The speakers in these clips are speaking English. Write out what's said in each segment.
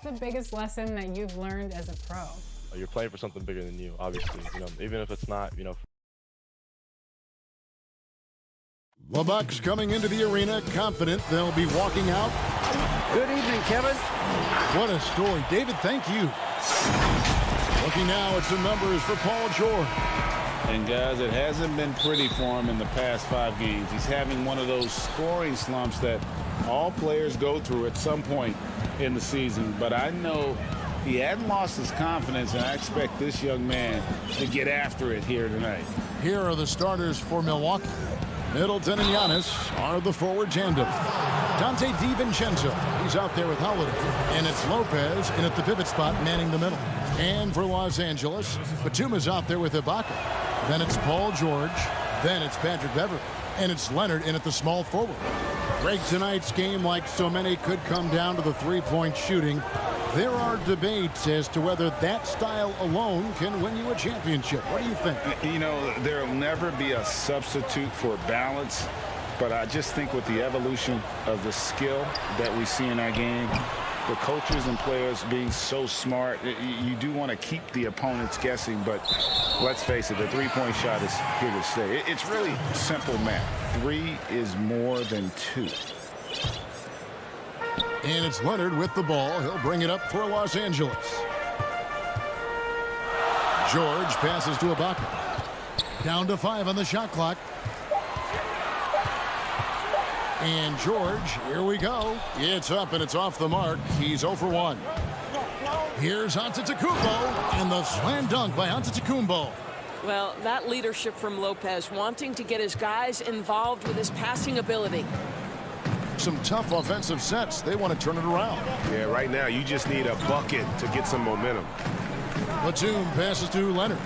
the biggest lesson that you've learned as a pro? You're playing for something bigger than you, obviously. Even if it's not, The Bucks coming into the arena confident they'll be walking out. Good evening, Kevin. What a story. David, thank you. Looking now at some numbers for Paul George. And guys, it hasn't been pretty for him in the past 5 games. He's having one of those scoring slumps that all players go through at some point in the season. But I know he hadn't lost his confidence, and I expect this young man to get after it here tonight. Here are the starters for Milwaukee. Middleton and Giannis are the forward tandem. Dante DiVincenzo, he's out there with Holiday. And it's Lopez in at the pivot spot, manning the middle. And for Los Angeles, Batum is out there with Ibaka. Then it's Paul George. Then it's Patrick Beverley. And it's Leonard in at the small forward. Greg, tonight's game, like so many, could come down to the three-point shooting. There are debates as to whether that style alone can win you a championship. What do you think? There will never be a substitute for balance, but I just think with the evolution of the skill that we see in our game, the coaches and players being so smart, you do want to keep the opponents guessing, but let's face it, the three-point shot is here to stay. It's really simple math. 3 is more than 2. And it's Leonard with the ball. He'll bring it up for Los Angeles. George passes to Ibaka. Down to 5 on the shot clock. And George, here we go. It's up and it's off the mark. He's 0 for 1. Here's Antetokounmpo, and the slam dunk by Antetokounmpo. Well, that leadership from Lopez, wanting to get his guys involved with his passing ability. Some tough offensive sets. They want to turn it around. Yeah, right now you just need a bucket to get some momentum. Batum passes to Leonard.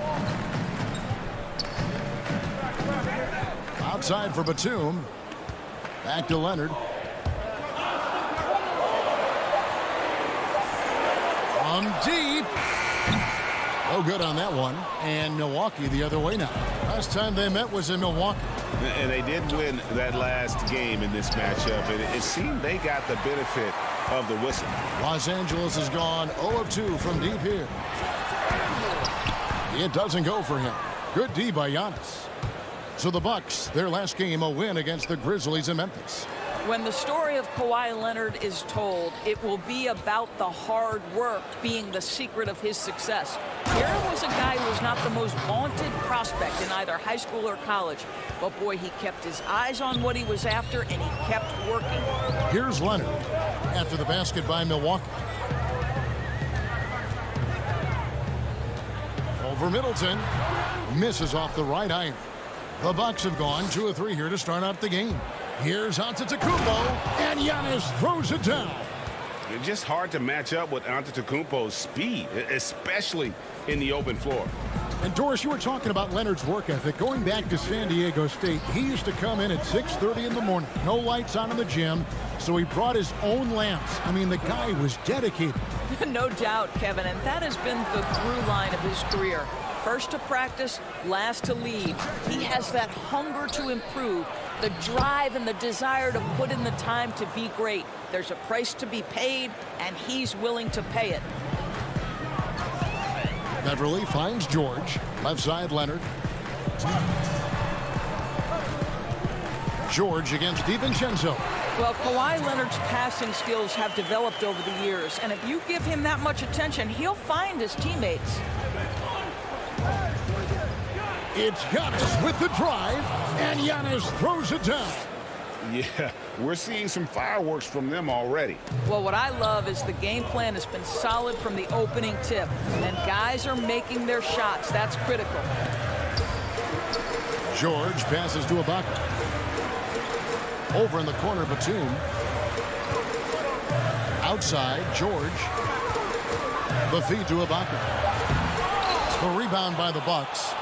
Outside for Batum. Back to Leonard. From deep. No good on that one. And Milwaukee the other way now. Last time they met was in Milwaukee. And they did win that last game in this matchup. And it seemed they got the benefit of the whistle. Los Angeles has gone 0 of 2 from deep here. It doesn't go for him. Good D by Giannis. So the Bucks, their last game, a win against the Grizzlies in Memphis. When the story of Kawhi Leonard is told, it will be about the hard work being the secret of his success. Here was a guy who was not the most vaunted prospect in either high school or college. But boy, he kept his eyes on what he was after, and he kept working. Here's Leonard after the basket by Milwaukee. Over Middleton. Misses off the right iron. The Bucks have gone 2 of 3 here to start out the game. Here's Antetokounmpo, and Giannis throws it down. It's just hard to match up with Antetokounmpo's speed, especially in the open floor. And Doris, you were talking about Leonard's work ethic. Going back to San Diego State, he used to come in at 6:30 in the morning. No lights on in the gym, so he brought his own lamps. I mean, the guy was dedicated. No doubt, Kevin, and that has been the through line of his career. First to practice, last to leave. He has that hunger to improve, the drive and the desire to put in the time to be great. There's a price to be paid, and he's willing to pay it. Beverley finds George. Left side, Leonard. George against DiVincenzo. Well, Kawhi Leonard's passing skills have developed over the years, and if you give him that much attention, he'll find his teammates. It's Giannis with the drive, and Giannis throws it down. Yeah, we're seeing some fireworks from them already. Well, what I love is the game plan has been solid from the opening tip, and guys are making their shots. That's critical. George passes to Ibaka. Over in the corner, Batum. Outside, George. The feed to Ibaka. The rebound by the Bucks.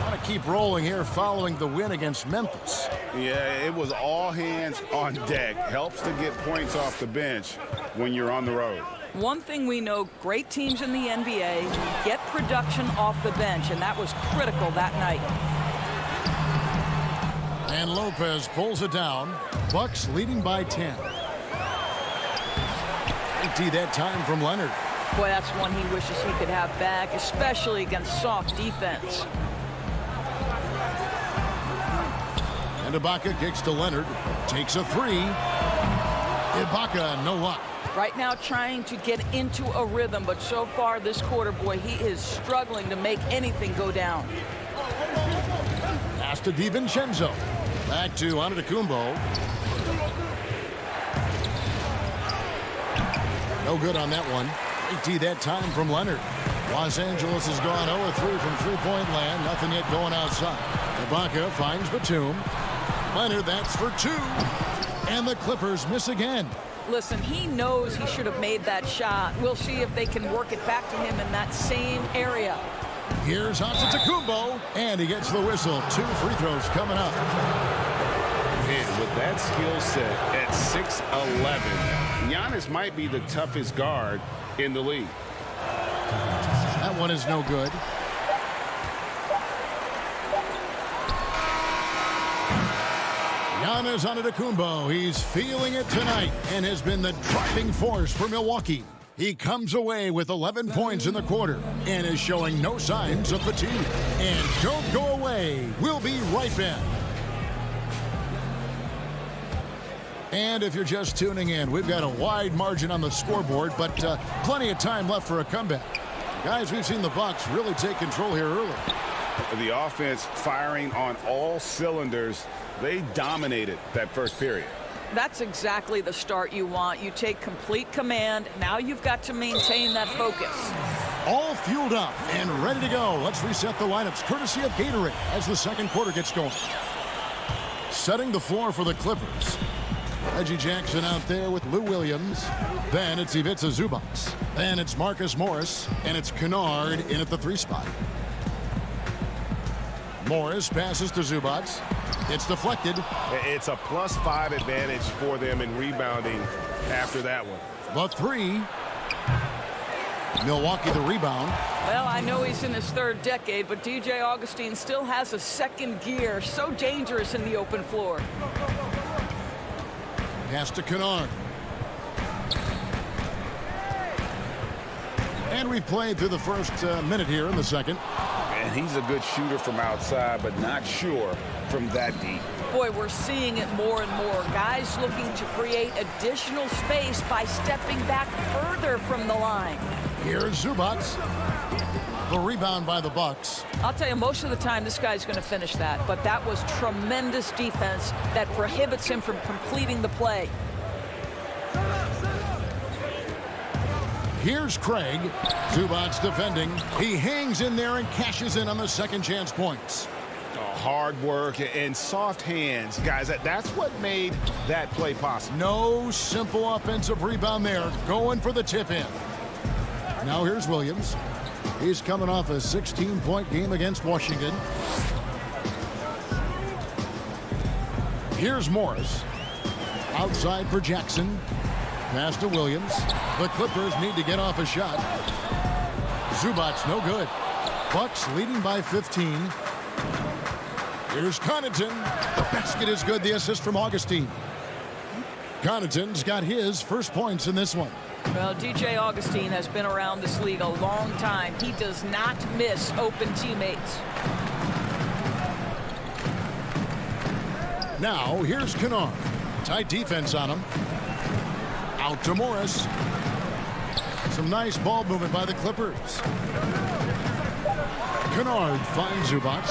Want to keep rolling here following the win against Memphis. Yeah, it was all hands on deck. Helps to get points off the bench when you're on the road. One thing we know, great teams in the NBA get production off the bench, and that was critical that night. And Lopez pulls it down. Bucks leading by 10. Empty that time from Leonard. Boy, that's one he wishes he could have back, especially against soft defense. And Ibaka kicks to Leonard. Takes a three. Ibaka, no luck. Right now trying to get into a rhythm, but so far this quarter, boy, he is struggling to make anything go down. Pass to DiVincenzo. Back to Antetokounmpo. No good on that one. 80 that time from Leonard. Los Angeles has gone 0-3 from three-point land. Nothing yet going outside. Ibaka finds Batum. Leonard, that's for two. And the Clippers miss again. Listen, he knows he should have made that shot. We'll see if they can work it back to him in that same area. Here's Antetokounmpo, and he gets the whistle. 2 free throws coming up. Man, with that skill set at 6'11", Giannis might be the toughest guard in the league. That one is no good. Giannis Antetokounmpo, he's feeling it tonight and has been the driving force for Milwaukee. He comes away with 11 points in the quarter and is showing no signs of fatigue. And don't go away. We'll be right back. And if you're just tuning in, we've got a wide margin on the scoreboard, but plenty of time left for a comeback. Guys, we've seen the Bucks really take control here early. The offense firing on all cylinders. They dominated that first period. That's exactly the start you want. You take complete command. Now you've got to maintain that focus. All fueled up and ready to go. Let's reset the lineups courtesy of Gatorade as the second quarter gets going. Setting the floor for the Clippers. Reggie Jackson out there with Lou Williams. Then it's Ivica Zubac. Then it's Marcus Morris. And it's Kennard in at the 3 spot. Morris passes to Zubac. It's deflected. It's a +5 advantage for them in rebounding after that one. The 3. Milwaukee the rebound. Well, I know he's in his 3rd decade, but DJ Augustine still has a second gear. So dangerous in the open floor. Pass to Kennard. And we've played through the first minute here in the second. And he's a good shooter from outside, but not sure from that deep. Boy, we're seeing it more and more. Guys looking to create additional space by stepping back further from the line. Here's Zubac. The rebound by the Bucks. I'll tell you, most of the time this guy's going to finish that, but that was tremendous defense that prohibits him from completing the play. Here's Craig. Zubac defending. He hangs in there and cashes in on the second chance points. Hard work and soft hands, guys. That's what made that play possible. No simple offensive rebound there. Going for the tip in. Now here's Williams. He's coming off a 16-point game against Washington. Here's Morris. Outside for Jackson. Pass to Williams. The Clippers need to get off a shot. Zubac, no good. Bucks leading by 15. Here's Connaughton. The basket is good. The assist from Augustine. Connaughton's got his first points in this one. Well, DJ Augustine has been around this league a long time. He does not miss open teammates. Now, here's Kennard. Tight defense on him. Out to Morris. Some nice ball movement by the Clippers. Kennard finds Zubac.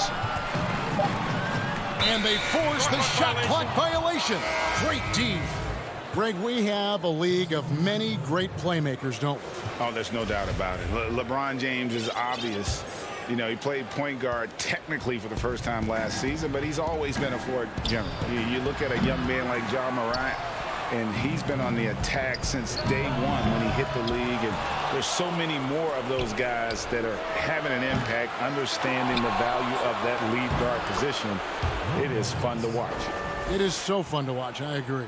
And they force the shot clock violation. Great D. Greg, we have a league of many great playmakers, don't we? Oh, there's no doubt about it. LeBron James is obvious. You know, he played point guard technically for the first time last season, but he's always been a floor general. You look at a young man like Ja Morant, and he's been on the attack since day one when he hit the league. And there's so many more of those guys that are having an impact, understanding the value of that lead guard position. It is fun to watch. It is so fun to watch. I agree.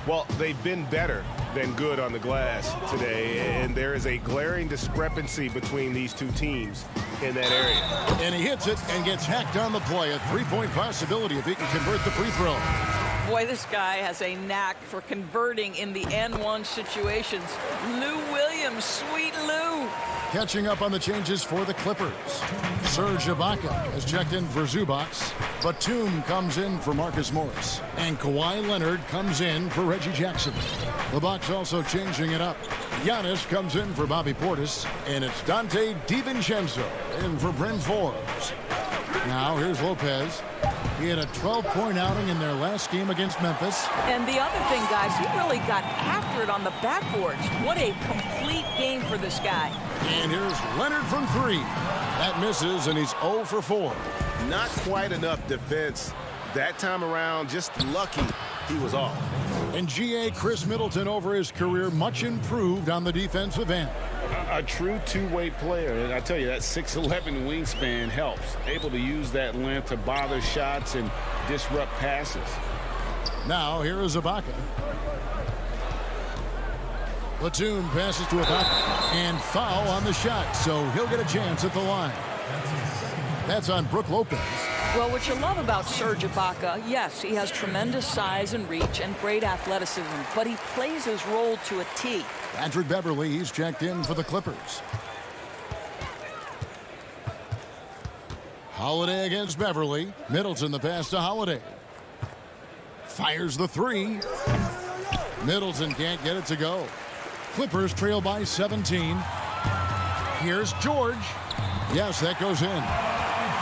Well, they've been better than good on the glass today, and there is a glaring discrepancy between these two teams in that area. And he hits it and gets hacked on the play. A three-point possibility if he can convert the free throw. Boy, this guy has a knack for converting in the N1 situations. Lou Williams, sweet Lou. Catching up on the changes for the Clippers. Serge Ibaka has checked in for Zubac. Batum comes in for Marcus Morris. And Kawhi Leonard comes in for Reggie Jackson. The Bucks also changing it up. Giannis comes in for Bobby Portis. And it's Dante DiVincenzo in for Bryn Forbes. Now here's Lopez. He had a 12-point outing in their last game against Memphis. And the other thing, guys, he really got after it on the backboards. What a complete game for this guy. And here's Leonard from 3. That misses, and he's 0 for 4. Not quite enough defense that time around. Just lucky he was off. And G.A. Chris Middleton over his career, much improved on the defensive end. A true two-way player. And I tell you, that 6'11" wingspan helps. Able to use that length to bother shots and disrupt passes. Now here is Ibaka. Batum passes to Ibaka. And foul on the shot, so he'll get a chance at the line. That's on Brook Lopez. Well, what you love about Serge Ibaka, yes, he has tremendous size and reach and great athleticism, but he plays his role to a T. Patrick Beverly, he's checked in for the Clippers. Holiday against Beverly. Middleton the pass to Holiday. Fires the 3. Middleton can't get it to go. Clippers trail by 17. Here's George. Yes, that goes in.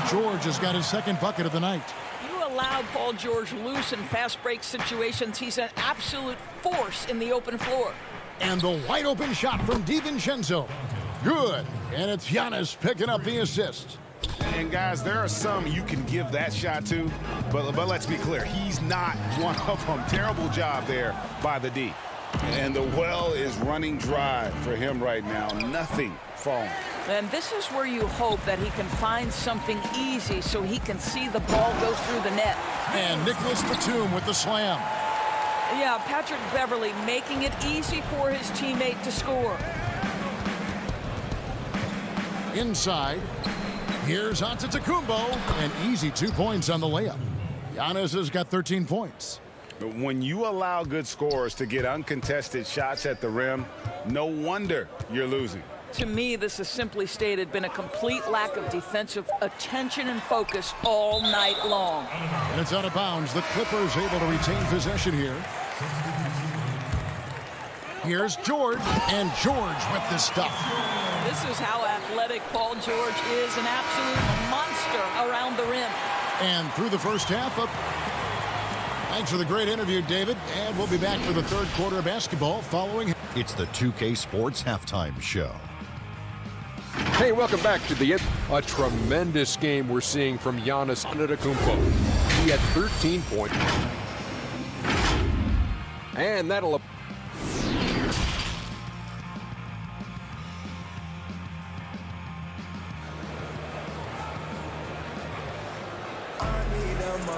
George has got his second bucket of the night. You allow Paul George loose in fast break situations. He's an absolute force in the open floor. And the wide open shot from DiVincenzo. Good. And it's Giannis picking up the assist. And guys, there are some you can give that shot to, but let's be clear, he's not one of them. Terrible job there by the D. And the well is running dry for him right now. Nothing falling. And this is where you hope that he can find something easy so he can see the ball go through the net. And Nicholas Batum with the slam. Yeah, Patrick Beverly making it easy for his teammate to score. Inside, here's Antetokounmpo. An easy 2 points on the layup. Giannis has got 13 points. But when you allow good scorers to get uncontested shots at the rim, no wonder you're losing. To me, this has simply stated been a complete lack of defensive attention and focus all night long. And it's out of bounds. The Clippers able to retain possession here. Here's George, and George with the stuff. This is how athletic Paul George is, an absolute monster around the rim. And through the first half up. Thanks for the great interview, David. And we'll be back for the third quarter of basketball following. It's the 2K Sports Halftime Show. Hey, welcome back to the a tremendous game we're seeing from Giannis Antetokounmpo. He had 13 points. And that'll...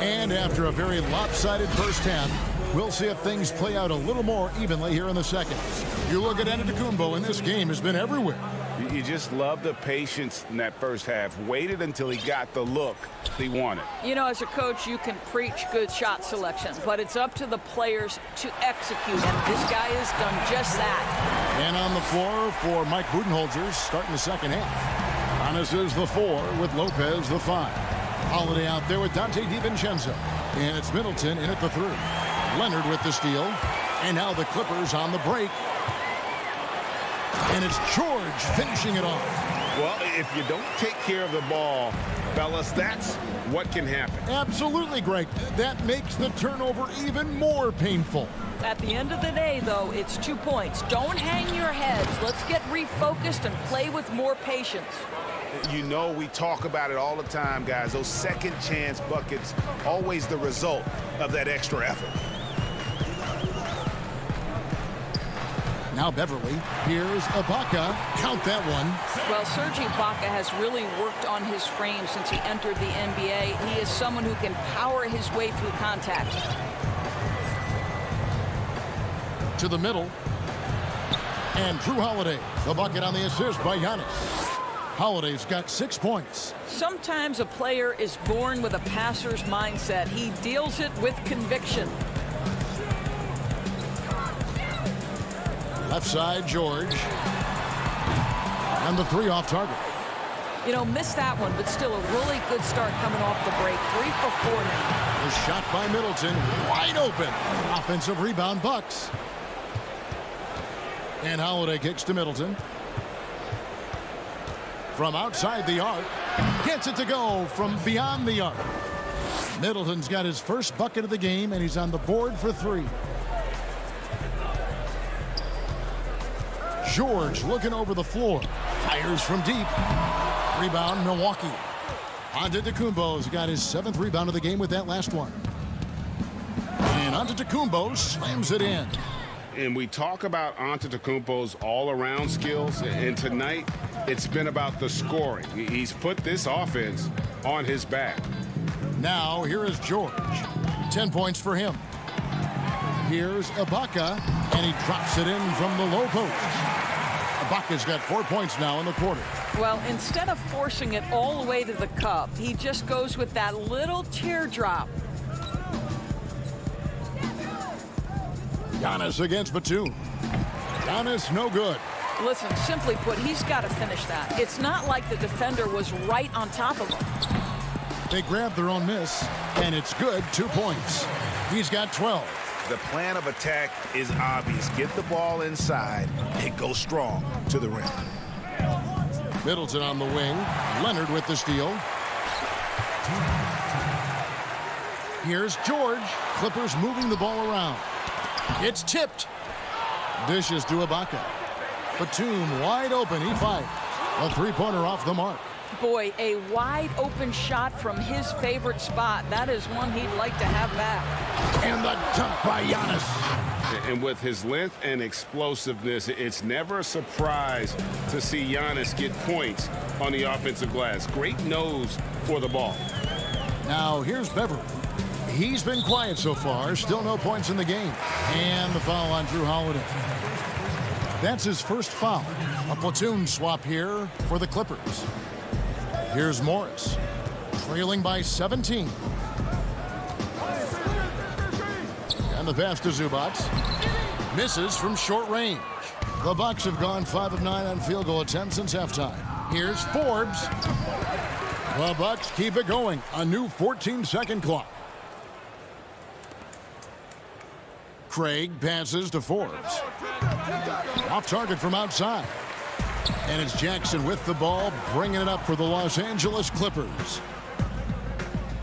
And after a very lopsided first half, we'll see if things play out a little more evenly here in the second. You look at Antetokounmpo, and this game has been everywhere. You just love the patience in that first half. Waited until he got the look he wanted. You know, as a coach, you can preach good shot selection, but it's up to the players to execute, and this guy has done just that. And on the floor for Mike Budenholzer, starting the second half. Giannis is the 4 with Lopez the 5. Holiday out there with Dante DiVincenzo. And it's Middleton in at the 3. Leonard with the steal. And now the Clippers on the break. And it's George finishing it off. Well, if you don't take care of the ball, fellas, that's what can happen. Absolutely, Greg. That makes the turnover even more painful. At the end of the day, though, it's 2 points. Don't hang your heads. Let's get refocused and play with more patience. You know, we talk about it all the time, guys. Those second chance buckets, always the result of that extra effort. Now Beverly. Here's Ibaka. Count that one. Well, Serge Ibaka has really worked on his frame since he entered the NBA. He is someone who can power his way through contact. To the middle. And Drew Holiday. The bucket on the assist by Giannis. Holiday's got 6 points. Sometimes a player is born with a passer's mindset. He deals it with conviction. Left side, George. And the three off target. You know, missed that one, but still a really good start coming off the break. 3 for 4 now. The shot by Middleton, wide open. Offensive rebound, Bucks. And Holiday kicks to Middleton. From outside the arc, gets it to go from beyond the arc. Middleton's got his first bucket of the game, and he's on the board for 3. George looking over the floor. Fires from deep. Rebound, Milwaukee. Antetokounmpo's got his 7th rebound of the game with that last one. And Antetokounmpo slams it in. And we talk about Antetokounmpo's all-around skills, and tonight it's been about the scoring. He's put this offense on his back. Now here is George. 10 points for him. Here's Ibaka, and he drops it in from the low post. Ibaka's got 4 points now in the quarter. Well, instead of forcing it all the way to the cup, he just goes with that little teardrop. Giannis against Batum. Giannis no good. Listen, simply put, he's got to finish that. It's not like the defender was right on top of him. They grab their own miss, and it's good. 2 points. He's got 12. The plan of attack is obvious. Get the ball inside and go strong to the rim. Middleton on the wing. Leonard with the steal. Here's George. Clippers moving the ball around. It's tipped. Dishes to Ibaka. Batum wide open. He fires. A three-pointer off the mark. Boy, a wide open shot from his favorite spot. That is one he'd like to have back. And the dunk by Giannis. And with his length and explosiveness, it's never a surprise to see Giannis get points on the offensive glass. Great nose for the ball. Now here's Beverly. He's been quiet so far. Still no points in the game. And the foul on Drew Holiday. That's his first foul. A platoon swap here for the Clippers. Here's Morris, trailing by 17. And the pass to Zubac. Misses from short range. The Bucks have gone 5 of 9 on field goal attempts since halftime. Here's Forbes. The Bucks keep it going. A new 14-second clock. Craig passes to Forbes. Off target from outside. And it's Jackson with the ball, bringing it up for the Los Angeles Clippers.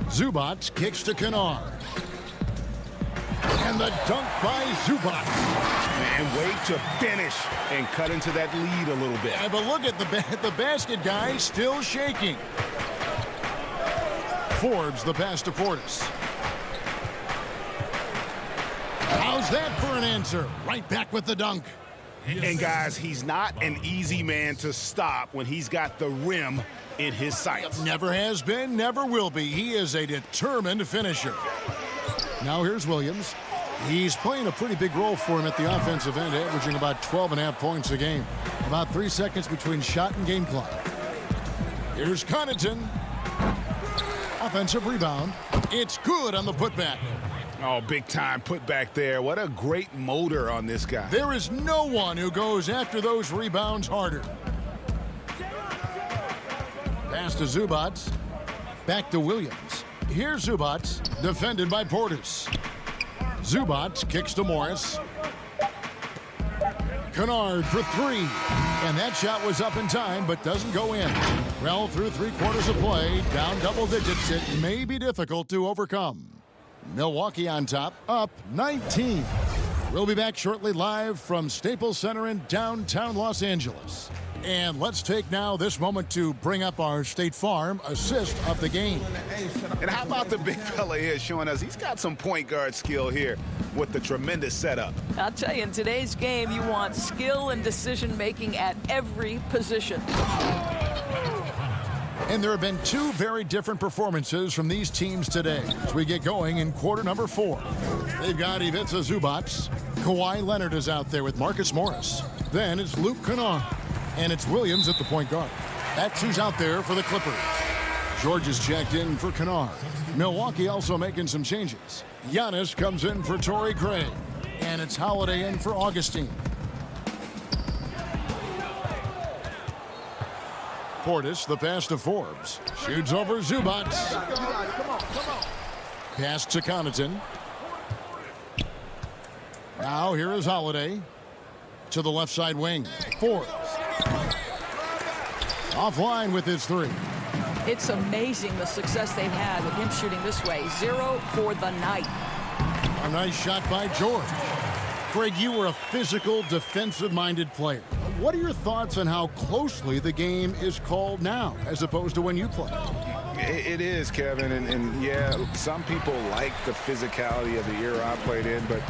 Zubac kicks to Kennard. And the dunk by Zubac. And wait to finish and cut into that lead a little bit. Yeah, but look at the basket guy still shaking. Forbes the pass to Portis. How's that for an answer? Right back with the dunk. And guys, he's not an easy man to stop when he's got the rim in his sights. Never has been, never will be. He is a determined finisher. Now here's Williams. He's playing a pretty big role for him at the offensive end, averaging about 12.5 points a game. About 3 seconds between shot and game clock. Here's Connaughton. Offensive rebound. It's good on the putback. Oh, big time put back there. What a great motor on this guy. There is no one who goes after those rebounds harder. Pass to Zubac. Back to Williams. Here's Zubac, defended by Portis. Zubac kicks to Morris. Kennard for 3. And that shot was up in time, but doesn't go in. Well, through 3 quarters of play, down double digits, it may be difficult to overcome. Milwaukee on top, up 19. We'll be back shortly live from Staples Center in downtown Los Angeles. And let's take now this moment to bring up our State Farm assist of the game. And how about the big fella here showing us he's got some point guard skill here with the tremendous setup. I'll tell you, in today's game, you want skill and decision-making at every position. And there have been 2 very different performances from these teams today as we get going in quarter number 4. They've got Ivica Zubac. Kawhi Leonard is out there with Marcus Morris. Then it's Luke Kennard. And it's Williams at the point guard. That's who's out there for the Clippers. George is checked in for Kennard. Milwaukee also making some changes. Giannis comes in for Torrey Craig. And it's Holiday in for Augustine. Portis, the pass to Forbes. Shoots over Zubac. Pass to Connaughton. Now here is Holiday. To the left side wing. Forbes. Offline with his three. It's amazing the success they've had with him shooting this way. 0 for the night. A nice shot by George. Craig, you were a physical, defensive-minded player. What are your thoughts on how closely the game is called now as opposed to when you played? It is, Kevin, and yeah, some people like the physicality of the era I played in, but,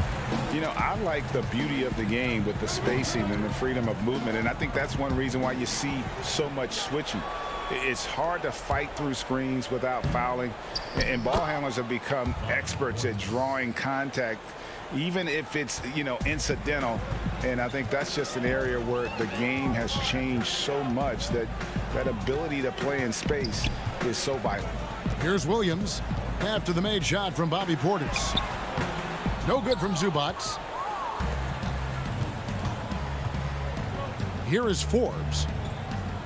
you know, I like the beauty of the game with the spacing and the freedom of movement, and I think that's one reason why you see so much switching. It's hard to fight through screens without fouling, and ball handlers have become experts at drawing contact, even if it's, you know, incidental. And I think that's just an area where the game has changed so much that that ability to play in space is so vital. Here's Williams after the made shot from Bobby Portis. No good from Zubac. Here is Forbes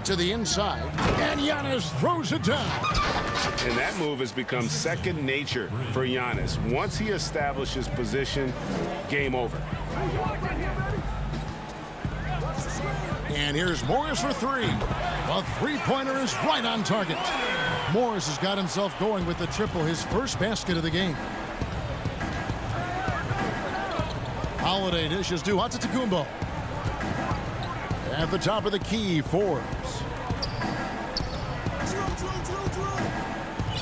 to the inside, and Giannis throws it down. And that move has become second nature for Giannis. Once he establishes position, game over. And here's Morris for three. The three-pointer is right on target. Morris has got himself going with the triple, his first basket of the game. Holiday dishes to Antetokounmpo. At the top of the key, Forbes.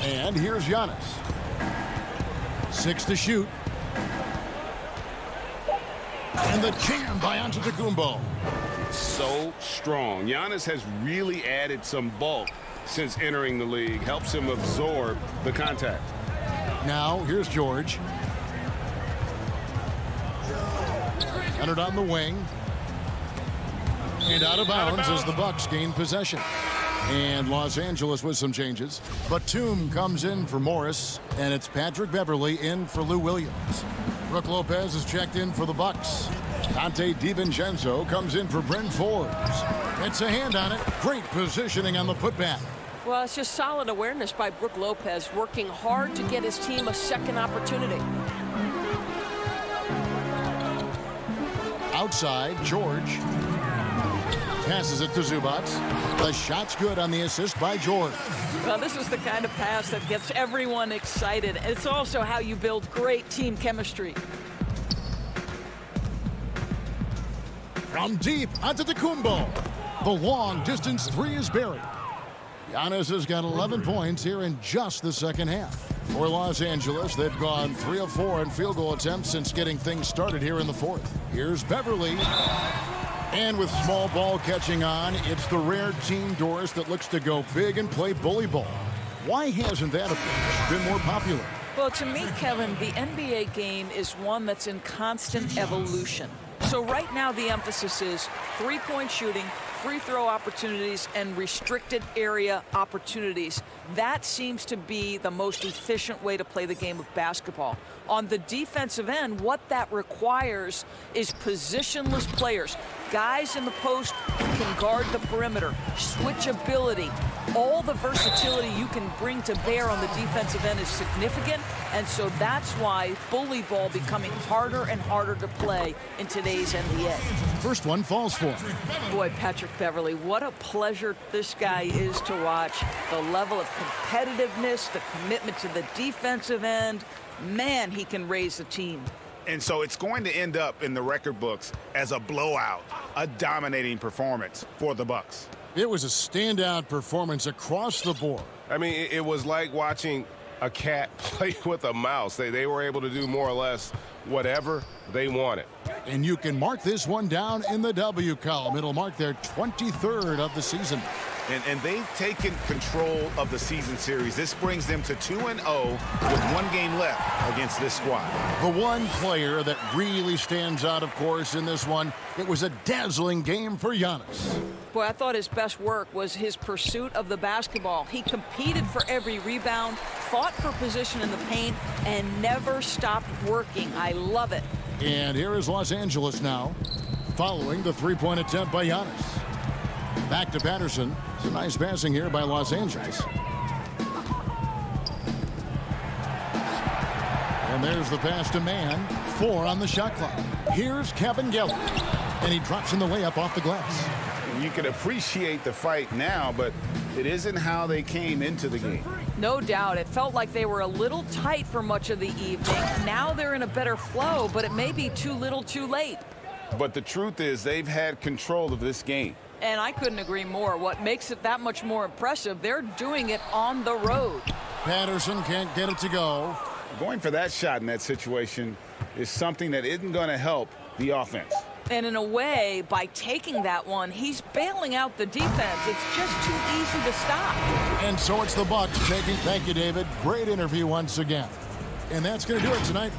And here's Giannis. 6 to shoot. And the jam by Antetokounmpo. So strong. Giannis has really added some bulk since entering the league. Helps him absorb the contact. Now here's George. Leonard on the wing. And out of bounds as the Bucks gain possession. And Los Angeles with some changes. Batum comes in for Morris, and it's Patrick Beverley in for Lou Williams. Brook Lopez is checked in for the Bucks. Dante DiVincenzo comes in for Bryn Forbes. It's a hand on it. Great positioning on the putback. Well, it's just solid awareness by Brook Lopez, working hard to get his team a second opportunity. Outside, George passes it to Zubac. The shot's good on the assist by George. Well, this is the kind of pass that gets everyone excited. It's also how you build great team chemistry. From deep, Antetokounmpo. The long-distance three is buried. Giannis has got 11 points here in just the second half. For Los Angeles, they've gone 3 of 4 in field goal attempts since getting things started here in the fourth. Here's Beverley. And with small ball catching on, it's the rare team, Doris, that looks to go big and play bully ball. Why hasn't that approach been more popular? Well, to me, Kevin, the NBA game is one that's in constant evolution. So right now the emphasis is three-point shooting, free throw opportunities, and restricted area opportunities. That seems to be the most efficient way to play the game of basketball. On the defensive end, what that requires is positionless players. Guys in the post who can guard the perimeter, switchability. All the versatility you can bring to bear on the defensive end is significant, and so that's why bully ball becoming harder and harder to play in today's NBA. First one falls for him. Boy, Patrick Beverley, what a pleasure this guy is to watch. The level of competitiveness, the commitment to the defensive end. Man, he can raise the team. And so it's going to end up in the record books as a blowout, a dominating performance for the Bucks. It was a standout performance across the board. I mean, it was like watching a cat play with a mouse. They were able to do more or less whatever they wanted. And you can mark this one down in the W column. It'll mark their 23rd of the season. And they've taken control of the season series. This brings them to 2-0 with 1 game left against this squad. The one player that really stands out, of course, in this one, it was a dazzling game for Giannis. Boy, I thought his best work was his pursuit of the basketball. He competed for every rebound, fought for position in the paint, and never stopped working. I love it. And here is Los Angeles now, following the three-point attempt by Giannis. Back to Patterson. It's a nice passing here by Los Angeles. And there's the pass to Mann. 4 on the shot clock. Here's Kevin Geller. And he drops in the way up off the glass. You can appreciate the fight now, but it isn't how they came into the game. No doubt. It felt like they were a little tight for much of the evening. Now they're in a better flow, but it may be too little too late. But the truth is they've had control of this game. And I couldn't agree more. What makes it that much more impressive, they're doing it on the road. Patterson can't get it to go. Going for that shot in that situation is something that isn't going to help the offense. And in a way, by taking that one, he's bailing out the defense. It's just too easy to stop. And so it's the Bucks taking. Thank you, David. Great interview once again. And that's going to do it tonight.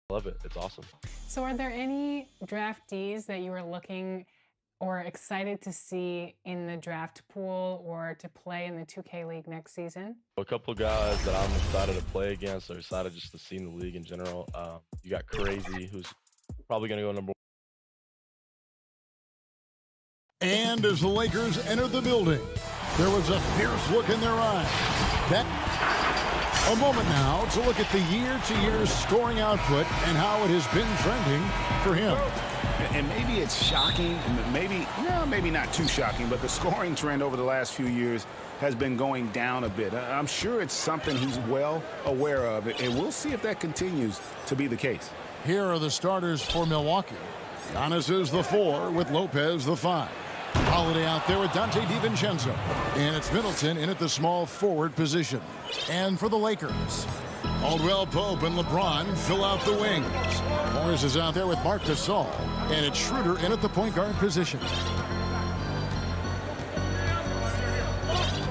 love it. It's awesome. So are there any draftees that you are looking or excited to see in the draft pool or to play in the 2K League next season? A couple guys that I'm excited to play against, or excited just to see in the league in general. You got Crazy, who's probably going to go number 1. And as the Lakers enter the building, there was a fierce look in their eyes. A moment now to look at the year-to-year scoring output and how it has been trending for him. And maybe it's shocking, maybe not too shocking, but the scoring trend over the last few years has been going down a bit. I'm sure it's something he's well aware of, and we'll see if that continues to be the case. Here are the starters for Milwaukee. Giannis is the 4 with Lopez the 5. Holiday out there with Dante DiVincenzo. And it's Middleton in at the small forward position. And for the Lakers, Caldwell Pope and LeBron fill out the wings. Morris is out there with Marc Gasol. And it's Schroeder in at the point guard position.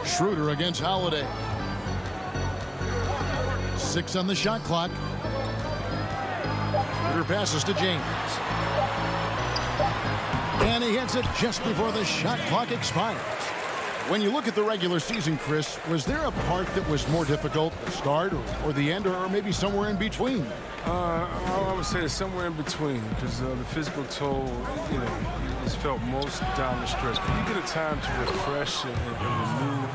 Schroeder against Holiday. 6 on the shot clock. Schroeder passes to James. And he hits it just before the shot clock expires. When you look at the regular season, Chris, was there a part that was more difficult, the start or the end, or maybe somewhere in between? I would say somewhere in between, because the physical toll, is felt most down the stretch. But you get a time to refresh and renew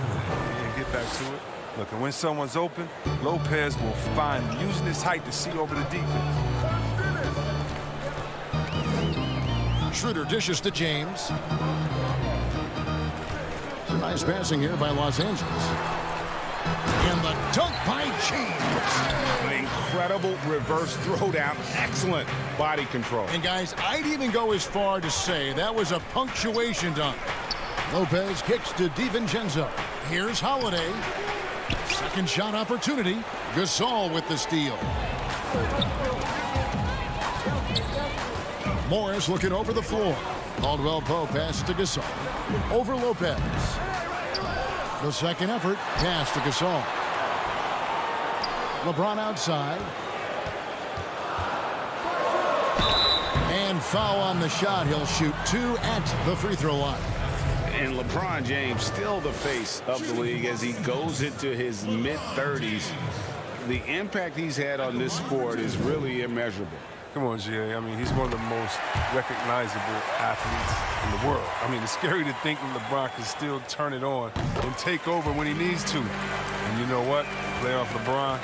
and get back to it. Look, and when someone's open, Lopez will find him, using his height to see over the defense. Schroeder dishes to James. Some nice passing here by Los Angeles. And the dunk by James. An incredible reverse throwdown. Excellent body control. And guys, I'd even go as far to say that was a punctuation dunk. Lopez kicks to DiVincenzo. Here's Holiday. Second shot opportunity. Gasol with the steal. Morris looking over the floor. Caldwell Pope pass to Gasol. Over Lopez. The second effort, pass to Gasol. LeBron outside. And foul on the shot. He'll shoot 2 at the free throw line. And LeBron James still the face of the league as he goes into his mid-30s. The impact he's had on this sport is really immeasurable. Come on, Jay. I mean, he's one of the most recognizable athletes in the world. I mean, it's scary to think that LeBron can still turn it on and take over when he needs to. And you know what? Playoff LeBron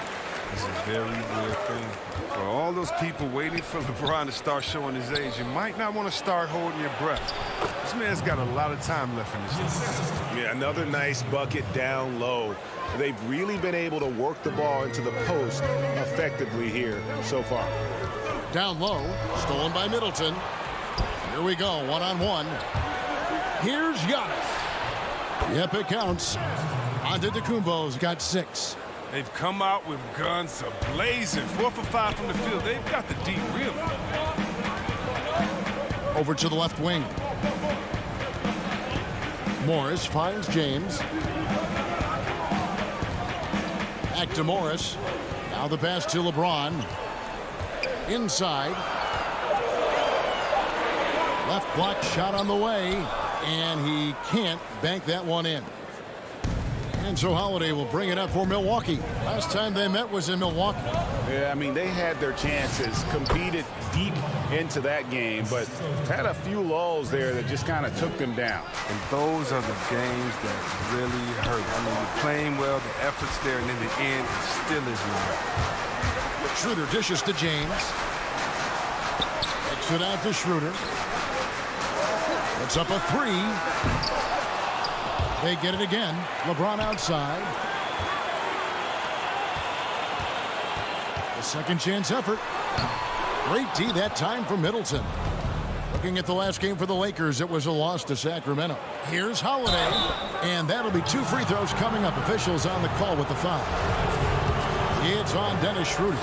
is a very real thing. For all those people waiting for LeBron to start showing his age, you might not want to start holding your breath. This man's got a lot of time left in this league. Yeah, another nice bucket down low. They've really been able to work the ball into the post effectively here so far. Down low, stolen by Middleton. Here we go, one-on-one. Here's Giannis. Yep, it counts. Antetokounmpo's got 6. They've come out with guns blazing. 4 for 5 from the field. They've got the deep rim. Over to the left wing. Morris finds James. Back to Morris. Now the pass to LeBron. Inside. Left block shot on the way. And he can't bank that one in. And so Holiday will bring it up for Milwaukee. Last time they met was in Milwaukee. Yeah, I mean, they had their chances, competed deep into that game, but had a few lulls there that just kind of took them down. And those are the games that really hurt. I mean, you're playing well, the effort's there, and in the end, it still isn't right. Schroeder dishes to James. Takes it out to Schroeder. It's up a 3. They get it again. LeBron outside. The second chance effort. Great D that time from Middleton. Looking at the last game for the Lakers, it was a loss to Sacramento. Here's Holiday. And that'll be 2 free throws coming up. Officials on the call with the foul. It's on Dennis Schroeder.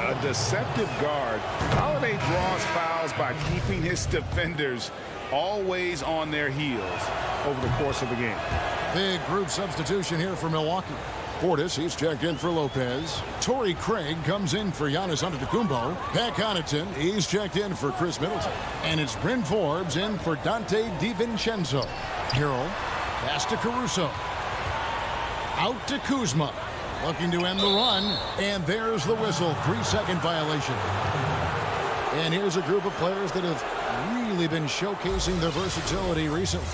A deceptive guard. Holiday draws fouls by keeping his defenders always on their heels over the course of the game. Big group substitution here for Milwaukee. Portis, he's checked in for Lopez. Torrey Craig comes in for Giannis Antetokounmpo. Pat Connaughton, he's checked in for Chris Middleton. And it's Bryn Forbes in for Dante DiVincenzo. Harrell, pass to Caruso. Out to Kuzma. Looking to end the run. And there's the whistle. 3-second violation. And here's a group of players that have really been showcasing their versatility recently.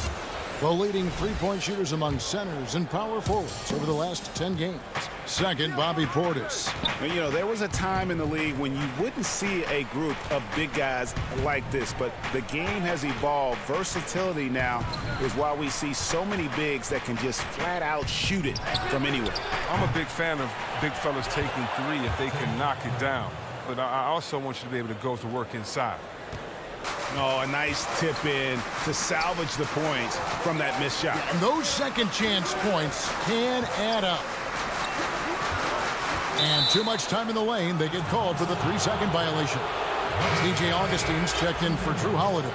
The leading three-point shooters among centers and power forwards over the last 10 games. Second, Bobby Portis. You know, there was a time in the league when you wouldn't see a group of big guys like this, but the game has evolved. Versatility now is why we see so many bigs that can just flat out shoot it from anywhere. I'm a big fan of big fellas taking three if they can knock it down. But I also want you to be able to go to work inside. Oh, a nice tip in to salvage the points from that missed shot. And those second chance points can add up. And too much time in the lane. They get called for the 3-second violation. DJ Augustine's checked in for Drew Holiday.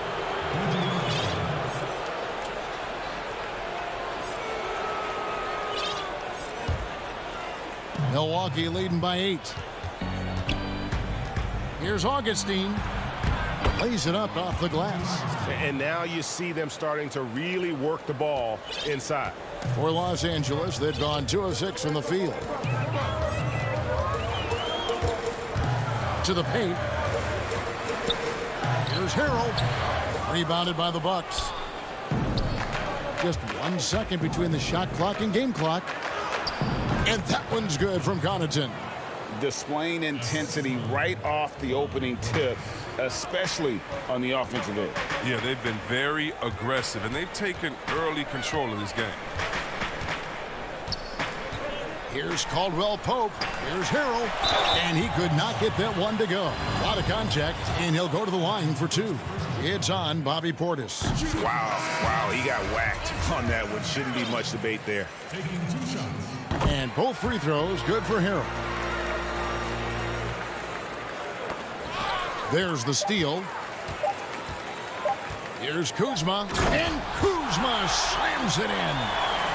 Milwaukee leading by 8. Here's Augustine. Lays it up off the glass. And now you see them starting to really work the ball inside. For Los Angeles, they've gone 2 of 6 from the field. To the paint. Here's Harrell. Rebounded by the Bucks. Just 1 second between the shot clock and game clock. And that one's good from Connaughton. Displaying intensity right off the opening tip, especially on the offensive end. Yeah, they've been very aggressive, and they've taken early control of this game. Here's Caldwell Pope. Here's Harrell. And he could not get that one to go. A lot of contact, and he'll go to the line for 2. It's on Bobby Portis. Wow, he got whacked on that one. Shouldn't be much debate there. And both free throws good for Harrell. There's the steal. Here's Kuzma. And Kuzma slams it in.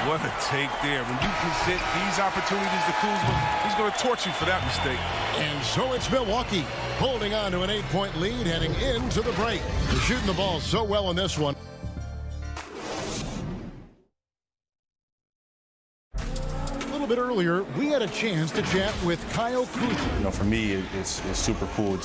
What a take there. When you present these opportunities to Kuzma, he's going to torch you for that mistake. And so it's Milwaukee holding on to an 8-point lead heading into the break. They're shooting the ball so well in this one. A little bit earlier, we had a chance to chat with Kyle Kuzma. You know, for me, it's super cool.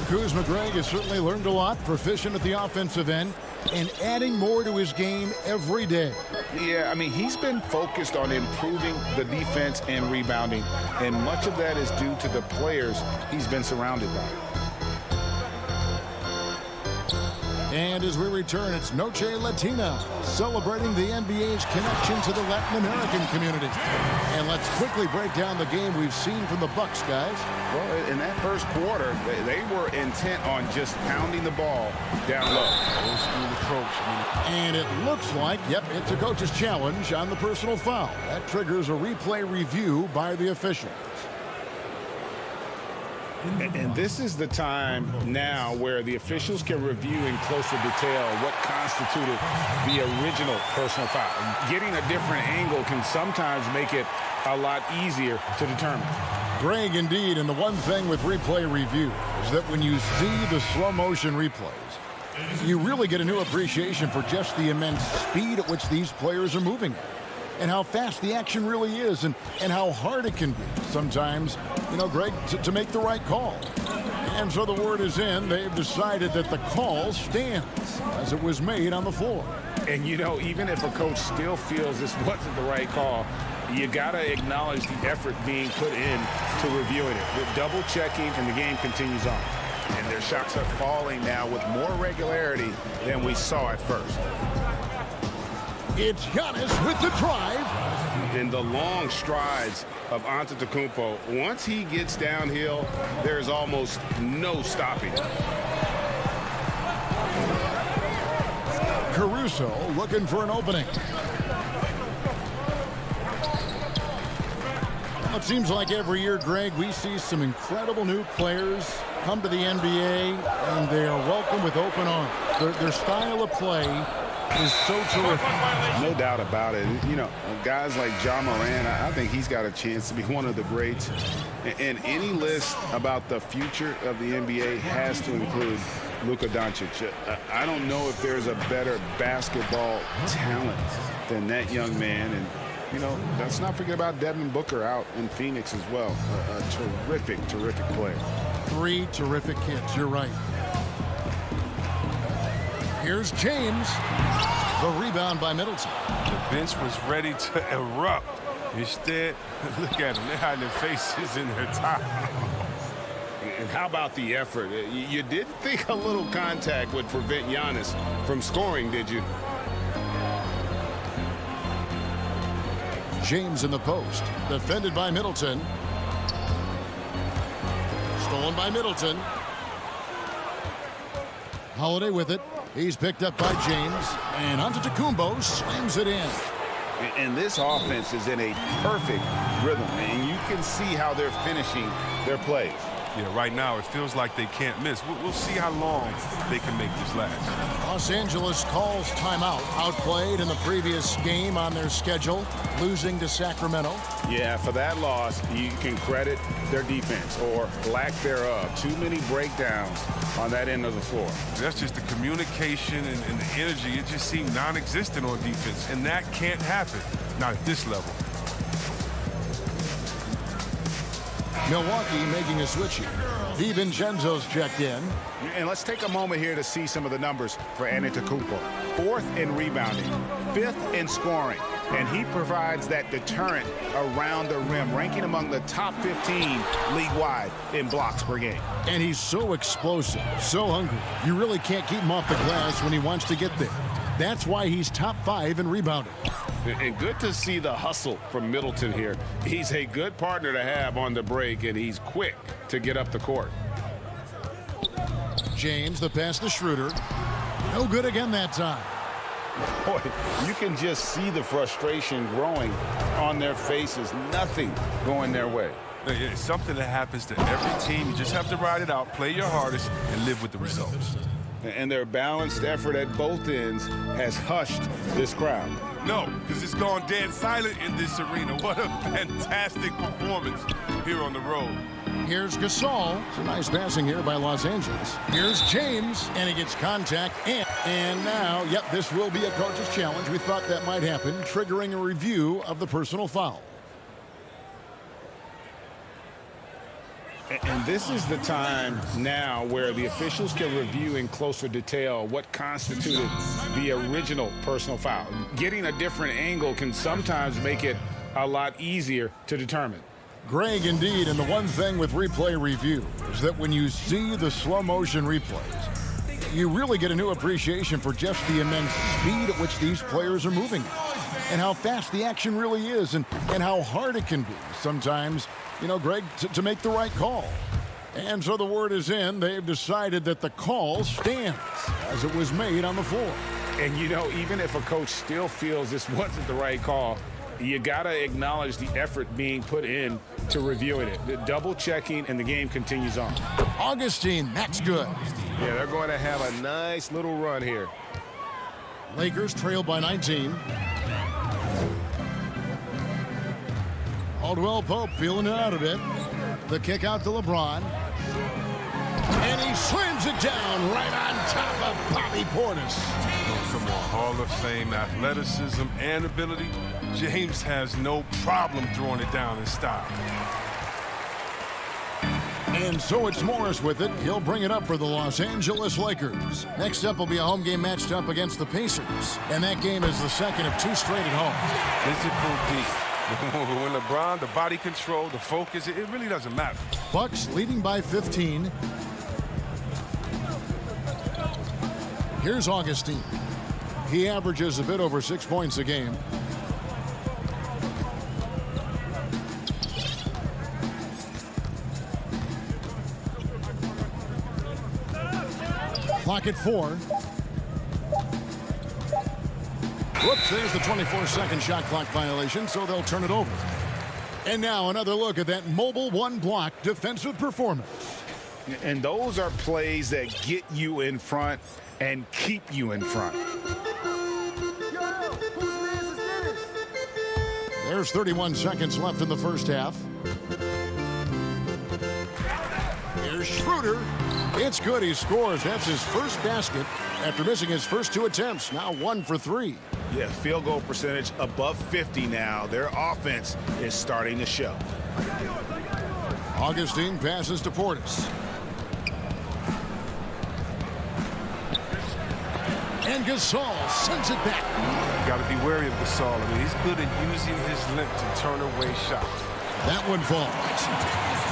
Kuzma, Greg, has certainly learned a lot, proficient at the offensive end, and adding more to his game every day. Yeah, I mean, he's been focused on improving the defense and rebounding, and much of that is due to the players he's been surrounded by. And as we return, it's Noche Latina, celebrating the NBA's connection to the Latin American community. And let's quickly break down the game we've seen from the Bucks, guys. Well, in that first quarter, they were intent on just pounding the ball down low. Old school approach. And it looks like, yep, it's a coach's challenge on the personal foul. That triggers a replay review by the officials. And this is the time now where the officials can review in closer detail what constituted the original personal foul. Getting a different angle can sometimes make it a lot easier to determine. Greg, indeed, and the one thing with replay review is that when you see the slow motion replays, you really get a new appreciation for just the immense speed at which these players are moving at. And how fast the action really is, and how hard it can be sometimes, you know, Greg, to make the right call. And so the word is in. They've decided that the call stands as it was made on the floor. And, you know, even if a coach still feels this wasn't the right call, you got to acknowledge the effort being put in to reviewing it. With double checking, and the game continues on. And their shots are falling now with more regularity than we saw at first. It's Giannis with the drive. And the long strides of Antetokounmpo. Once he gets downhill, there's almost no stopping. Caruso looking for an opening. Well, it seems like every year, Greg, we see some incredible new players come to the NBA, and they are welcomed with open arms. Their style of play is so terrific. No doubt about it. You know, guys like Ja Morant, I think he's got a chance to be one of the greats. And any list about the future of the NBA has to include Luka Doncic. I don't know if there's a better basketball talent than that young man. And, you know, let's not forget about Devin Booker out in Phoenix as well. A terrific, terrific player. 3 terrific kids. You're right. Here's James. The rebound by Middleton. The bench was ready to erupt. Instead, look at them. They're hiding their faces in their towels. And how about the effort? You didn't think a little contact would prevent Giannis from scoring, did you? James in the post. Defended by Middleton. Stolen by Middleton. Holiday with it. He's picked up by James. And Antetokounmpo slams it in. And this offense is in a perfect rhythm. And you can see how they're finishing their plays. Yeah, right now it feels like they can't miss. We'll see how long they can make this last. Los Angeles calls timeout. Outplayed in the previous game on their schedule, losing to Sacramento. Yeah, for that loss, you can credit their defense or lack thereof. Too many breakdowns on that end of the floor. That's just the communication and the energy. It just seemed non-existent on defense, and that can't happen, not at this level. Milwaukee making a switch here. DiVincenzo's checked in. And let's take a moment here to see some of the numbers for Antetokounmpo. 4th in rebounding, 5th in scoring, and he provides that deterrent around the rim, ranking among the top 15 league-wide in blocks per game. And he's so explosive, so hungry. You really can't keep him off the glass when he wants to get there. That's why he's top 5 in rebounding. And good to see the hustle from Middleton here. He's a good partner to have on the break, and he's quick to get up the court. James, the pass to Schroeder. No good again that time. Boy, you can just see the frustration growing on their faces. Nothing going their way. It's something that happens to every team. You just have to ride it out, play your hardest, and live with the results. And their balanced effort at both ends has hushed this crowd. No, because it's gone dead silent in this arena. What a fantastic performance here on the road. Here's Gasol. Some nice passing here by Los Angeles. Here's James, and he gets contact. And now, yep, this will be a coach's challenge. We thought that might happen, triggering a review of the personal foul. And this is the time now where the officials can review in closer detail what constituted the original personal foul. Getting a different angle can sometimes make it a lot easier to determine. Greg, indeed, and the one thing with replay review is that when you see the slow motion replays, you really get a new appreciation for just the immense speed at which these players are moving and how fast the action really is and how hard it can be sometimes, you know, Greg, to make the right call. And so the word is in. They've decided that the call stands as it was made on the floor. And, you know, even if a coach still feels this wasn't the right call, you got to acknowledge the effort being put in to reviewing it. The double checking, and the game continues on. Augustine, that's good. Yeah, they're going to have a nice little run here. Lakers trail by 19. Caldwell Pope feeling it out a bit. The kick out to LeBron. And he slams it down right on top of Bobby Portis. From a Hall of Fame athleticism and ability, James has no problem throwing it down in style. And so it's Morris with it. He'll bring it up for the Los Angeles Lakers. Next up will be a home game matched up against the Pacers. And that game is the second of 2 straight at home. Physical deep. When LeBron, the body control, the focus, it really doesn't matter. Bucks leading by 15. Here's Augustine. He averages a bit over 6 points a game. Clock at 4. Whoops, there's the 24-second shot clock violation, so they'll turn it over. And now another look at that mobile one-block defensive performance. And those are plays that get you in front and keep you in front. There's 31 seconds left in the first half. Here's Schroeder. It's good. He scores. That's his first basket after missing his first 2 attempts. Now 1 for 3. Yeah, field goal percentage above 50 now. Their offense is starting to show. Augustine passes to Portis. And Gasol sends it back. Got to be wary of Gasol. I mean, he's good at using his length to turn away shots. That one falls.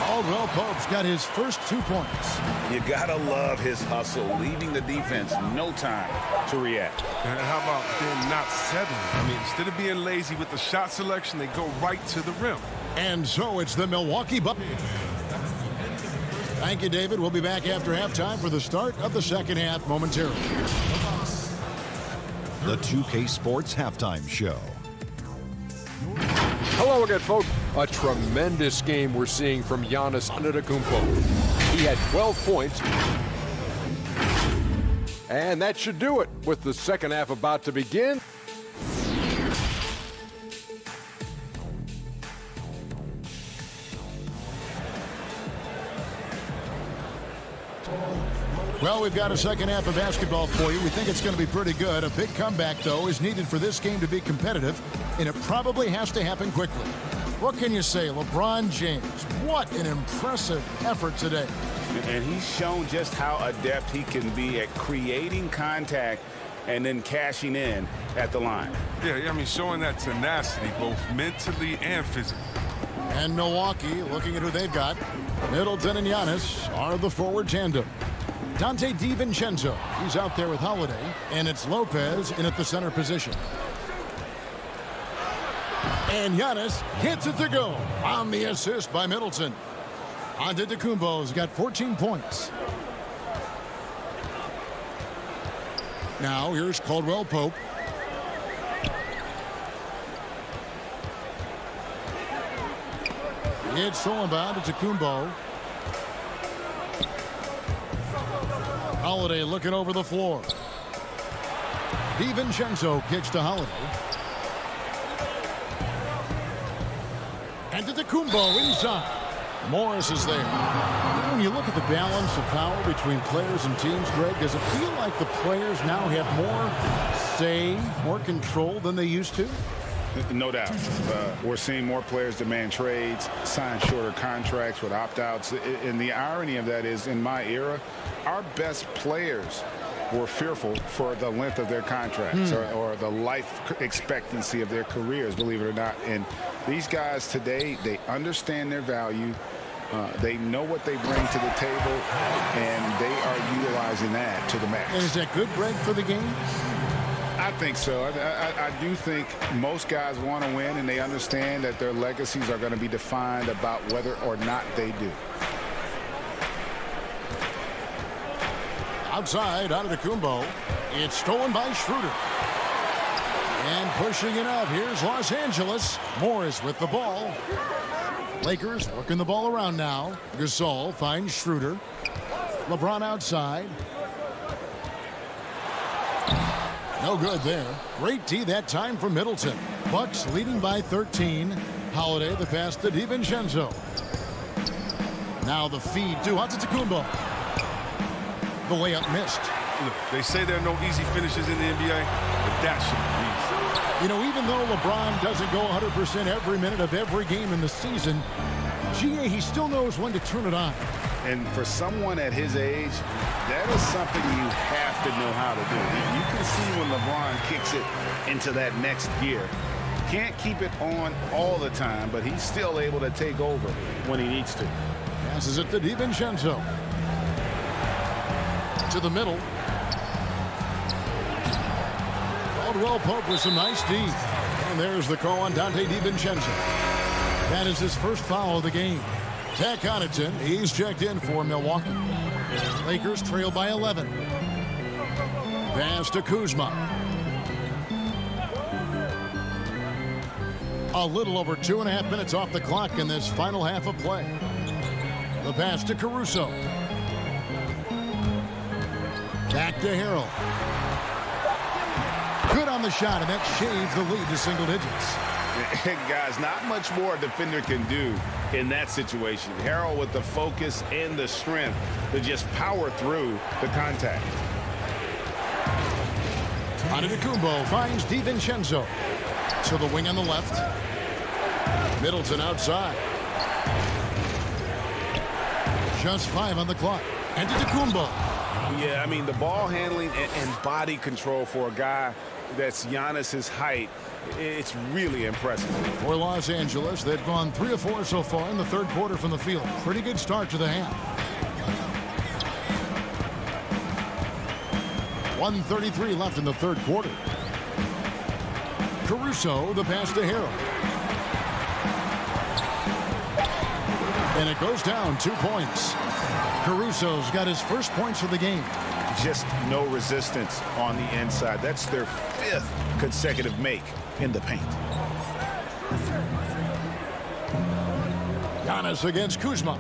Caldwell Pope's got his first 2 points. You gotta love his hustle, leaving the defense no time to react. And how about them not settling? I mean, instead of being lazy with the shot selection, they go right to the rim. And so it's the Milwaukee Bucks. Thank you, David. We'll be back after halftime for the start of the second half momentarily. The 2K Sports Halftime Show. Hello again, folks. A tremendous game we're seeing from Giannis Antetokounmpo. He had 12 points. And that should do it with the second half about to begin. Well, we've got a second half of basketball for you. We think it's going to be pretty good. A big comeback, though, is needed for this game to be competitive, and it probably has to happen quickly. What can you say? LeBron James, what an impressive effort today. And he's shown just how adept he can be at creating contact and then cashing in at the line. Yeah, I mean, showing that tenacity both mentally and physically. And Milwaukee, looking at who they've got, Middleton and Giannis are the forward tandem. Dante DiVincenzo, he's out there with Holiday, and it's Lopez in at the center position. And Giannis hits it to go on the assist by Middleton. Antetokounmpo's got 14 points. Now here's Caldwell Pope. It's stolen by Antetokounmpo. Holiday looking over the floor. DiVincenzo kicks to Holiday. Antetokounmpo inside. Morris is there. When you look at the balance of power between players and teams, Greg, does it feel like the players now have more say, more control than they used to? No doubt. We're seeing more players demand trades, sign shorter contracts with opt-outs. And the irony of that is, in my era, our best players were fearful for the length of their contracts or the life expectancy of their careers, believe it or not. And these guys today, they understand their value. They know what they bring to the table, and they are utilizing that to the max. And is that good, Greg, for the game? I think so. I do think most guys want to win, and they understand that their legacies are going to be defined about whether or not they do. Outside, Antetokounmpo. It's stolen by Schroeder. And pushing it up, here's Los Angeles. Morris with the ball. Lakers working the ball around now. Gasol finds Schroeder. LeBron outside. No good there. Great D that time from Middleton. Bucks leading by 13. Holiday the pass to DiVincenzo. Now the feed to Antetokounmpo. The layup missed. Look, they say there are no easy finishes in the NBA, but that should be easy. You know, even though LeBron doesn't go 100% every minute of every game in the season, GA, he still knows when to turn it on. And for someone at his age, that is something you have to know how to do. You can see when LeBron kicks it into that next gear. Can't keep it on all the time, but he's still able to take over when he needs to. Passes it to DiVincenzo. To the middle. Caldwell Pope with some nice D. And there's the call on Dante DiVincenzo. That is his first foul of the game. Pat Connaughton, he's checked in for Milwaukee. Lakers trail by 11. Pass to Kuzma. A little over 2.5 minutes off the clock in this final half of play. The pass to Caruso. Back to Harrell. Good on the shot, and that shaves the lead to single digits. Guys, not much more a defender can do in that situation. Harrell with the focus and the strength to just power through the contact. Antetokounmpo finds DiVincenzo to the wing on the left. Middleton outside. Just 5 on the clock. Antetokounmpo. Yeah, I mean, the ball handling and body control for a guy that's Giannis's height, it's really impressive. For Los Angeles, they've gone 3 of 4 so far in the third quarter from the field. Pretty good start to the half. 1:33 left in the third quarter. Caruso, the pass to Harrell. And it goes down 2 points. Caruso's got his first points of the game. Just no resistance on the inside. That's their 5th consecutive make in the paint. Giannis against Kuzma.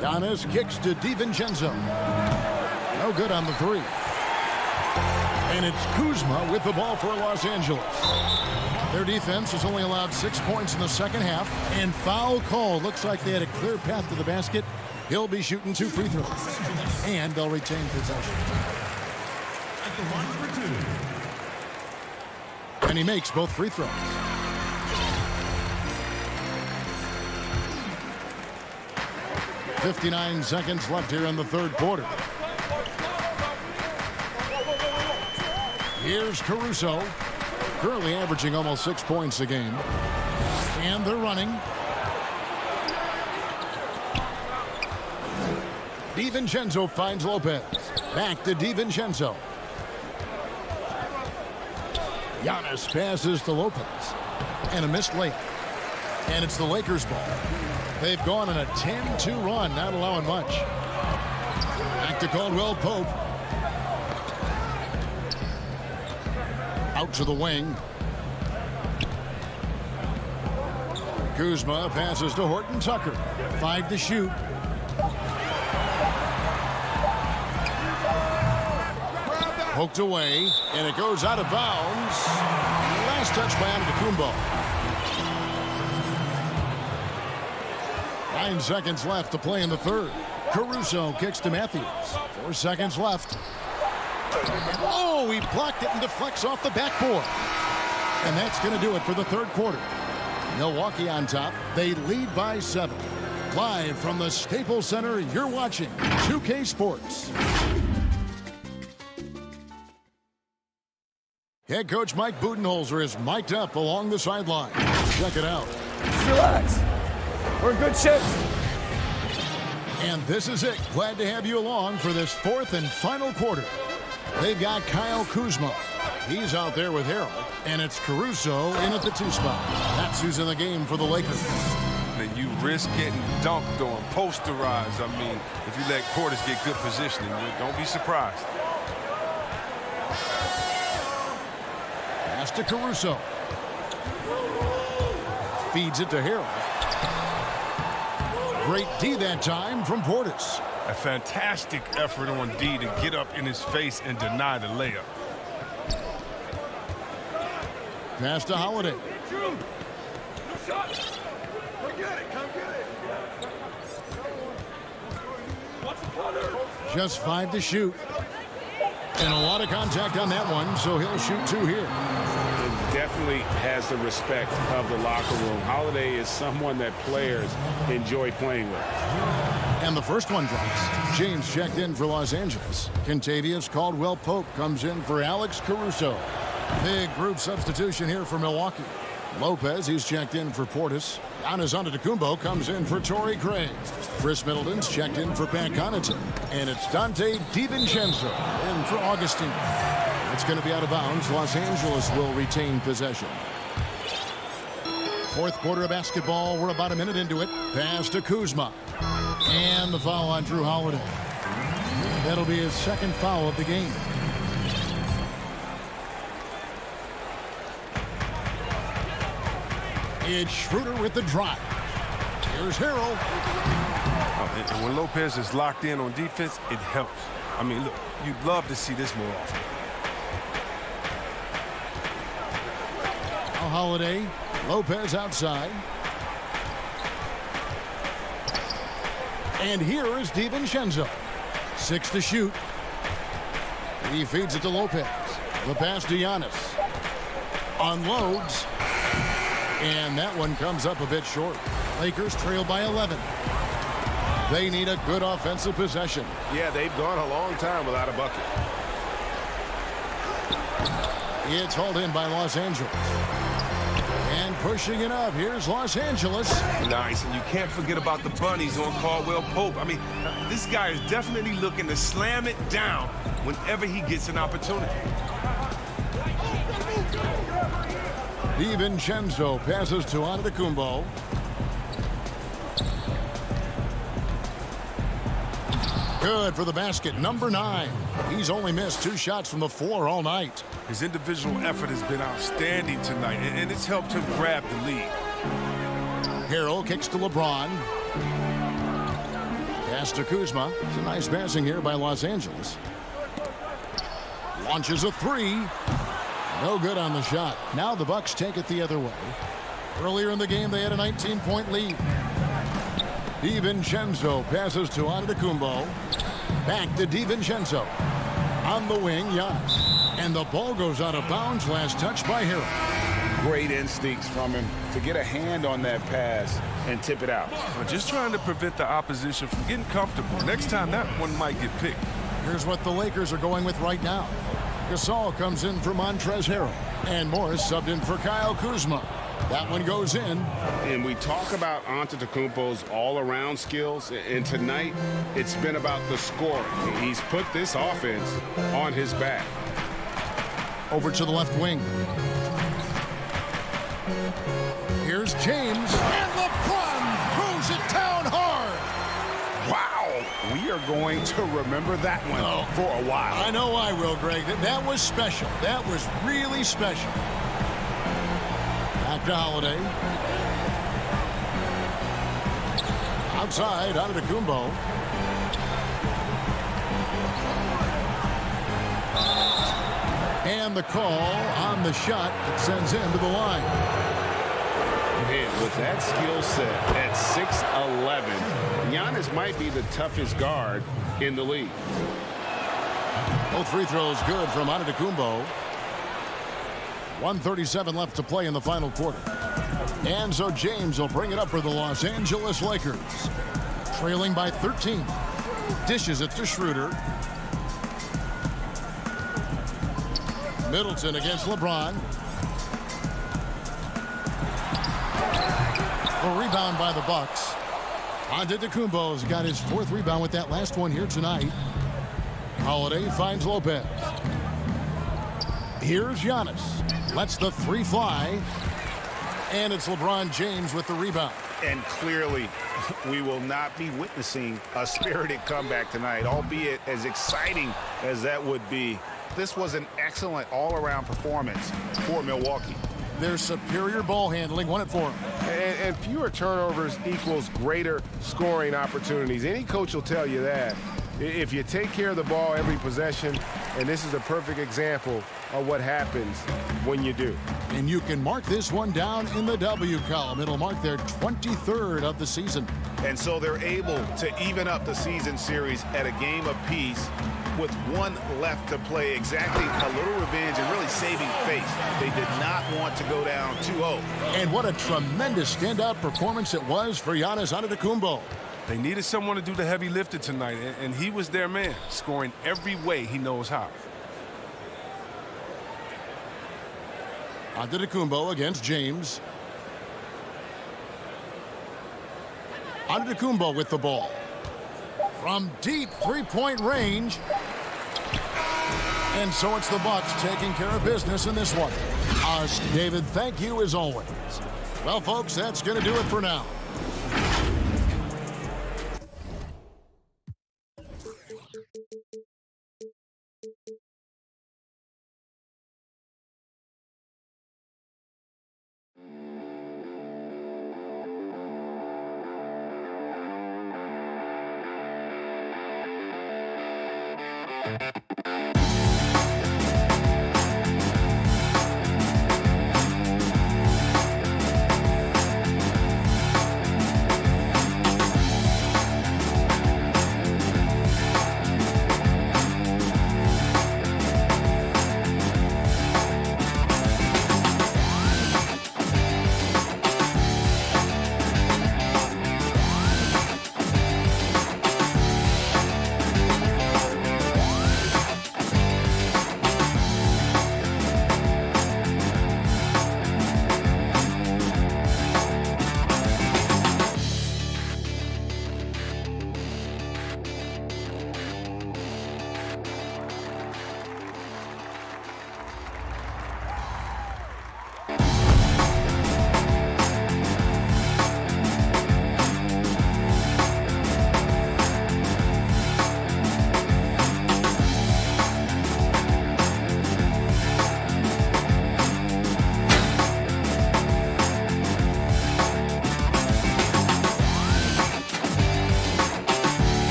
Giannis kicks to DiVincenzo. No good on the 3. And it's Kuzma with the ball for Los Angeles. Their defense has only allowed 6 points in the second half. And foul call. Looks like they had a clear path to the basket. He'll be shooting 2 free throws. And they'll retain possession. And he makes both free throws. .59 seconds left here in the third quarter. Here's Caruso, currently averaging almost 6 points a game. And they're running. DiVincenzo finds Lopez. Back to DiVincenzo. Giannis passes to Lopez. And a missed layup. And it's the Lakers' ball. They've gone on a 10-2 run, not allowing much. Back to Caldwell Pope. Out to the wing. Kuzma passes to Horton Tucker. 5 to shoot. Poked away, and it goes out of bounds. Last touch by Antetokounmpo. 9 seconds left to play in the third. Caruso kicks to Matthews. 4 seconds left. Oh, he blocked it and deflects off the backboard. And that's going to do it for the third quarter. Milwaukee on top. They lead by 7. Live from the Staples Center, you're watching 2K Sports. Head coach Mike Budenholzer is mic'd up along the sideline. Check it out. Relax. We're in good shape. And this is it. Glad to have you along for this 4th and final quarter. They've got Kyle Kuzma. He's out there with Harrell. And it's Caruso in at the 2 spot. That's who's in the game for the Lakers. Then you risk getting dunked on, posterized. I mean, if you let Portis get good positioning, don't be surprised. Pass to Caruso. Feeds it to Harrell. Great D that time from Portis. A fantastic effort on D to get up in his face and deny the layup. Pass to Holiday. Just 5 to shoot. And a lot of contact on that one, so he'll shoot 2 here. Definitely has the respect of the locker room. Holiday is someone that players enjoy playing with. And the first one drops. James checked in for Los Angeles. Kentavious Caldwell Pope comes in for Alex Caruso. Big group substitution here for Milwaukee. Lopez, he's checked in for Portis. Giannis Antetokounmpo comes in for Torrey Craig. Chris Middleton's checked in for Pat Connaughton. And it's Donte DiVincenzo in for Augustine. It's going to be out of bounds. Los Angeles will retain possession. Fourth quarter of basketball. We're about a minute into it. Pass to Kuzma. And the foul on Drew Holiday. That'll be his second foul of the game. It's Schroeder with the drive. Here's Harrell. And when Lopez is locked in on defense, it helps. I mean, look, you'd love to see this more often. Holiday Lopez outside. And here is DiVincenzo. 6 to shoot. He feeds it to Lopez. The pass to Giannis. Unloads. And that one comes up a bit short. Lakers trail by 11. They need a good offensive possession. Yeah, they've gone a long time without a bucket. It's hauled in by Los Angeles. And pushing it up, here's Los Angeles. Nice, and you can't forget about the bunnies on Caldwell Pope. I mean, this guy is definitely looking to slam it down whenever he gets an opportunity. DiVincenzo passes to Antetokounmpo. Good for the basket, number 9. He's only missed 2 shots from the floor all night. His individual effort has been outstanding tonight, and it's helped him grab the lead. Harrell kicks to LeBron. Pass to Kuzma. It's a nice passing here by Los Angeles. Launches a 3. No good on the shot. Now the Bucks take it the other way. Earlier in the game, they had a 19-point lead. DiVincenzo passes to Antetokounmpo. Back to DiVincenzo. On the wing, Giannis. And the ball goes out of bounds. Last touch by Harrell. Great instincts from him to get a hand on that pass and tip it out. We're just trying to prevent the opposition from getting comfortable. Next time, that one might get picked. Here's what the Lakers are going with right now. Gasol comes in for Montrezl Harrell. And Morris subbed in for Kyle Kuzma. That one goes in. And we talk about Antetokounmpo's all-around skills, and tonight it's been about the scoring. He's put this offense on his back. Over to the left wing. Here's James. And LeBron throws it down hard. Wow. We are going to remember that one for a while. I know I will, Greg. That was special. That was really special. Back to Holiday. Outside, Antetokounmpo. And the call on the shot that sends him to the line. And with that skill set at 6'11", Giannis might be the toughest guard in the league. Both free throws good from Antetokounmpo. 1:37 left to play in the final quarter. And so James will bring it up for the Los Angeles Lakers. Trailing by 13. Dishes it to Schroeder. Middleton against LeBron. A rebound by the Bucks. Antetokounmpo's got his 4th rebound with that last one here tonight. Holiday finds Lopez. Here's Giannis. Lets the 3 fly. And it's LeBron James with the rebound. And clearly, we will not be witnessing a spirited comeback tonight, albeit as exciting as that would be. This was an excellent all-around performance for Milwaukee. Their superior ball handling won it for them. And fewer turnovers equals greater scoring opportunities. Any coach will tell you that. If you take care of the ball every possession, and this is a perfect example of what happens when you do. And you can mark this one down in the W column. It'll mark their 23rd of the season. And so they're able to even up the season series at a game apiece with 1 left to play. Exactly a little revenge and really saving face. They did not want to go down 2-0. And what a tremendous standout performance it was for Giannis Antetokounmpo. They needed someone to do the heavy lifting tonight, and he was their man, scoring every way he knows how. Antetokounmpo against James. Antetokounmpo with the ball. From deep 3-point range. And so it's the Bucks taking care of business in this one. David, thank you as always. Well, folks, that's going to do it for now.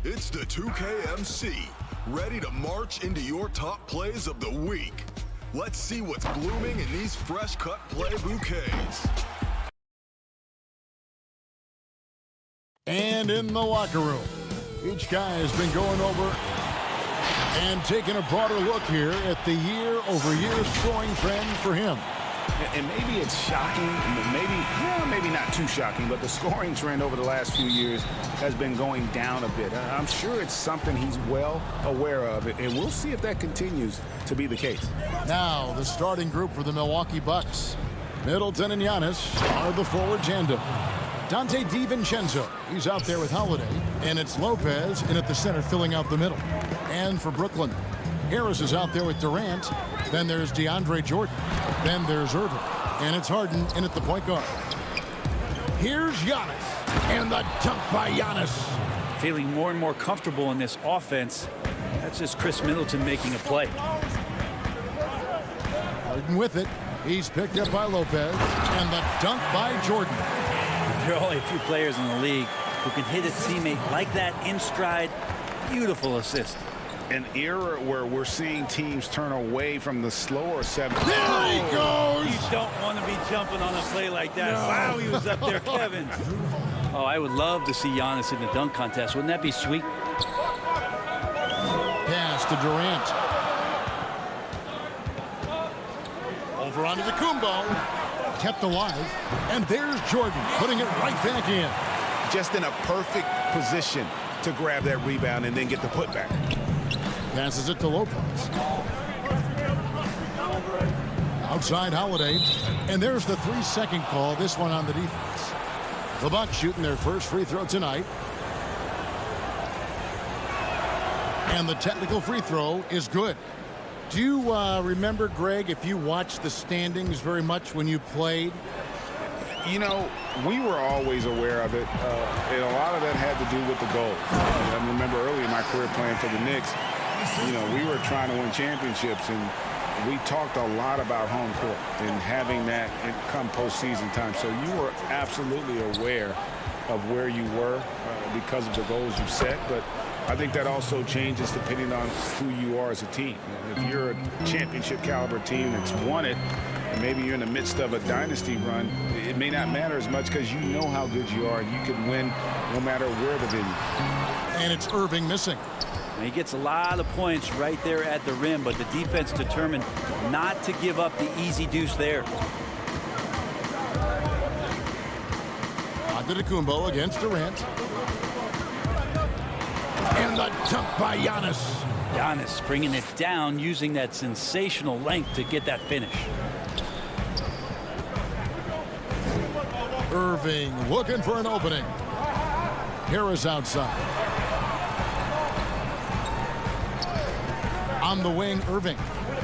It's the 2KMC, ready to march into your top plays of the week. Let's see what's blooming in these fresh-cut play bouquets. And in the locker room, each guy has been going over and taking a broader look here at the year-over-year scoring trend for him. And maybe it's shocking, maybe not too shocking, but the scoring trend over the last few years has been going down a bit. I'm sure it's something he's well aware of, and we'll see if that continues to be the case. Now, the starting group for the Milwaukee Bucks. Middleton and Giannis are the forward tandem. Dante DiVincenzo, he's out there with Holiday, and it's Lopez in at the center filling out the middle. And for Brooklyn, Harris is out there with Durant. Then there's DeAndre Jordan. Then there's Irving. And it's Harden in at the point guard. Here's Giannis. And the dunk by Giannis. Feeling more and more comfortable in this offense. That's just Chris Middleton making a play. Harden with it. He's picked up by Lopez. And the dunk by Jordan. There are only a few players in the league who can hit a teammate like that in stride. Beautiful assist. An era where we're seeing teams turn away from the slower seven. There he goes! You don't want to be jumping on a play like that. No. Wow, he was up there, Kevin. Oh, I would love to see Giannis in the dunk contest. Wouldn't that be sweet? Pass to Durant. Over onto Antetokounmpo. Kept alive. And there's Jordan putting it right back in. Just in a perfect position to grab that rebound and then get the putback. Passes it to Lopez. Outside Holiday. And there's the 3-second call, this one on the defense. The Bucks shooting their first free throw tonight. And the technical free throw is good. Do you remember, Greg, if you watched the standings very much when you played? You know, we were always aware of it, and a lot of that had to do with the goals. I remember early in my career playing for the Knicks, you know, we were trying to win championships, and we talked a lot about home court and having that come postseason time. So you were absolutely aware of where you were because of the goals you set, but I think that also changes depending on who you are as a team. If you're a championship caliber team that's won it, and maybe you're in the midst of a dynasty run, it may not matter as much because you know how good you are and you can win no matter where the venue. And it's Irving missing. He gets a lot of points right there at the rim, but the defense determined not to give up the easy deuce there. Antetokounmpo against Durant. And the dunk by Giannis. Giannis bringing it down, using that sensational length to get that finish. Irving looking for an opening. Harris outside. On the wing, Irving.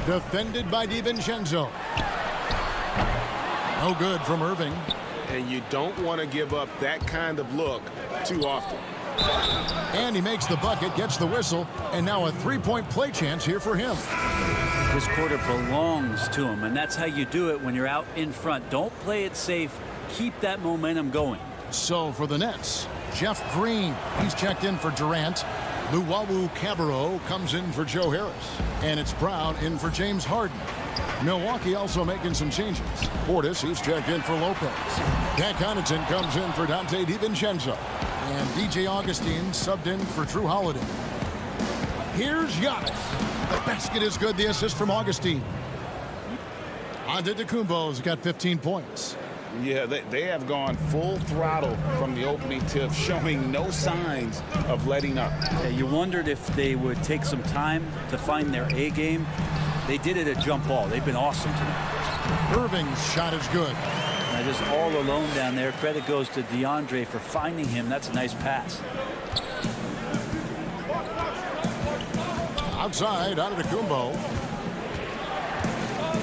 Defended by DiVincenzo. No good from Irving. And you don't want to give up that kind of look too often. And he makes the bucket, gets the whistle, and now a three-point play chance here for him. This quarter belongs to him, and that's how you do it when you're out in front. Don't play it safe. Keep that momentum going. So for the Nets, Jeff Green, he's checked in for Durant. Luwawu Cabarrot comes in for Joe Harris. And it's Brown in for James Harden. Milwaukee also making some changes. Portis, he's checked in for Lopez. Pat Connaughton comes in for Dante DiVincenzo. And DJ Augustine subbed in for Drew Holiday. Here's Giannis. The basket is good. The assist from Augustine. Antetokounmpo's got 15 points. Yeah, they have gone full throttle from the opening tip, showing no signs of letting up. Yeah, you wondered if they would take some time to find their A game. They did it at jump ball. They've been awesome tonight. Irving's shot is good. Now just all alone down there. Credit goes to DeAndre for finding him. That's a nice pass. Outside, Antetokounmpo.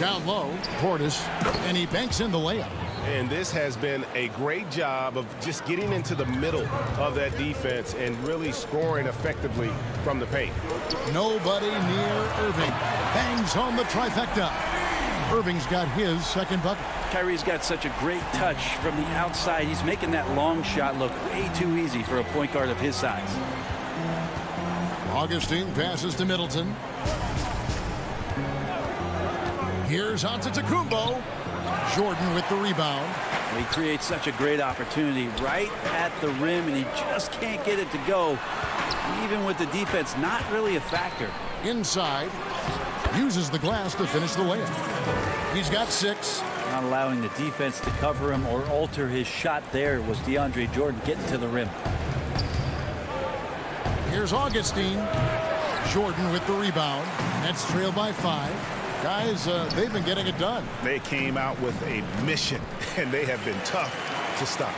Down low, Portis, and he banks in the layup. And this has been a great job of just getting into the middle of that defense and really scoring effectively from the paint. Nobody near Irving. Bangs home the trifecta. Irving's got his second bucket. Kyrie's got such a great touch from the outside. He's making that long shot look way too easy for a point guard of his size. Augustine passes to Middleton. Here's Antetokounmpo. Jordan with the rebound. He creates such a great opportunity right at the rim, and he just can't get it to go. Even with the defense not really a factor. Inside. Uses the glass to finish the layup. He's got 6. Not allowing the defense to cover him or alter his shot there was DeAndre Jordan getting to the rim. Here's Augustine. Jordan with the rebound. Nets trail by 5. Guys, they've been getting it done. They came out with a mission, and they have been tough to stop.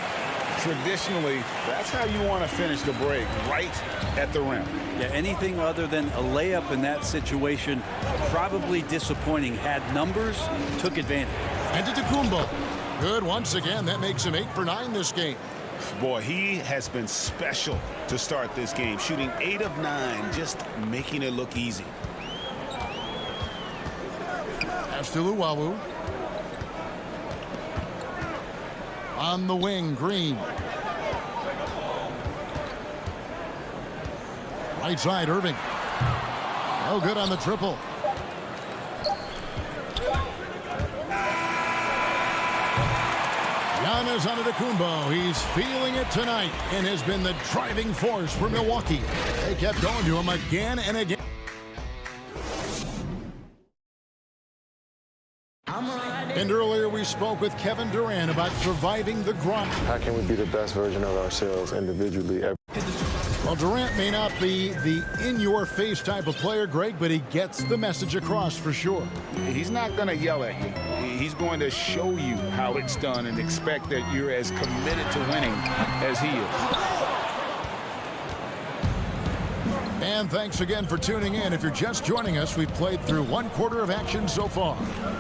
Traditionally, that's how you want to finish the break, right at the rim. Yeah, anything other than a layup in that situation, probably disappointing. Had numbers, took advantage. Antetokounmpo. Good once again. That makes him 8 for 9 this game. Boy, he has been special to start this game, shooting 8 of 9, just making it look easy. Pass to Luwawu. On the wing, Green. Right side, Irving. No good on the triple. Giannis Antetokounmpo, he's feeling it tonight and has been the driving force for Milwaukee. They kept going to him again and again. And earlier we spoke with Kevin Durant about surviving the grind. How can we be the best version of ourselves individually? Well, Durant may not be the in-your-face type of player, Greg, but he gets the message across for sure. He's not going to yell at you. He's going to show you how it's done and expect that you're as committed to winning as he is. And thanks again for tuning in. If you're just joining us, we've played through 1 quarter of action so far.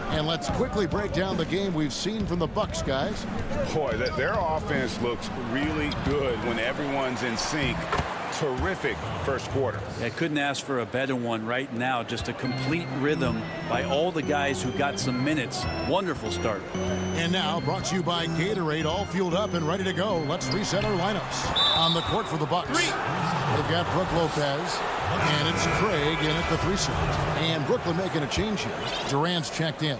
And let's quickly break down the game we've seen from the Bucks, guys. Boy, their offense looks really good when everyone's in sync. Terrific first quarter. I couldn't ask for a better one right now. Just a complete rhythm by all the guys who got some minutes. Wonderful start. And now, brought to you by Gatorade, all fueled up and ready to go. Let's reset our lineups. On the court for the Bucks, they've got Brook Lopez, and it's Craig in at the 3 slot. And Brooklyn making a change here. Durant's checked in.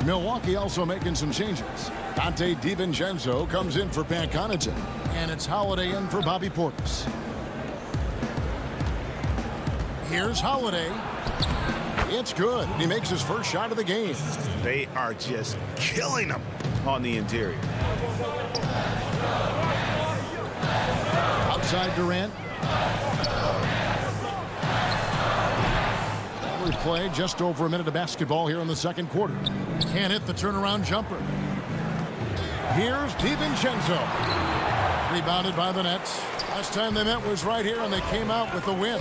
Milwaukee also making some changes. Dante DiVincenzo comes in for Pat Connaughton, and it's Holiday in for Bobby Portis. Here's Holiday. It's good. He makes his first shot of the game. They are just killing him on the interior. Outside Durant. play, just over a minute of basketball here in the second quarter. Can't hit the turnaround jumper. Here's DiVincenzo. Rebounded by the Nets. Last time they met was right here, and they came out with the win.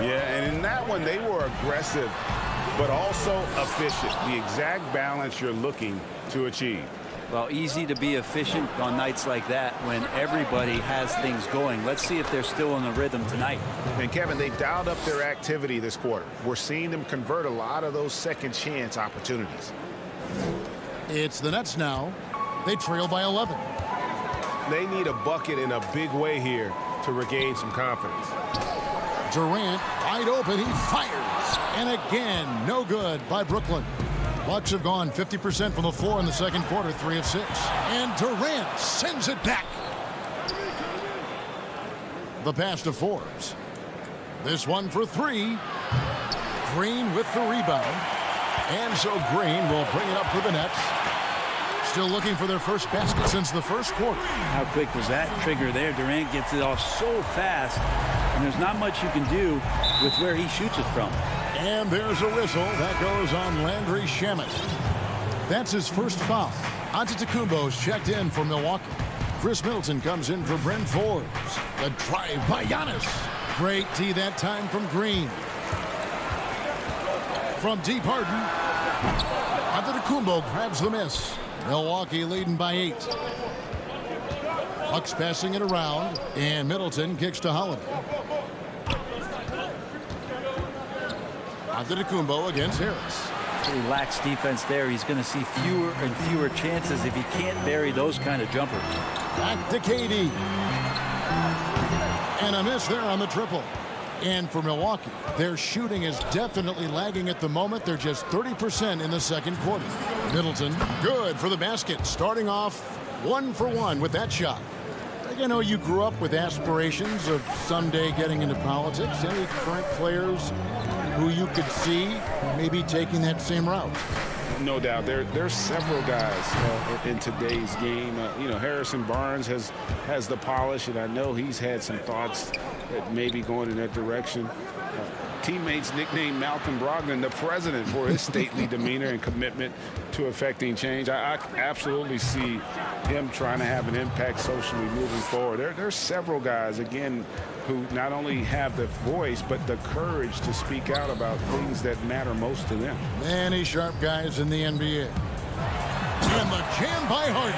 Yeah, and in that one, they were aggressive, but also efficient. The exact balance you're looking to achieve. Well, easy to be efficient on nights like that when everybody has things going. Let's see if they're still in the rhythm tonight. And Kevin, they've dialed up their activity this quarter. We're seeing them convert a lot of those second chance opportunities. It's the Nets now. They trail by 11. They need a bucket in a big way here to regain some confidence. Durant wide open. He fires. And again, no good by Brooklyn. Bucks have gone 50% from the floor in the second quarter, 3 of 6. And Durant sends it back. The pass to Forbes. This one for 3. Green with the rebound. And so Green will bring it up for the Nets. Still looking for their first basket since the first quarter. How quick was that trigger there? Durant gets it off so fast, and there's not much you can do with where he shoots it from. And there's a whistle. That goes on Landry Shamet. That's his first foul. Antetokounmpo's checked in for Milwaukee. Chris Middleton comes in for Brent Forbes. The drive by Giannis. Great D that time from Green. From deep Harden. Antetokounmpo grabs the miss. Milwaukee leading by 8. Bucks passing it around, and Middleton kicks to Holiday. Antetokounmpo against Harris. He lacks defense there. He's going to see fewer and fewer chances if he can't bury those kind of jumpers. Back to KD. And a miss there on the triple. And for Milwaukee, their shooting is definitely lagging at the moment. They're just 30% in the second quarter. Middleton, good for the basket. Starting off 1 for 1 with that shot. I know you grew up with aspirations of someday getting into politics. Any current players who you could see maybe taking that same route? No doubt. There's several guys in today's game. Harrison Barnes has the polish, and I know he's had some thoughts that maybe going in that direction. Teammates nicknamed Malcolm Brogdon the president for his stately demeanor and commitment to affecting change. I absolutely see him trying to have an impact socially moving forward. There's several guys, again, who not only have the voice but the courage to speak out about things that matter most to them. Many sharp guys in the NBA. And the jam by Harden.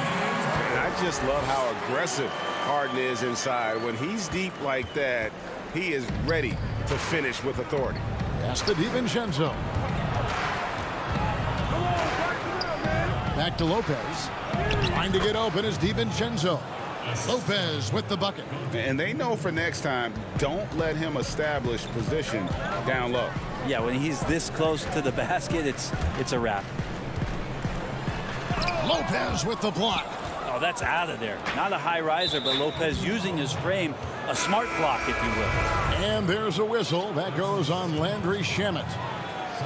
And I just love how aggressive Harden is inside. When he's deep like that, he is ready to finish with authority. Pass to DiVincenzo. Back to Lopez. Trying to get open is DiVincenzo. Lopez with the bucket. And they know for next time, don't let him establish position down low. Yeah, when he's this close to the basket, it's a wrap. Lopez with the block. Oh, that's out of there. Not a high riser, but Lopez using his frame. A smart block, if you will. And there's a whistle. That goes on Landry Shamet.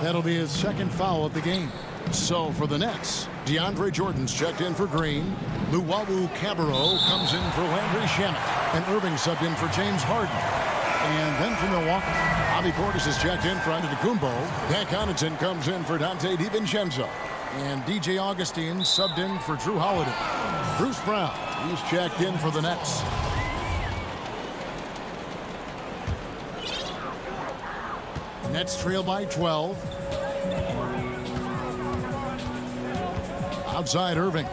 That'll be his second foul of the game. So for the Nets, DeAndre Jordan's checked in for Green. Luwawu Cabarrot comes in for Landry Shamet. And Irving subbed in for James Harden. And then for Milwaukee, Bobby Portis is checked in for Antetokounmpo. Pat Connaughton comes in for Dante DiVincenzo. And DJ Augustine subbed in for Drew Holiday. Bruce Brown, he's checked in for the Nets. Nets trail by 12. Outside Irving.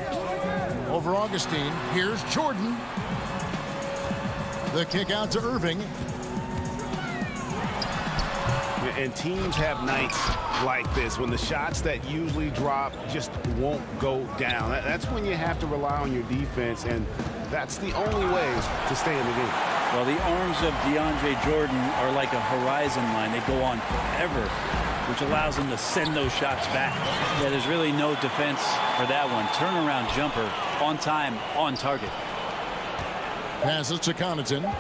Over Augustine. Here's Jordan. The kick out to Irving. And teams have nights like this when the shots that usually drop just won't go down. That's when you have to rely on your defense, and that's the only way to stay in the game. Well, the arms of DeAndre Jordan are like a horizon line. They go on forever, which allows him to send those shots back. Yeah, there's really no defense for that one. Turnaround jumper, on time, on target. Passes to Connaughton.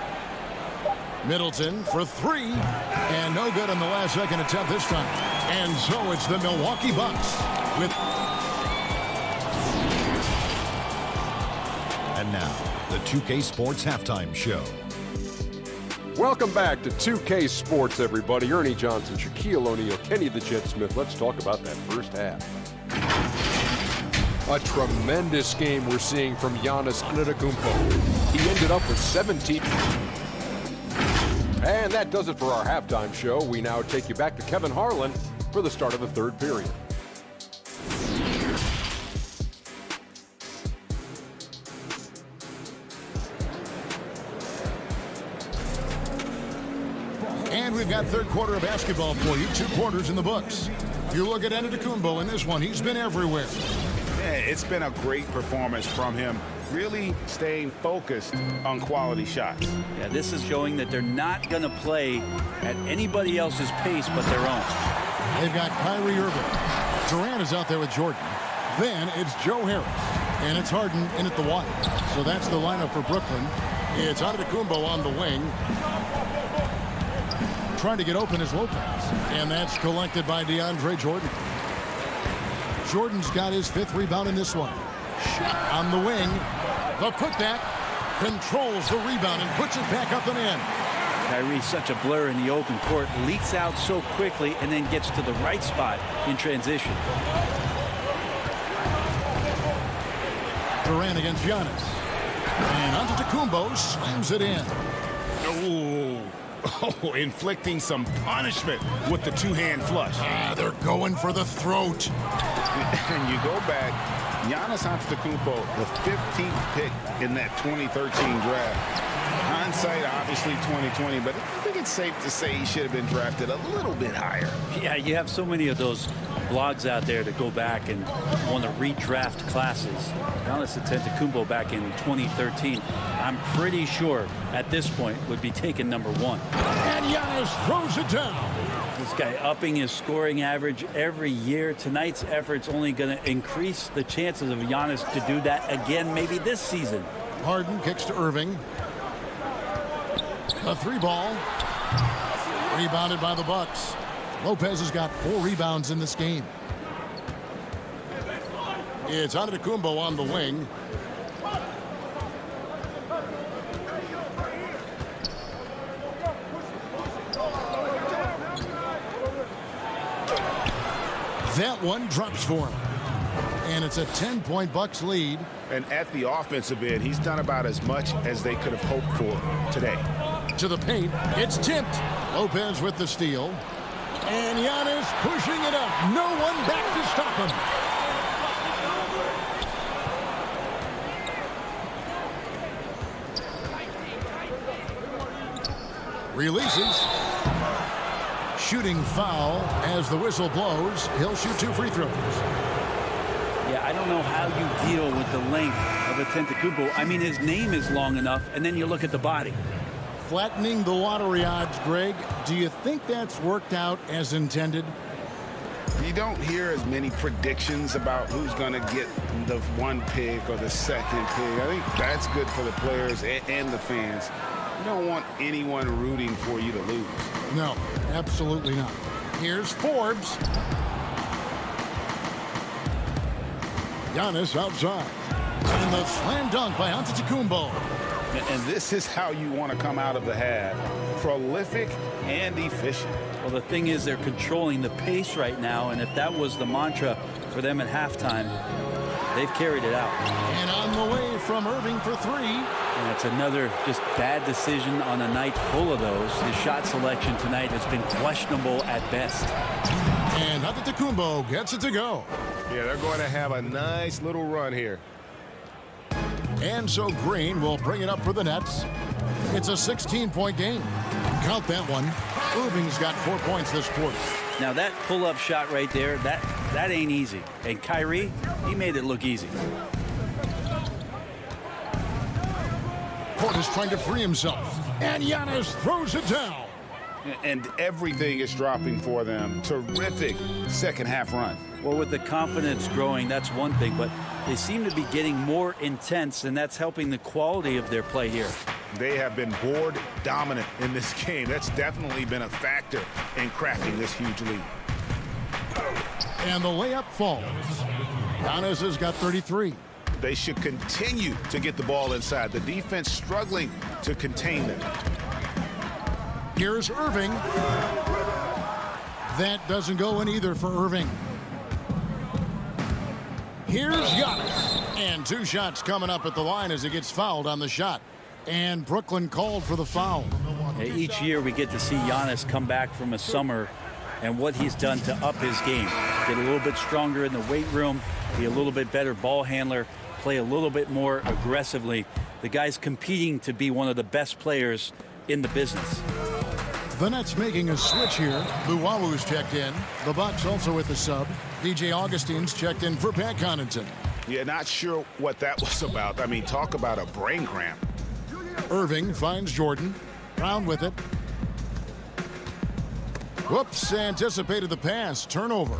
Middleton for 3. And no good on the last second attempt this time. And so it's the Milwaukee Bucks with... And now, the 2K Sports Halftime Show. Welcome back to 2K Sports, everybody. Ernie Johnson, Shaquille O'Neal, Kenny the Jet Smith. Let's talk about that first half. A tremendous game we're seeing from Giannis Antetokounmpo. He ended up with 17. And that does it for our halftime show. We now take you back to Kevin Harlan for the start of the third period. And we've got third quarter of basketball for you. 2 quarters in the books. If you look at Antetokounmpo in this one, he's been everywhere. Yeah, it's been a great performance from him, really staying focused on quality shots. Yeah, this is showing that they're not going to play at anybody else's pace but their own. They've got Kyrie Irving. Durant is out there with Jordan. Then it's Joe Harris. And it's Harden in at the 1. So that's the lineup for Brooklyn. It's Antetokounmpo on the wing. Trying to get open is Lopez. And that's collected by DeAndre Jordan. Jordan's got his 5th rebound in this one. Shot on the wing. The putback controls the rebound and puts it back up and in. Kyrie's such a blur in the open court, leaks out so quickly and then gets to the right spot in transition. Durant against Giannis. And Antetokounmpo slams it in. Oh, inflicting some punishment with the 2-hand flush. They're going for the throat. And you go back, Giannis Antetokounmpo, the 15th pick in that 2013 draft. Hindsight, obviously 2020, but I think it's safe to say he should have been drafted a little bit higher. Yeah, you have so many of those blogs out there that go back and want to redraft classes. Giannis Antetokounmpo back in 2013, I'm pretty sure at this point would be taken number 1. And Giannis throws it down. This guy upping his scoring average every year. Tonight's effort's only going to increase the chances of Giannis to do that again maybe this season. Harden kicks to Irving. A 3-ball. Rebounded by the Bucks. Lopez has got 4 rebounds in this game. It's Antetokounmpo on the wing. That one drops for him. And it's a 10-point Bucks lead. And at the offensive end, he's done about as much as they could have hoped for today. To the paint, it's tipped. Lopez with the steal. And Giannis pushing it up. No one back to stop him. Releases. Shooting foul as the whistle blows. He'll shoot 2 free throws. Yeah, I don't know how you deal with the length of Antetokounmpo. I mean, his name is long enough, and then you look at the body. Flattening the lottery odds, Greg. Do you think that's worked out as intended? You don't hear as many predictions about who's going to get the 1 pick or the 2nd pick. I think that's good for the players and the fans. You don't want anyone rooting for you to lose. No, absolutely not. Here's Forbes. Giannis outside. And the slam dunk by Antetokounmpo. And this is how you want to come out of the half. Prolific and efficient. Well, the thing is they're controlling the pace right now, and if that was the mantra for them at halftime, they've carried it out. And on the way from Irving for 3. And it's another just bad decision on a night full of those. His shot selection tonight has been questionable at best. And Antetokounmpo gets it to go. Yeah, they're going to have a nice little run here. And so Green will bring it up for the Nets. It's a 16-point game. Count that one. Irving's got 4 points this quarter. Now that pull-up shot right there, that ain't easy. And Kyrie, he made it look easy. Portis trying to free himself. And Giannis throws it down. And everything is dropping for them. Terrific second half run. Well, with the confidence growing, that's one thing, but they seem to be getting more intense, and that's helping the quality of their play here. They have been board dominant in this game. That's definitely been a factor in crafting this huge lead. And the layup falls. Giannis has got 33. They should continue to get the ball inside. The defense struggling to contain them. Here's Irving. That doesn't go in either for Irving. Here's Giannis. And 2 shots coming up at the line as he gets fouled on the shot. And Brooklyn called for the foul. Each year we get to see Giannis come back from a summer and what he's done to up his game. Get a little bit stronger in the weight room, be a little bit better ball handler, play a little bit more aggressively. The guy's competing to be one of the best players in the business. The Nets making a switch here. Luwalu's checked in. The Bucks also with the sub. DJ Augustine's checked in for Pat Connaughton. Yeah, not sure what that was about. I mean, talk about a brain cramp. Irving finds Jordan. Brown with it. Whoops, anticipated the pass. Turnover.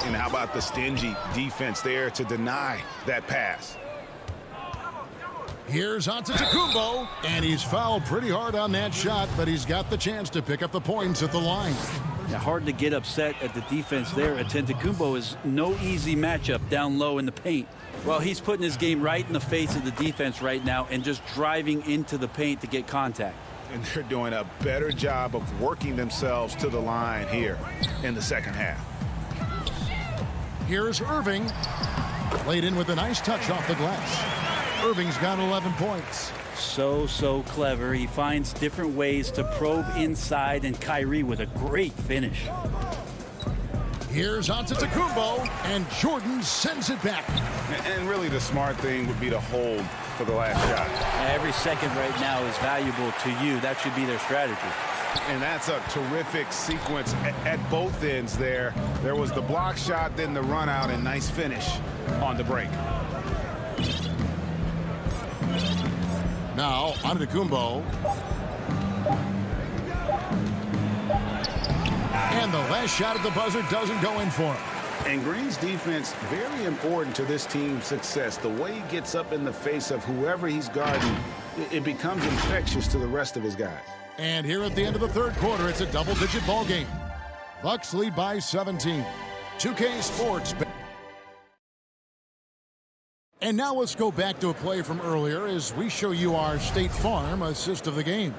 And how about the stingy defense there to deny that pass? Here's Antetokounmpo, and he's fouled pretty hard on that shot, but he's got the chance to pick up the points at the line. Yeah, hard to get upset at the defense there. Antetokounmpo is no easy matchup down low in the paint. Well, he's putting his game right in the face of the defense right now and just driving into the paint to get contact. And they're doing a better job of working themselves to the line here in the second half. Here's Irving. Laid in with a nice touch off the glass. Irving's got 11 points. So clever. He finds different ways to probe inside, and Kyrie with a great finish. Here's Antetokounmpo, and Jordan sends it back. And really the smart thing would be to hold for the last shot. Every second right now is valuable to you. That should be their strategy. And that's a terrific sequence at both ends there. There was the block shot, then the run out, and nice finish on the break. Now, Antetokounmpo. And the last shot at the buzzer doesn't go in for him. And Green's defense, very important to this team's success. The way he gets up in the face of whoever he's guarding, it becomes infectious to the rest of his guys. And here at the end of the third quarter, it's a double-digit ball game. Bucks lead by 17. 2K Sports. And now let's go back to a play from earlier as we show you our State Farm assist of the game.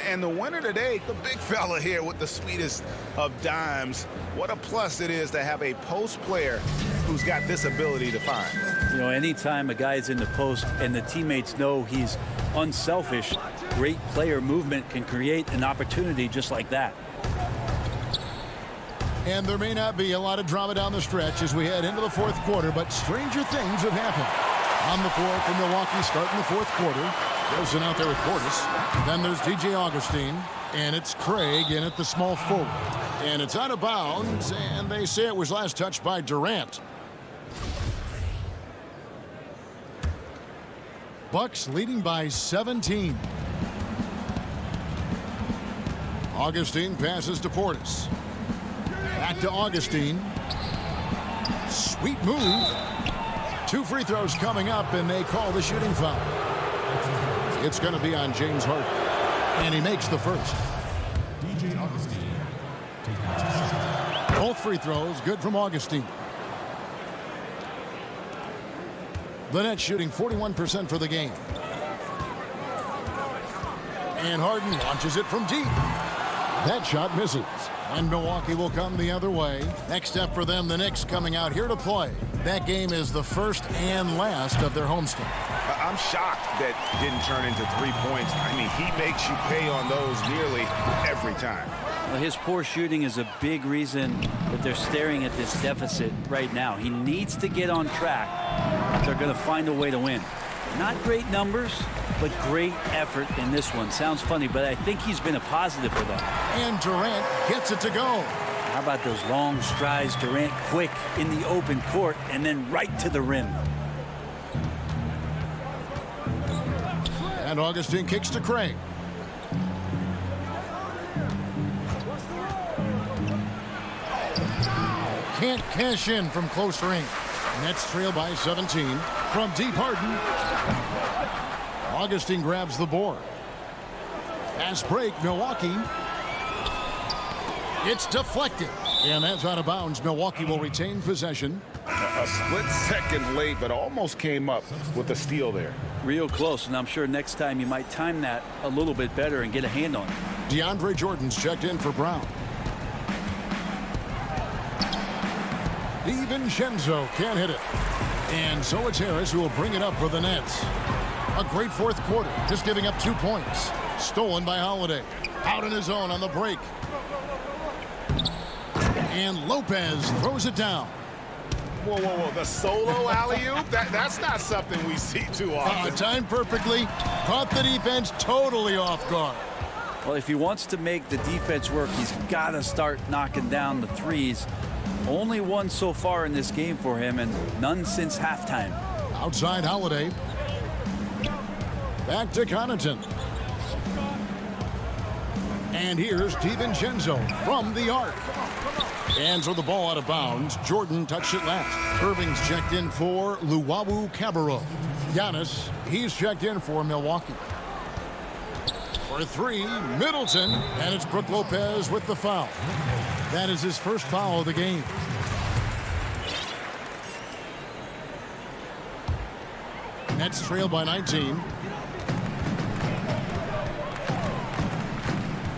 And the winner today, the big fella here with the sweetest of dimes. What a plus it is to have a post player who's got this ability to find. You know, anytime a guy's in the post and the teammates know he's unselfish, great player movement can create an opportunity just like that. And there may not be a lot of drama down the stretch as we head into the fourth quarter, but stranger things have happened. On the floor for Milwaukee starting the fourth quarter. Wilson out there with Portis. Then there's DJ Augustine, and it's Craig in at the small forward. And it's out of bounds, and they say it was last touched by Durant. Bucks leading by 17. Augustine passes to Portis. Back to Augustine. Sweet move. 2 free throws coming up, and they call the shooting foul. It's going to be on James Harden, and he makes the first. DJ Augustine. Both free throws good from Augustine. The Nets shooting 41% for the game. And Harden launches it from deep. That shot misses. And Milwaukee will come the other way. Next up for them, the Knicks coming out here to play. That game is the first and last of their homestand. I'm shocked that didn't turn into 3 points. I mean, he makes you pay on those nearly every time. Well, his poor shooting is a big reason that they're staring at this deficit right now. He needs to get on track if they're going to find a way to win. Not great numbers, but great effort in this one. Sounds funny, but I think he's been a positive for them. And Durant gets it to go. How about those long strides, Durant quick in the open court and then right to the rim. And Augustine kicks to Craig. Can't cash in from close range. Nets trail by 17. From deep, Harden. Augustine grabs the board. Fast break, Milwaukee. It's deflected. And that's out of bounds. Milwaukee will retain possession. A split second late, but almost came up with a steal there. Real close, and I'm sure next time you might time that a little bit better and get a hand on it. DeAndre Jordan's checked in for Brown. DiVincenzo can't hit it. And so it's Harris who will bring it up for the Nets. A great fourth quarter, just giving up 2 points. Stolen by Holiday. Out on his own on the break. And Lopez throws it down. Whoa, whoa, whoa. The solo alley-oop? That's not something we see too often. Timed perfectly. Caught the defense totally off guard. Well, if he wants to make the defense work, he's got to start knocking down the threes. Only one so far in this game for him, and none since halftime. Outside Holiday. Back to Connaughton. And here's DiVincenzo from the arc. And so the ball out of bounds. Jordan touched it last. Irving's checked in for Luwawu-Cabarrot. Giannis, he's checked in for Milwaukee. For three, Middleton. And it's Brook Lopez with the foul. That is his first foul of the game. Nets trail by 19.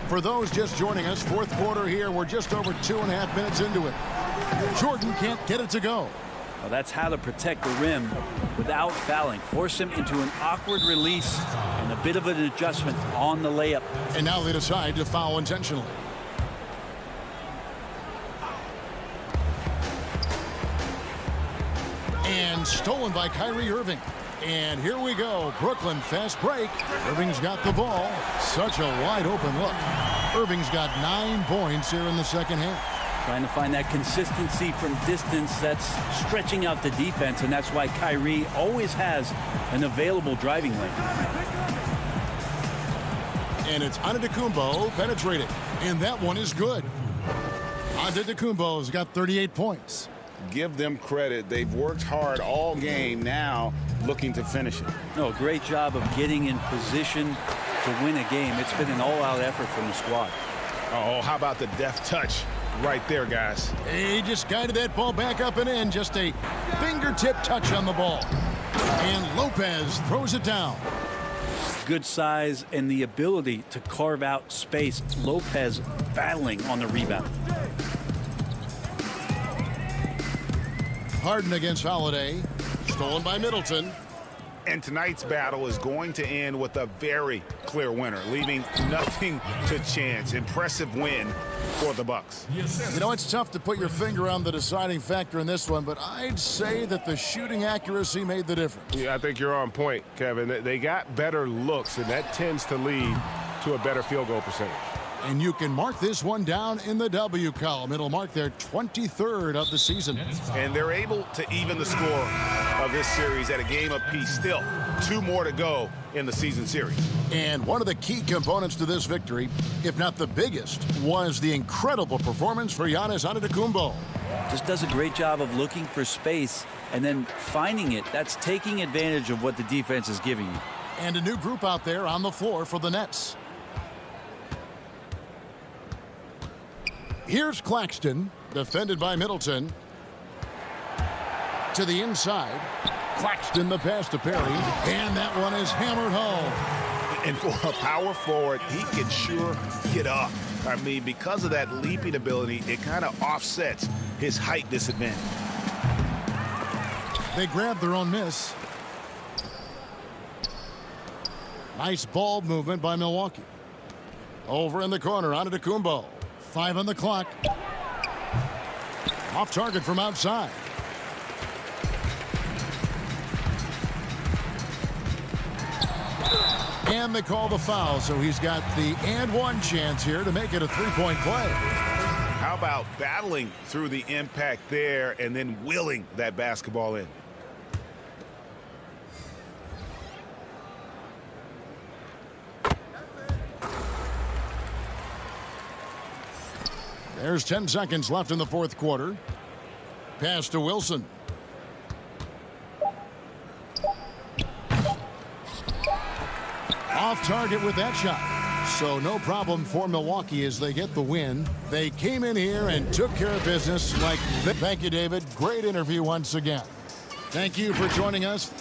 For those just joining us, fourth quarter here. We're just over 2.5 minutes into it. Jordan can't get it to go. Well, that's how to protect the rim without fouling. Force him into an awkward release and a bit of an adjustment on the layup. And now they decide to foul intentionally. And stolen by Kyrie Irving. And here we go. Brooklyn fast break. Irving's got the ball. Such a wide open look. Irving's got 9 points here in the second half. Trying to find that consistency from distance that's stretching out the defense, and that's why Kyrie always has an available driving lane. And it's Antetokounmpo penetrating. And that one is good. Antetokounmpo's got 38 points. Give them credit. They've worked hard all game, now looking to finish it. No, great job of getting in position to win a game. It's been an all-out effort from the squad. Oh, how about the deft touch right there, guys? He just guided that ball back up and in. Just a fingertip touch on the ball. And Lopez throws it down. Good size and the ability to carve out space. Lopez battling on the rebound. Harden against Holiday. Stolen by Middleton. And tonight's battle is going to end with a very clear winner, leaving nothing to chance. Impressive win for the Bucks. You know, it's tough to put your finger on the deciding factor in this one, but I'd say that the shooting accuracy made the difference. Yeah, I think you're on point, Kevin. They got better looks, and that tends to lead to a better field goal percentage. And you can mark this one down in the W column. It'll mark their 23rd of the season. And they're able to even the score of this series at a game apiece. Still 2 more to go in the season series. And one of the key components to this victory, if not the biggest, was the incredible performance for Giannis Antetokounmpo. Just does a great job of looking for space and then finding it. That's taking advantage of what the defense is giving you. And a new group out there on the floor for the Nets. Here's Claxton, defended by Middleton. To the inside. Claxton the pass to Perry. And that one is hammered home. And for a power forward, he can sure get up. I mean, because of that leaping ability, it kind of offsets his height disadvantage. They grabbed their own miss. Nice ball movement by Milwaukee. Over in the corner, Antetokounmpo. 5 on the clock. Off target from outside. And they call the foul, so he's got the and one chance here to make it a 3-point play. How about battling through the impact there and then willing that basketball in? There's 10 seconds left in the fourth quarter. Pass to Wilson. Off target with that shot. So no problem for Milwaukee as they get the win. They came in here and took care of business like this. Thank you, David. Great interview once again. Thank you for joining us.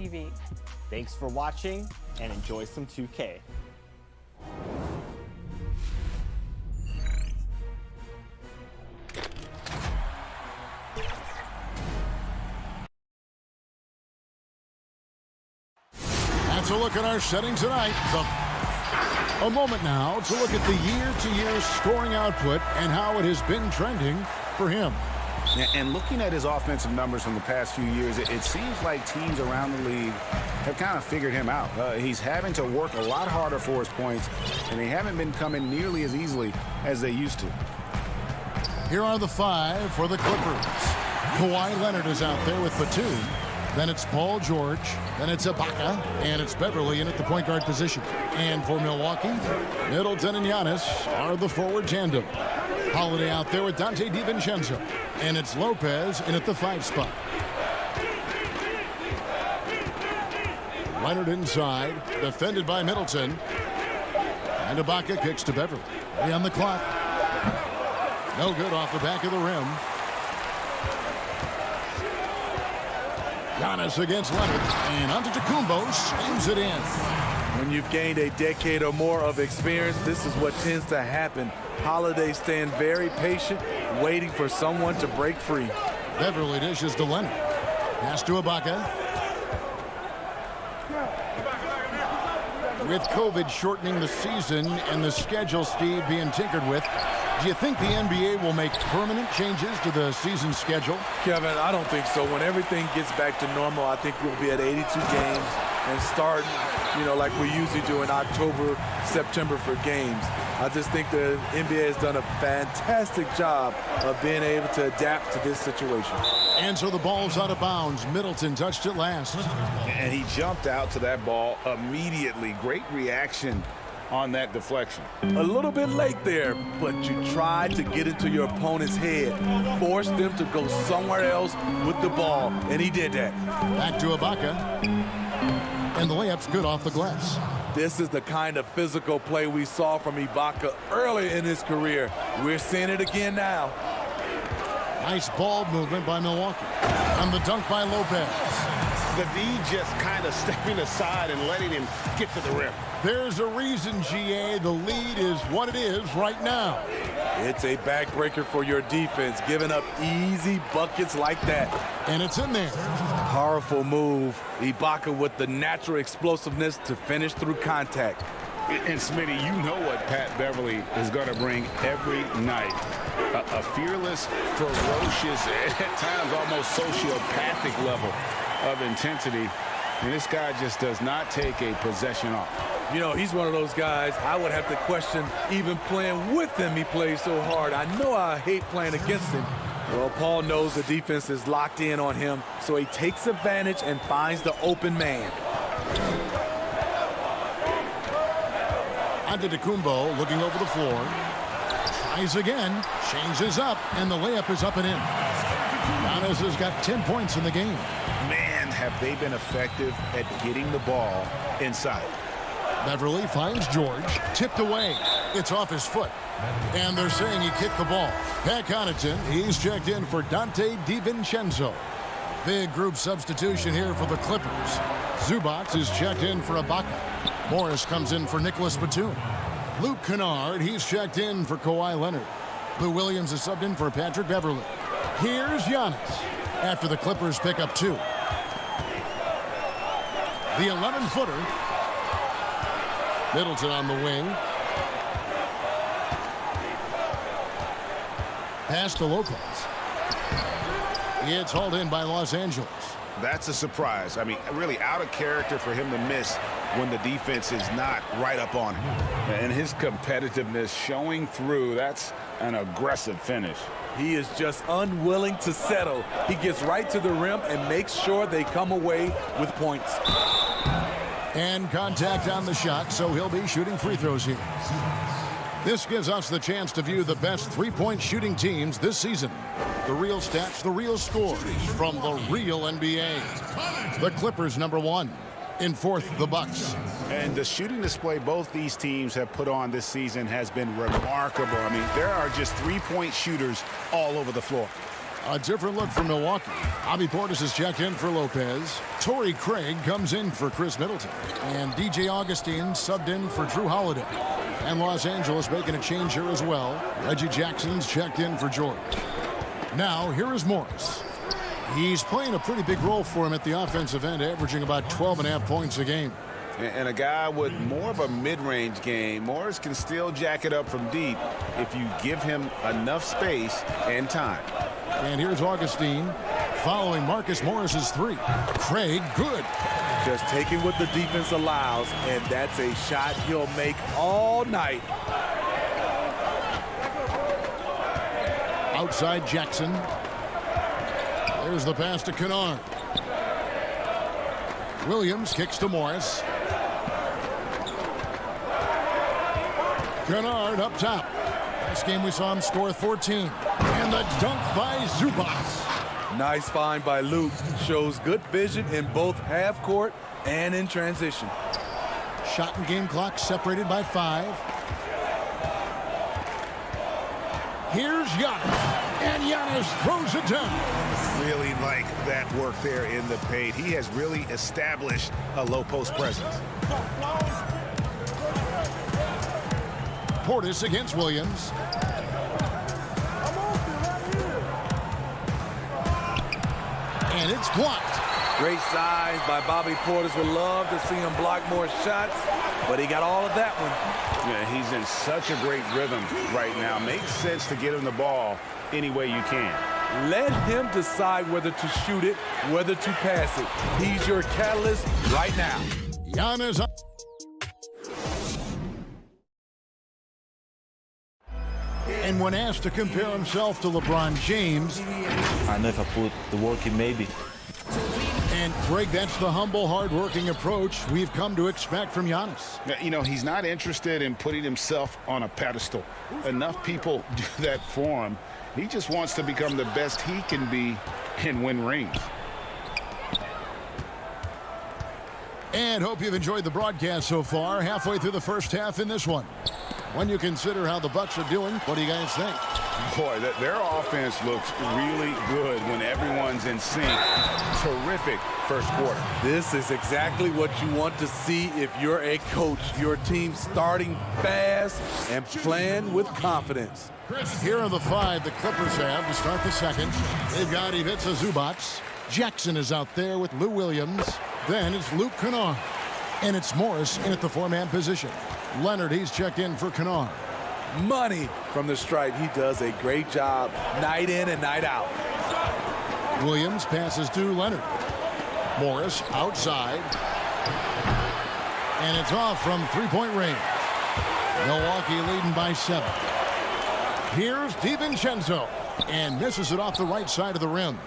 TV. Thanks for watching and enjoy some 2K. That's a look at our setting tonight. A moment now to look at the year-to-year scoring output and how it has been trending for him. And looking at his offensive numbers from the past few years, it seems like teams around the league have kind of figured him out. He's having to work a lot harder for his points, and they haven't been coming nearly as easily as they used to. Here are the 5 for the Clippers. Kawhi Leonard is out there with Batum. Then it's Paul George. Then it's Ibaka. And it's Beverly in at the point guard position. And for Milwaukee, Middleton and Giannis are the forward tandem. Holiday out there with Dante DiVincenzo. And it's Lopez in at the 5 spot. Leonard inside, defended by Middleton. And Ibaka kicks to Beverly. 3 on the clock. No good off the back of the rim. Giannis against Leonard. And Antetokounmpo slams it in. When you've gained a decade or more of experience, this is what tends to happen. Holiday staying very patient, waiting for someone to break free. Beverly dishes to Leonard. Pass to Ibaka. With COVID shortening the season and the schedule, Steve, being tinkered with, do you think the NBA will make permanent changes to the season schedule? Kevin, I don't think so. When everything gets back to normal, I think we'll be at 82 games and start, like we usually do in October, September for games. I just think the NBA has done a fantastic job of being able to adapt to this situation. And so the ball's out of bounds. Middleton touched it last. And he jumped out to that ball immediately. Great reaction on that deflection. A little bit late there, but you tried to get into your opponent's head, force them to go somewhere else with the ball, and he did that. Back to Ibaka, and the layup's good off the glass. This is the kind of physical play we saw from Ibaka early in his career. We're seeing it again now. Nice ball movement by Milwaukee, and the dunk by Lopez. The D just kind of stepping aside and letting him get to the rim. There's a reason, GA, the lead is what it is right now. It's a backbreaker for your defense, giving up easy buckets like that. And it's in there. Powerful move. Ibaka with the natural explosiveness to finish through contact. And Smitty, you know what Pat Beverly is going to bring every night. A fearless, ferocious, at times almost sociopathic level of intensity. And this guy just does not take a possession off. He's one of those guys I would have to question even playing with him. He plays so hard. I know I hate playing against him. Well, Paul knows the defense is locked in on him, so he takes advantage and finds the open man. Antetokounmpo looking over the floor. Tries again, changes up, and the layup is up and in. Giannis has got 10 points in the game. Man, have they been effective at getting the ball inside. Beverly finds George, tipped away. It's off his foot. And they're saying he kicked the ball. Pat Connaughton, he's checked in for Dante DiVincenzo. Big group substitution here for the Clippers. Zubac is checked in for Ibaka. Morris comes in for Nicholas Batum. Luke Kennard, he's checked in for Kawhi Leonard. Lou Williams is subbed in for Patrick Beverly. Here's Giannis after the Clippers pick up 2. The 11-footer. Middleton on the wing. Pass to Lopez. It's hauled in by Los Angeles. That's a surprise. I mean, really out of character for him to miss when the defense is not right up on him. And his competitiveness showing through. That's an aggressive finish. He is just unwilling to settle. He gets right to the rim and makes sure they come away with points. And contact on the shot, so he'll be shooting free throws here. This gives us the chance to view the best three-point shooting teams this season. The real stats, the real scores from the real NBA. The Clippers #1. In 4th, the Bucks. And the shooting display both these teams have put on this season has been remarkable. I mean, there are just three-point shooters all over the floor. A different look from Milwaukee. Bobby Portis is checked in for Lopez. Torrey Craig comes in for Chris Middleton. And DJ Augustine subbed in for Drew Holiday. And Los Angeles making a change here as well. Reggie Jackson's checked in for George. Now, here is Morris. He's playing a pretty big role for him at the offensive end, averaging about 12.5 points a game. And a guy with more of a mid-range game. Morris can still jack it up from deep if you give him enough space and time. And here's Augustine following Marcus Morris's 3. Craig, good. Just taking what the defense allows, and that's a shot he'll make all night. Outside Jackson. There's the pass to Kennard. Williams kicks to Morris. Kennard up top. Last game we saw him score 14. And the dunk by Zubac. Nice find by Luke. Shows good vision in both half court and in transition. Shot and game clock separated by 5. Here's Giannis. And Giannis throws it down. Really like that work there in the paint. He has really established a low post presence. Portis against Williams. And it's blocked. Great size by Bobby Portis. Would love to see him block more shots, but he got all of that one. Yeah, he's in such a great rhythm right now. Makes sense to get him the ball any way you can. Let him decide whether to shoot it, whether to pass it. He's your catalyst right now. Giannis. And when asked to compare himself to LeBron James, I know if I put the work in, maybe. And Greg, that's the humble, hard-working approach we've come to expect from Giannis. You know, he's not interested in putting himself on a pedestal. Enough people do that for him. He just wants to become the best he can be and win rings. And hope you've enjoyed the broadcast so far. Halfway through the first half in this one. When you consider how the Bucks are doing, what do you guys think? Boy, their offense looks really good when everyone's in sync. Terrific first quarter. This is exactly what you want to see if you're a coach. Your team starting fast and playing with confidence. Here are the 5 the Clippers have to start the second. They've got Ivica Zubac. Jackson is out there with Lou Williams. Then it's Luke Kennard. And it's Morris in at the 4-man position. Leonard, he's checked in for Kennard. Money from the stripe. He does a great job night in and night out. Williams passes to Leonard. Morris outside. And it's off from three-point range. Milwaukee leading by 7. Here's DiVincenzo. And misses it off the right side of the rim.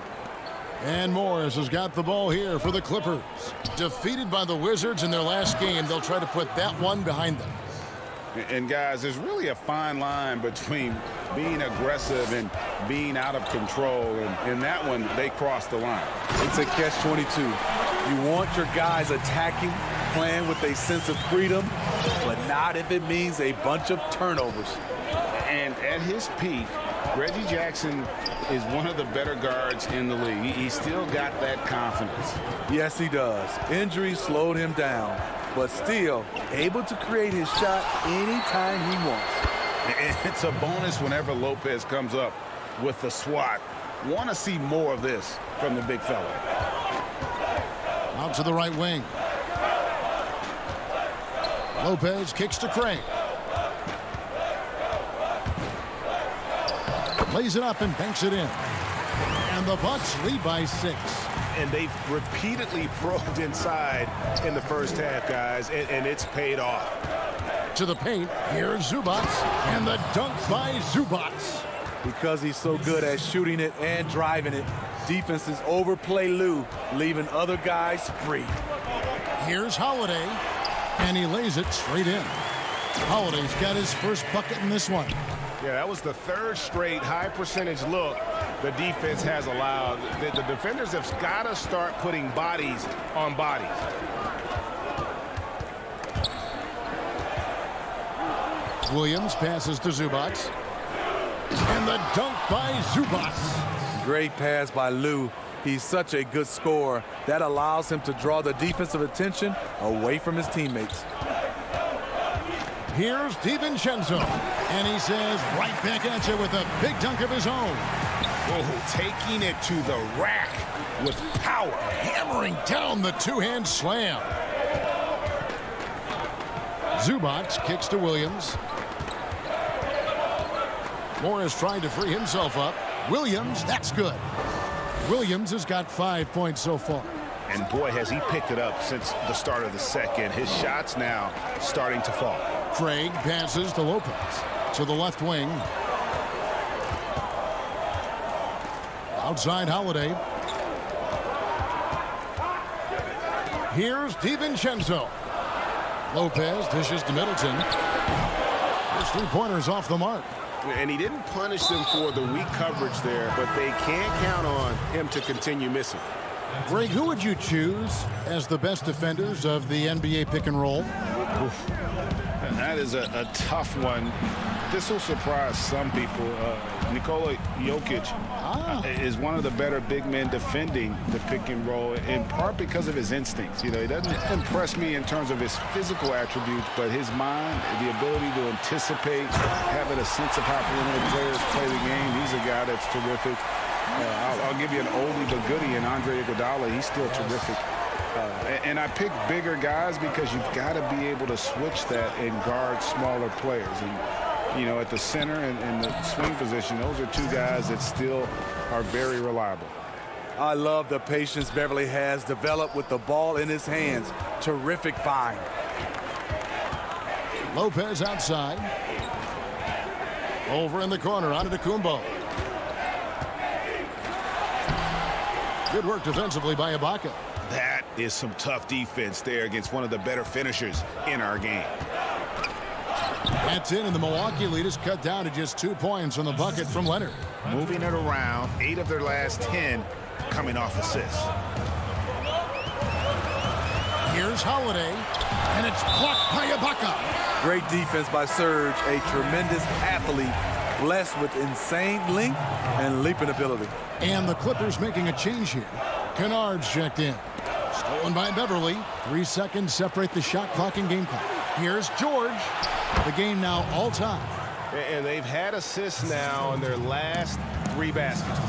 And Morris has got the ball here for the Clippers. Defeated by the Wizards in their last game, they'll try to put that one behind them. And guys, there's really a fine line between being aggressive and being out of control. And in that one, they crossed the line. It's a catch-22. You want your guys attacking, playing with a sense of freedom, but not if it means a bunch of turnovers. And at his peak, Reggie Jackson is one of the better guards in the league. He's still got that confidence. Yes, he does. Injury slowed him down, but still able to create his shot anytime he wants. And it's a bonus whenever Lopez comes up with the swat. Want to see more of this from the big fella. Out to the right wing. Lopez kicks to Craig. Lays it up and banks it in. And the Bucks lead by 6. And they've repeatedly probed inside in the first half, guys, and it's paid off. To the paint, here's Zubac, and the dunk by Zubac. Because he's so good at shooting it and driving it, defenses overplay Lou, leaving other guys free. Here's Holiday, and he lays it straight in. Holiday's got his first bucket in this one. Yeah, that was the third straight high percentage look the defense has allowed. The defenders have got to start putting bodies on bodies. Williams passes to Zubac. And the dunk by Zubac. Great pass by Lou. He's such a good scorer. That allows him to draw the defensive attention away from his teammates. Here's DiVincenzo. And he says, right back at you with a big dunk of his own. Oh, taking it to the rack with power. Hammering down the two-hand slam. Zubac kicks to Williams. Morris trying to free himself up. Williams, that's good. Williams has got 5 points so far. And boy, has he picked it up since the start of the second. His shots now starting to fall. Craig passes to Lopez. To the left wing. Outside Holiday. Here's DiVincenzo. Lopez dishes to Middleton. His three-pointers off the mark. And he didn't punish them for the weak coverage there, but they can't count on him to continue missing. Greg, who would you choose as the best defenders of the NBA pick and roll? Oof. That is a tough one. This will surprise some people. Nikola Jokic is one of the better big men defending the pick and roll, in part because of his instincts. You know, he doesn't impress me in terms of his physical attributes, but his mind, the ability to anticipate, having a sense of how perimeter players play the game. He's a guy that's terrific. I'll give you an oldie but goodie in Andre Iguodala. He's still terrific. And I pick bigger guys because you've got to be able to switch that and guard smaller players. And, you know, at the center and the swing position, those are two guys that still are very reliable. I love the patience Beverly has developed with the ball in his hands. Terrific find. Lopez outside. Over in the corner, Antetokounmpo. Good work defensively by Ibaka. That is some tough defense there against one of the better finishers in our game. That's in, and the Milwaukee lead is cut down to just 2 points on the bucket from Leonard. Moving it around, 8 of their last 10 coming off assists. Here's Holiday, and it's blocked by Ibaka. Great defense by Serge, a tremendous athlete, blessed with insane length and leaping ability. And the Clippers making a change here. Kennard's checked in. Stolen by Beverly. 3 seconds separate the shot clock and game clock. Here's George. The game now all time. And they've had assists now in their last 3 baskets.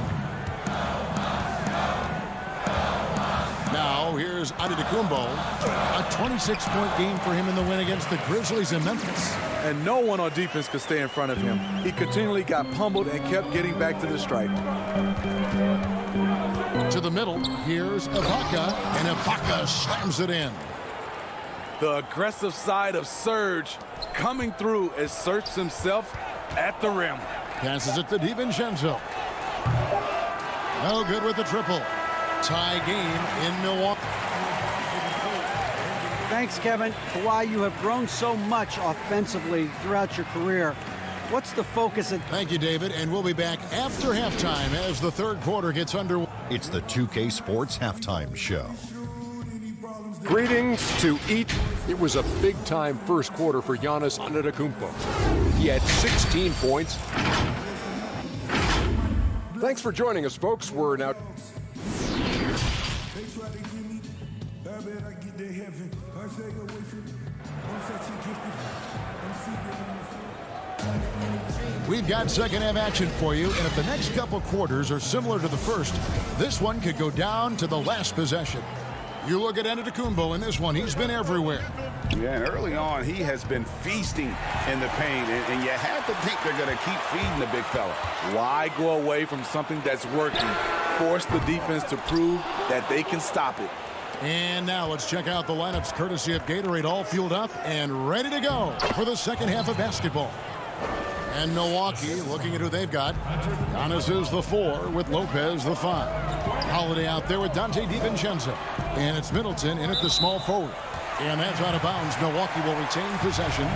Now here's Antetokounmpo. A 26-point game for him in the win against the Grizzlies in Memphis. And no one on defense could stay in front of him. He continually got pummeled and kept getting back to the stripe. To the middle, here's Ibaka, and Ibaka slams it in. The aggressive side of Serge coming through asserts himself at the rim. Passes it to DiVincenzo. No good with the triple. Tie game in Milwaukee. Thanks, Kevin. Kawhi, you have grown so much offensively throughout your career. What's the focus? Thank you, David, and we'll be back after halftime as the third quarter gets underway. It's the 2K Sports Halftime Show. Greetings to each. It was a big-time first quarter for Giannis Antetokounmpo. He had 16 points. Thanks for joining us, folks. We're now... We've got second half action for you, and if the next couple quarters are similar to the first, this one could go down to the last possession. You look at Antetokounmpo in this one. He's been everywhere. Yeah, and early on, he has been feasting in the paint, and you have to think they're going to keep feeding the big fella. Why go away from something that's working? Force the defense to prove that they can stop it. And now let's check out the lineups courtesy of Gatorade, all fueled up and ready to go for the second half of basketball. And Milwaukee looking at who they've got. Giannis is the 4 with Lopez the 5. Holiday out there with Dante DiVincenzo. And it's Middleton in at the small forward. And that's out of bounds. Milwaukee will retain possession.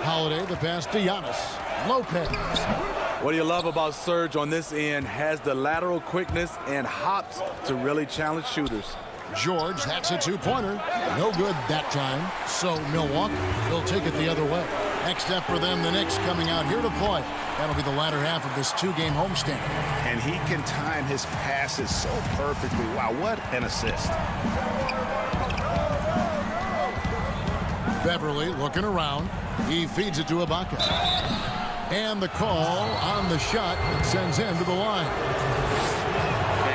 Holiday, the pass to Giannis. Lopez. What do you love about Serge on this end? Has the lateral quickness and hops to really challenge shooters. George, that's a two-pointer. No good that time. So Milwaukee will take it the other way. Next step for them, the Knicks coming out here to play. That'll be the latter half of this two-game homestand. And he can time his passes so perfectly. Wow, what an assist. Beverly looking around. He feeds it to Ibaka. And the call on the shot sends him to the line.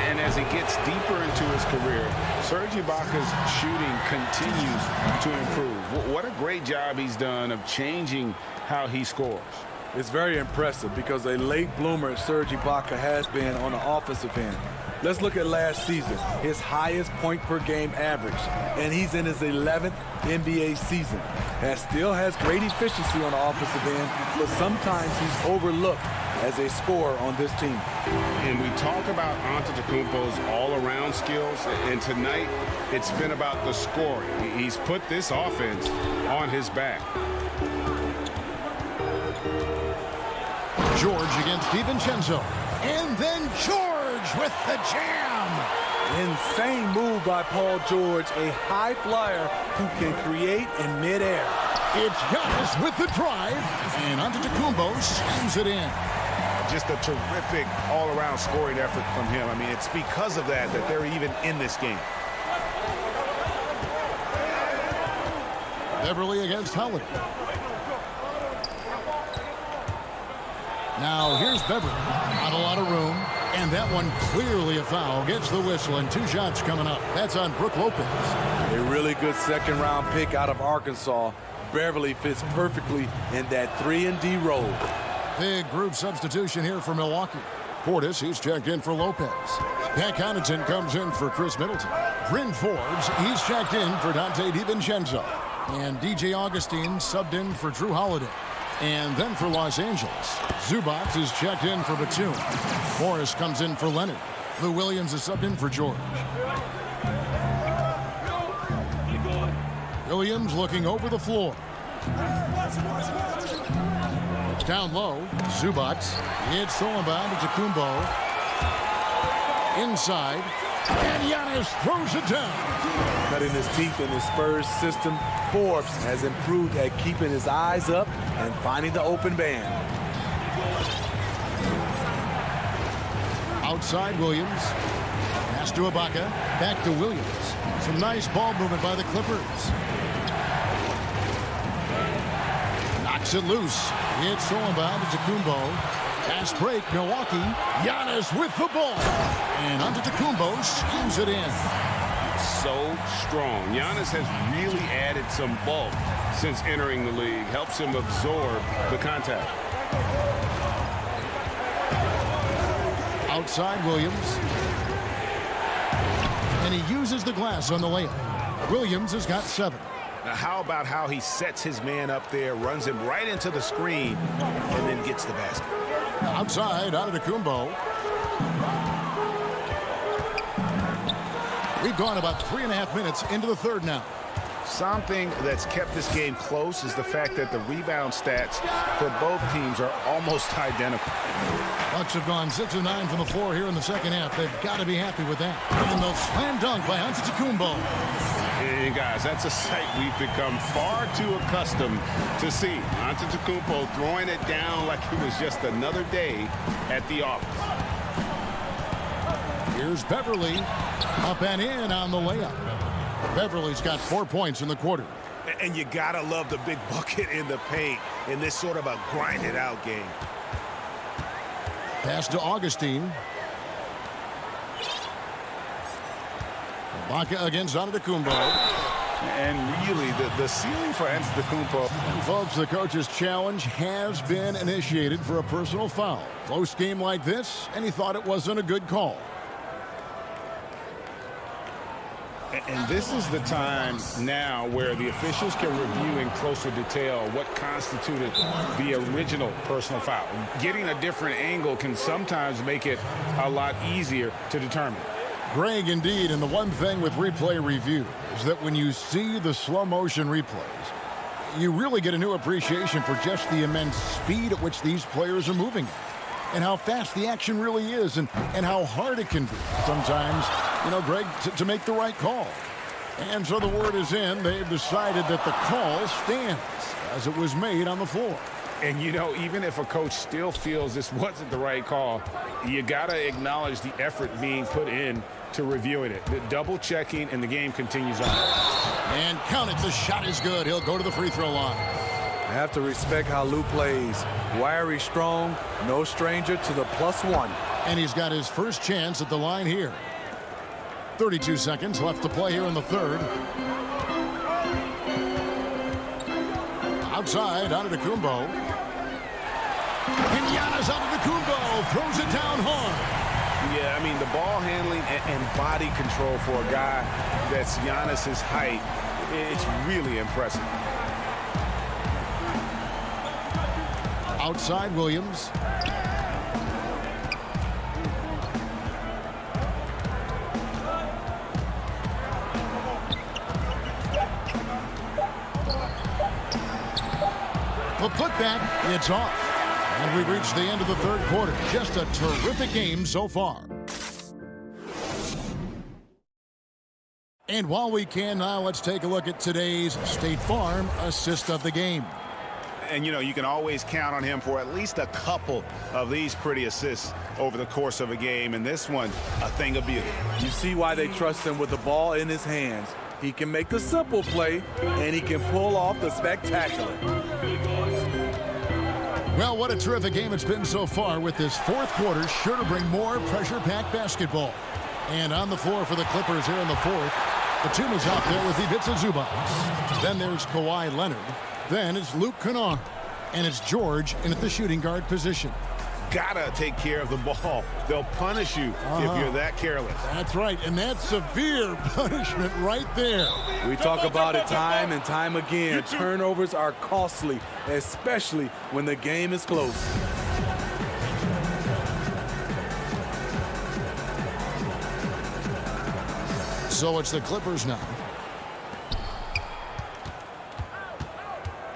And as he gets deeper into his career, Serge Ibaka's shooting continues to improve. What a great job he's done of changing how he scores. It's very impressive because a late bloomer Serge Ibaka has been on the offensive end. Let's look at last season, his highest point per game average, and he's in his 11th NBA season. And still has great efficiency on the offensive end, but sometimes he's overlooked as a scorer on this team. And we talk about Antetokounmpo's all-around skills, and tonight it's been about the scoring. He's put this offense on his back. George against DiVincenzo. And then George with the jam. Insane move by Paul George, a high flyer who can create in midair. It's Giannis with the drive, and Antetokounmpo slams it in. Just a terrific all-around scoring effort from him. I mean, it's because of that they're even in this game. Beverly against Holiday. Now here's Beverly. Not a lot of room. And that one clearly a foul. Gets the whistle, and 2 shots coming up. That's on Brook Lopez. A really good second-round pick out of Arkansas. Beverly fits perfectly in that 3-and-D role. Big group substitution here for Milwaukee. Portis, he's checked in for Lopez. Pat Connaughton comes in for Chris Middleton. Bryn Forbes, he's checked in for Dante DiVincenzo. And DJ Augustine subbed in for Drew Holiday. And then for Los Angeles, Zubac is checked in for Batum. Morris comes in for Leonard. Lou Williams is subbed in for George. Williams looking over the floor. Down low, Zubac. It's stolen by Antetokounmpo. Inside, and Giannis throws it down. Cutting his teeth in the Spurs system, Forbes has improved at keeping his eyes up and finding the open man. Outside Williams. Pass to Ibaka. Back to Williams. Some nice ball movement by the Clippers. Knocks it loose. It's stolen by Antetokounmpo. Fast break, Milwaukee. Giannis with the ball. And Antetokounmpo slams it in. So strong. Giannis has really added some bulk since entering the league. Helps him absorb the contact. Outside Williams. And he uses the glass on the layup. Williams has got 7. Now how about how he sets his man up there, runs him right into the screen, and then gets the basket. Outside, Antetokounmpo. We've gone about 3.5 minutes into the third now. Something that's kept this game close is the fact that the rebound stats for both teams are almost identical. Bucks have gone 6 of 9 from the floor here in the second half. They've got to be happy with that. And the slam dunk by Antetokounmpo. And guys, that's a sight we've become far too accustomed to see. Antetokounmpo throwing it down like it was just another day at the office. Here's Beverly. Up and in on the layup. Beverly's got 4 points in the quarter. And you gotta love the big bucket in the paint in this sort of a grinded-out game. Pass to Augustine. Ibaka against Antetokounmpo. And really, the ceiling for Antetokounmpo. And folks, the coach's challenge has been initiated for a personal foul. Close game like this, and he thought it wasn't a good call. And this is the time now where the officials can review in closer detail what constituted the original personal foul. Getting a different angle can sometimes make it a lot easier to determine. Greg, indeed, and the one thing with replay review is that when you see the slow motion replays, you really get a new appreciation for just the immense speed at which these players are moving and how fast the action really is and how hard it can be sometimes, you know, Greg, to make the right call. And so the word is in. They've decided that the call stands as it was made on the floor. And, you know, even if a coach still feels this wasn't the right call, you got to acknowledge the effort being put in to reviewing it. The double checking, and the game continues on. And count it. The shot is good. He'll go to the free throw line. I have to respect how Lou plays. Wiry, strong, no stranger to the +1. And he's got his first chance at the line here. 32 seconds left to play here in the third. Outside, Antetokounmpo. And Giannis Antetokounmpo throws it down hard. Yeah, I mean, the ball handling and body control for a guy that's Giannis's height, it's really impressive. Outside, Williams. The putback, it's off. And we've reached the end of the third quarter. Just a terrific game so far. And while we can now, let's take a look at today's State Farm assist of the game. And, you know, you can always count on him for at least a couple of these pretty assists over the course of a game. And this one, a thing of beauty. You see why they trust him with the ball in his hands. He can make the simple play, and he can pull off the spectacular. Well, what a terrific game it's been so far, with this fourth quarter sure to bring more pressure-packed basketball. And on the floor for the Clippers here in the fourth, Batum is out there with Ivica Zubac. Then there's Kawhi Leonard. Then it's Luke Kennard. And it's George in at the shooting guard position. Gotta take care of the ball. They'll punish you if you're that careless. That's right, and that's severe punishment right there. We talk about it time and time again. Turnovers are costly, especially when the game is close. So it's the Clippers now.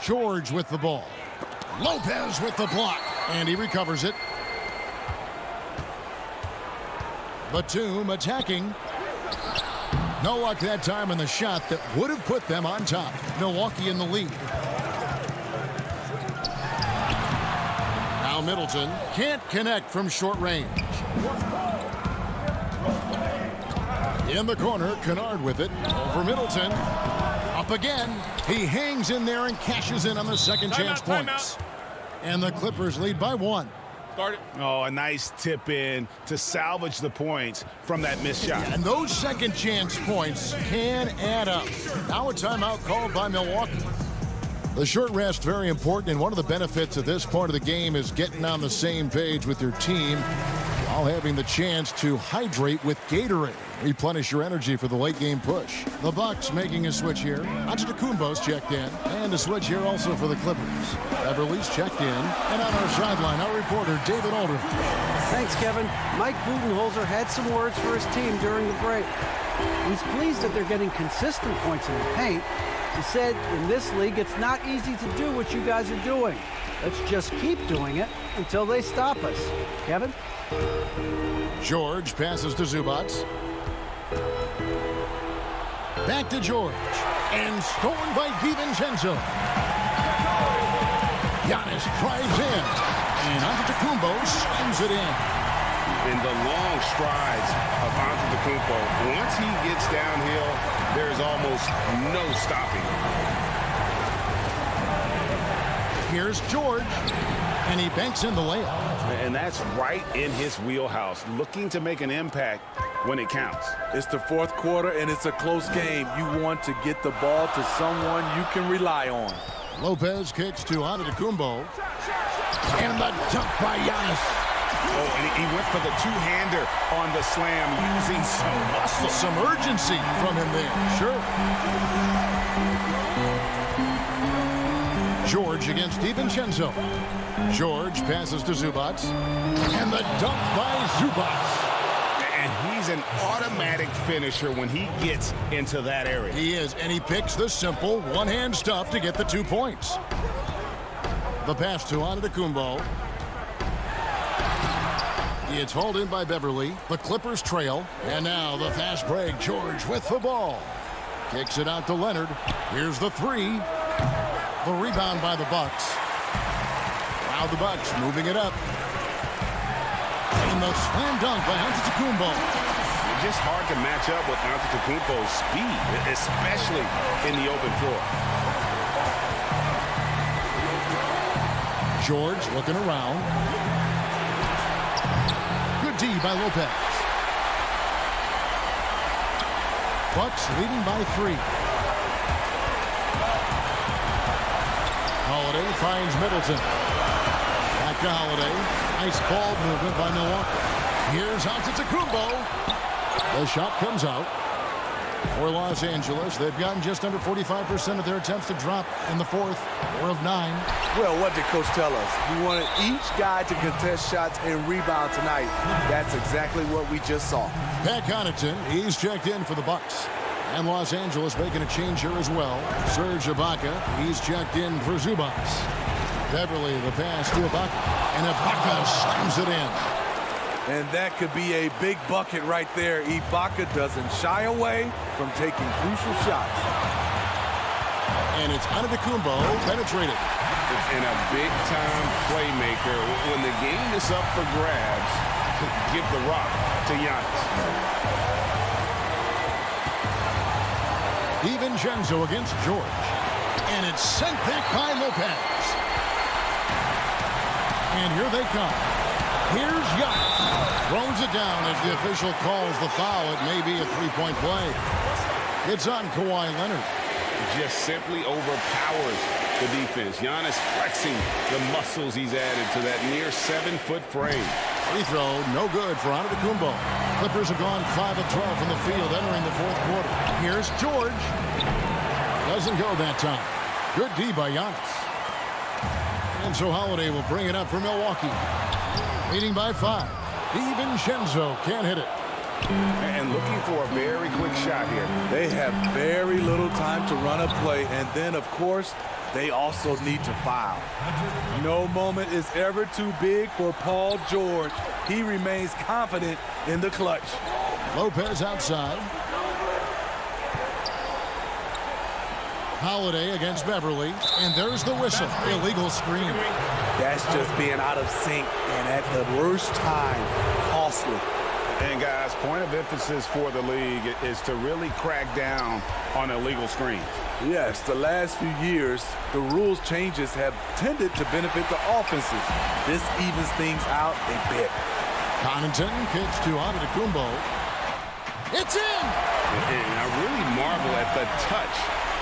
George with the ball. Lopez with the block. And he recovers it. Batum attacking. No luck that time in the shot that would have put them on top. Milwaukee in the lead. Now Middleton can't connect from short range. In the corner, Kennard with it. Over Middleton. Up again. He hangs in there and cashes in on the second chance points. And the Clippers lead by 1. Oh, a nice tip in to salvage the points from that missed shot. And those second chance points can add up. Now a timeout called by Milwaukee. The short rest, very important, and one of the benefits of this part of the game is getting on the same page with your team while having the chance to hydrate with Gatorade. Replenish your energy for the late game push. The Bucks making a switch here. Antetokounmpo's checked in. And a switch here also for the Clippers. Beverly's checked in. And on our sideline, our reporter, David Aldridge. Thanks, Kevin. Mike Budenholzer had some words for his team during the break. He's pleased that they're getting consistent points in the paint. He said, in this league, it's not easy to do what you guys are doing. Let's just keep doing it until they stop us. Kevin? George passes to Zubac. Back to George. And stolen by DiVincenzo. Giannis drives in. And Antetokounmpo slams it in. and the long strides of Antetokounmpo. Once he gets downhill, there's almost no stopping. Here's George, and he banks in the layup. And that's right in his wheelhouse, looking to make an impact when it counts. It's the fourth quarter, and it's a close game. You want to get the ball to someone you can rely on. Lopez kicks to Antetokounmpo. And the dunk by Giannis. Oh, and he went for the two-hander on the slam, using some muscle. Some urgency from him there, sure. George against DiVincenzo. George passes to Zubac. And the dunk by Zubac. And he's an automatic finisher when he gets into that area. He is, and he picks the simple one-hand stuff to get the 2 points. The pass to Antetokounmpo. It's hauled in by Beverly. The Clippers trail. And now the fast break. George with the ball. Kicks it out to Leonard. Here's the three. The rebound by the Bucks. Now the Bucks moving it up. And the slam dunk by Antetokounmpo. It's just hard to match up with Antetokounmpo's speed, especially in the open floor. George looking around. Good D by Lopez. Bucks leading by 3. Holiday finds Middleton. Back to Holiday. Nice ball movement by Milwaukee. Here's Antetokounmpo. The shot comes out. For Los Angeles, they've gotten just under 45% of their attempts to drop in the fourth. 4 of 9. Well, what did Coach tell us? He wanted each guy to contest shots and rebound tonight. That's exactly what we just saw. Pat Connaughton, he's checked in for the Bucks. And Los Angeles making a change here as well. Serge Ibaka, he's checked in for Zubac. Beverly, the pass to Ibaka. And Ibaka slams it in. And that could be a big bucket right there. Ibaka doesn't shy away from taking crucial shots. And it's Antetokounmpo penetrated. And a big-time playmaker. When the game is up for grabs, give the rock to Giannis. DiVincenzo against George. And it's sent back by Lopez. And here they come. Here's Giannis. Throws it down as the official calls the foul. It may be a three-point play. It's on Kawhi Leonard. Just simply overpowers the defense. Giannis flexing the muscles he's added to that near 7-foot frame. Free throw, no good for Antetokounmpo. Clippers have gone 5 of 12 from the field entering the fourth quarter. Here's George. Doesn't go that time. Good D by Giannis. And so Holiday will bring it up for Milwaukee. Leading by 5. DiVincenzo can't hit it. And looking for a very quick shot here. They have very little time to run a play, and then, of course, they also need to foul. No moment is ever too big for Paul George. He remains confident in the clutch. Lopez outside. Holiday against Beverly, and there's the whistle. Illegal screen. That's just being out of sync, and at the worst time, costly. And guys, point of emphasis for the league is to really crack down on illegal screens. Yes, the last few years, the rules changes have tended to benefit the offenses. This evens things out a bit. Connaughton kicks to Antetokounmpo. It's in! And I really marvel at the touch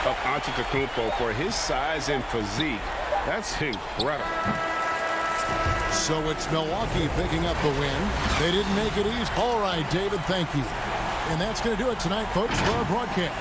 of Antetokounmpo for his size and physique. That's incredible. So it's Milwaukee picking up the win. They didn't make it easy. All right, David, thank you. And that's going to do it tonight, folks, for our broadcast.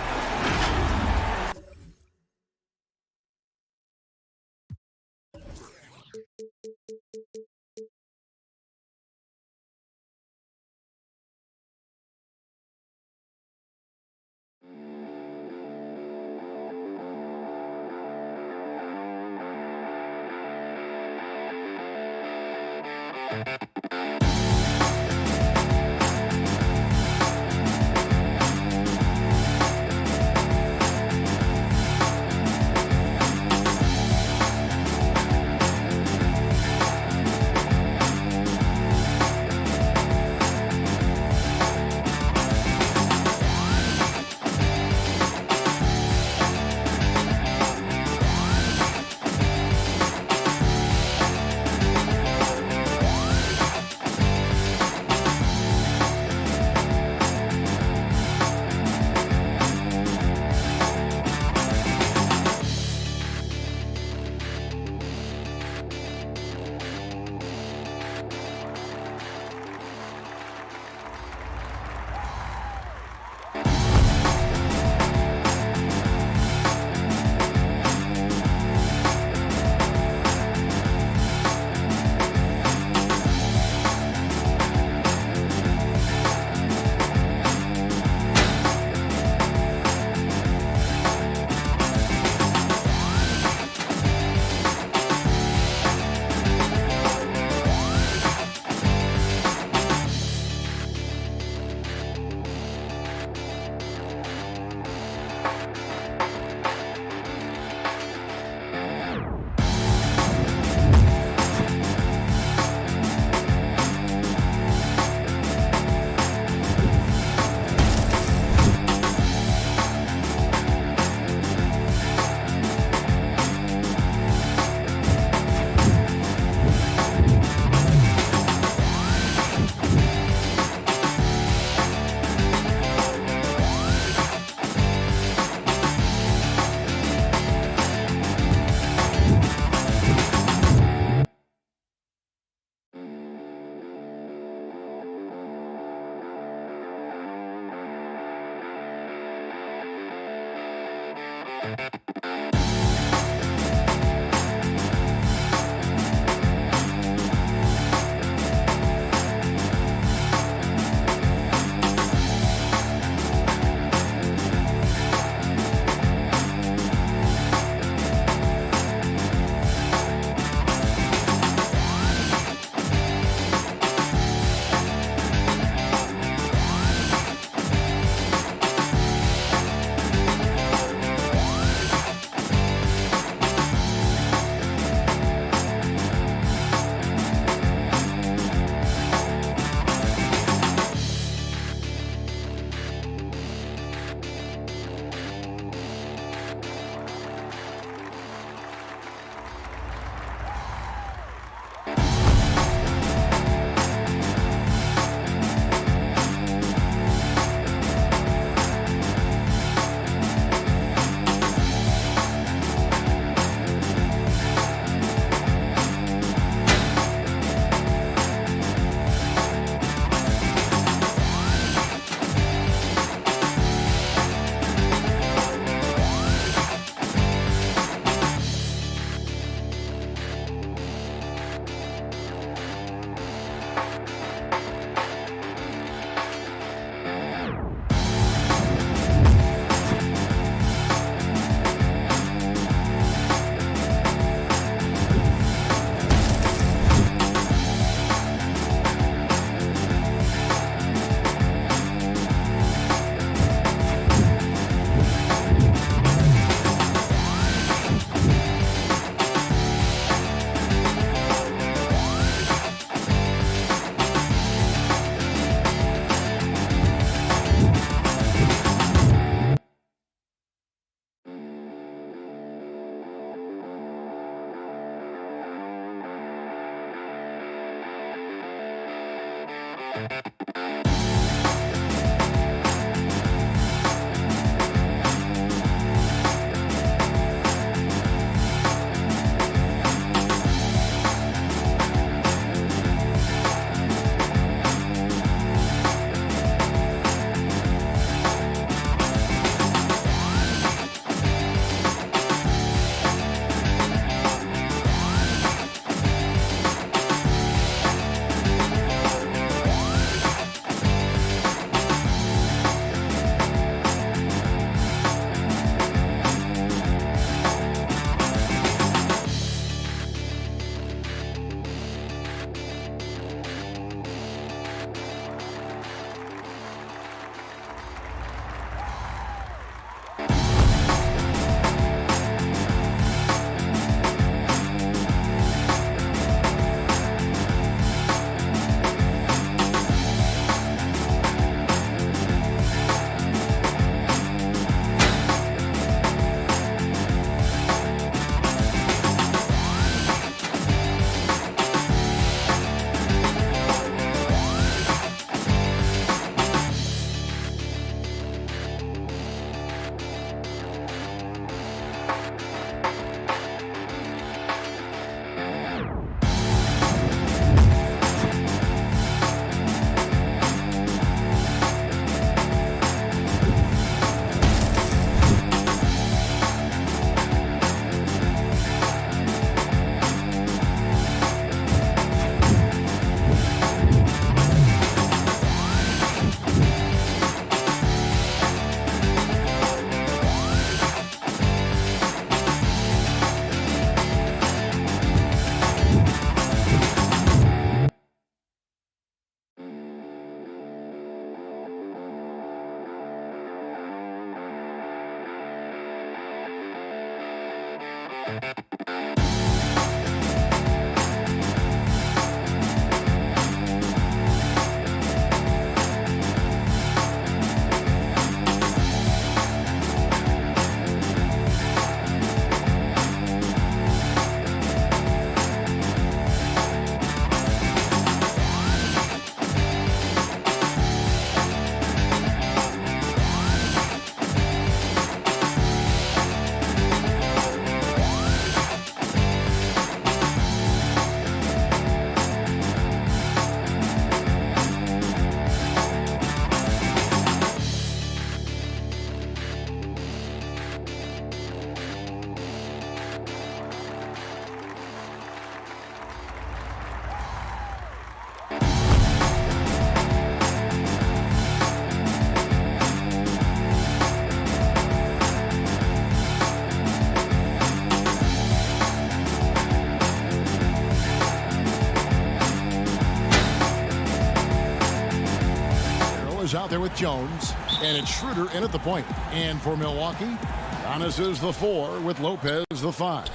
Out there with Jones, and it's Schroeder in at the point. And for Milwaukee, Giannis is the 4 with Lopez the 5.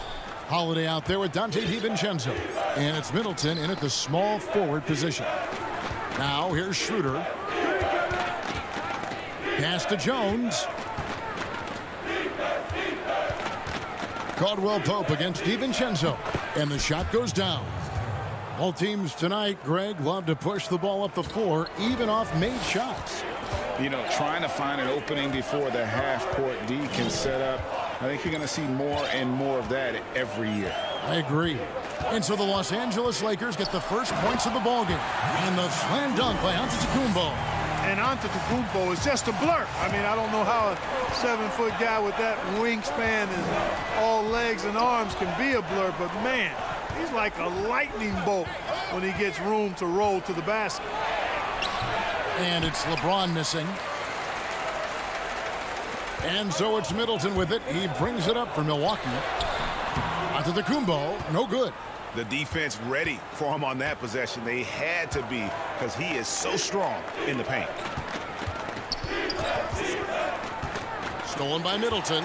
Holiday out there with Dante DiVincenzo, and it's Middleton in at the small forward position. Now here's Schroeder. Pass to Jones. Caldwell Pope against DiVincenzo, and the shot goes down. Both teams tonight, Greg, love to push the ball up the floor, even off made shots. You know, trying to find an opening before the half-court D can set up. I think you're going to see more and more of that every year. I agree. And so the Los Angeles Lakers get the first points of the ballgame. And the slam dunk by Antetokounmpo. And Antetokounmpo is just a blur. I mean, I don't know how a 7-foot guy with that wingspan and all legs and arms can be a blur, but man, he's like a lightning bolt when he gets room to roll to the basket. And it's LeBron missing. And so it's Middleton with it. He brings it up for Milwaukee. Antetokounmpo, no good. The defense ready for him on that possession. They had to be, because he is so strong in the paint. Stolen by Middleton.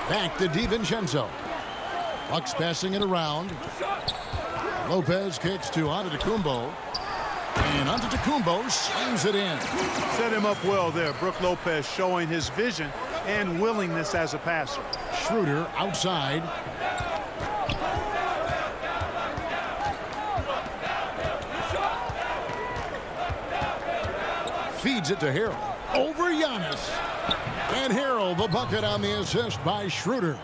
Back to DiVincenzo. Bucks passing it around. Lopez kicks to Antetokounmpo. And Antetokounmpo slams it in. Set him up well there. Brook Lopez showing his vision and willingness as a passer. Schroeder outside. feeds it to Harrell. Over Giannis. And Harrell, the bucket on the assist by Schroeder.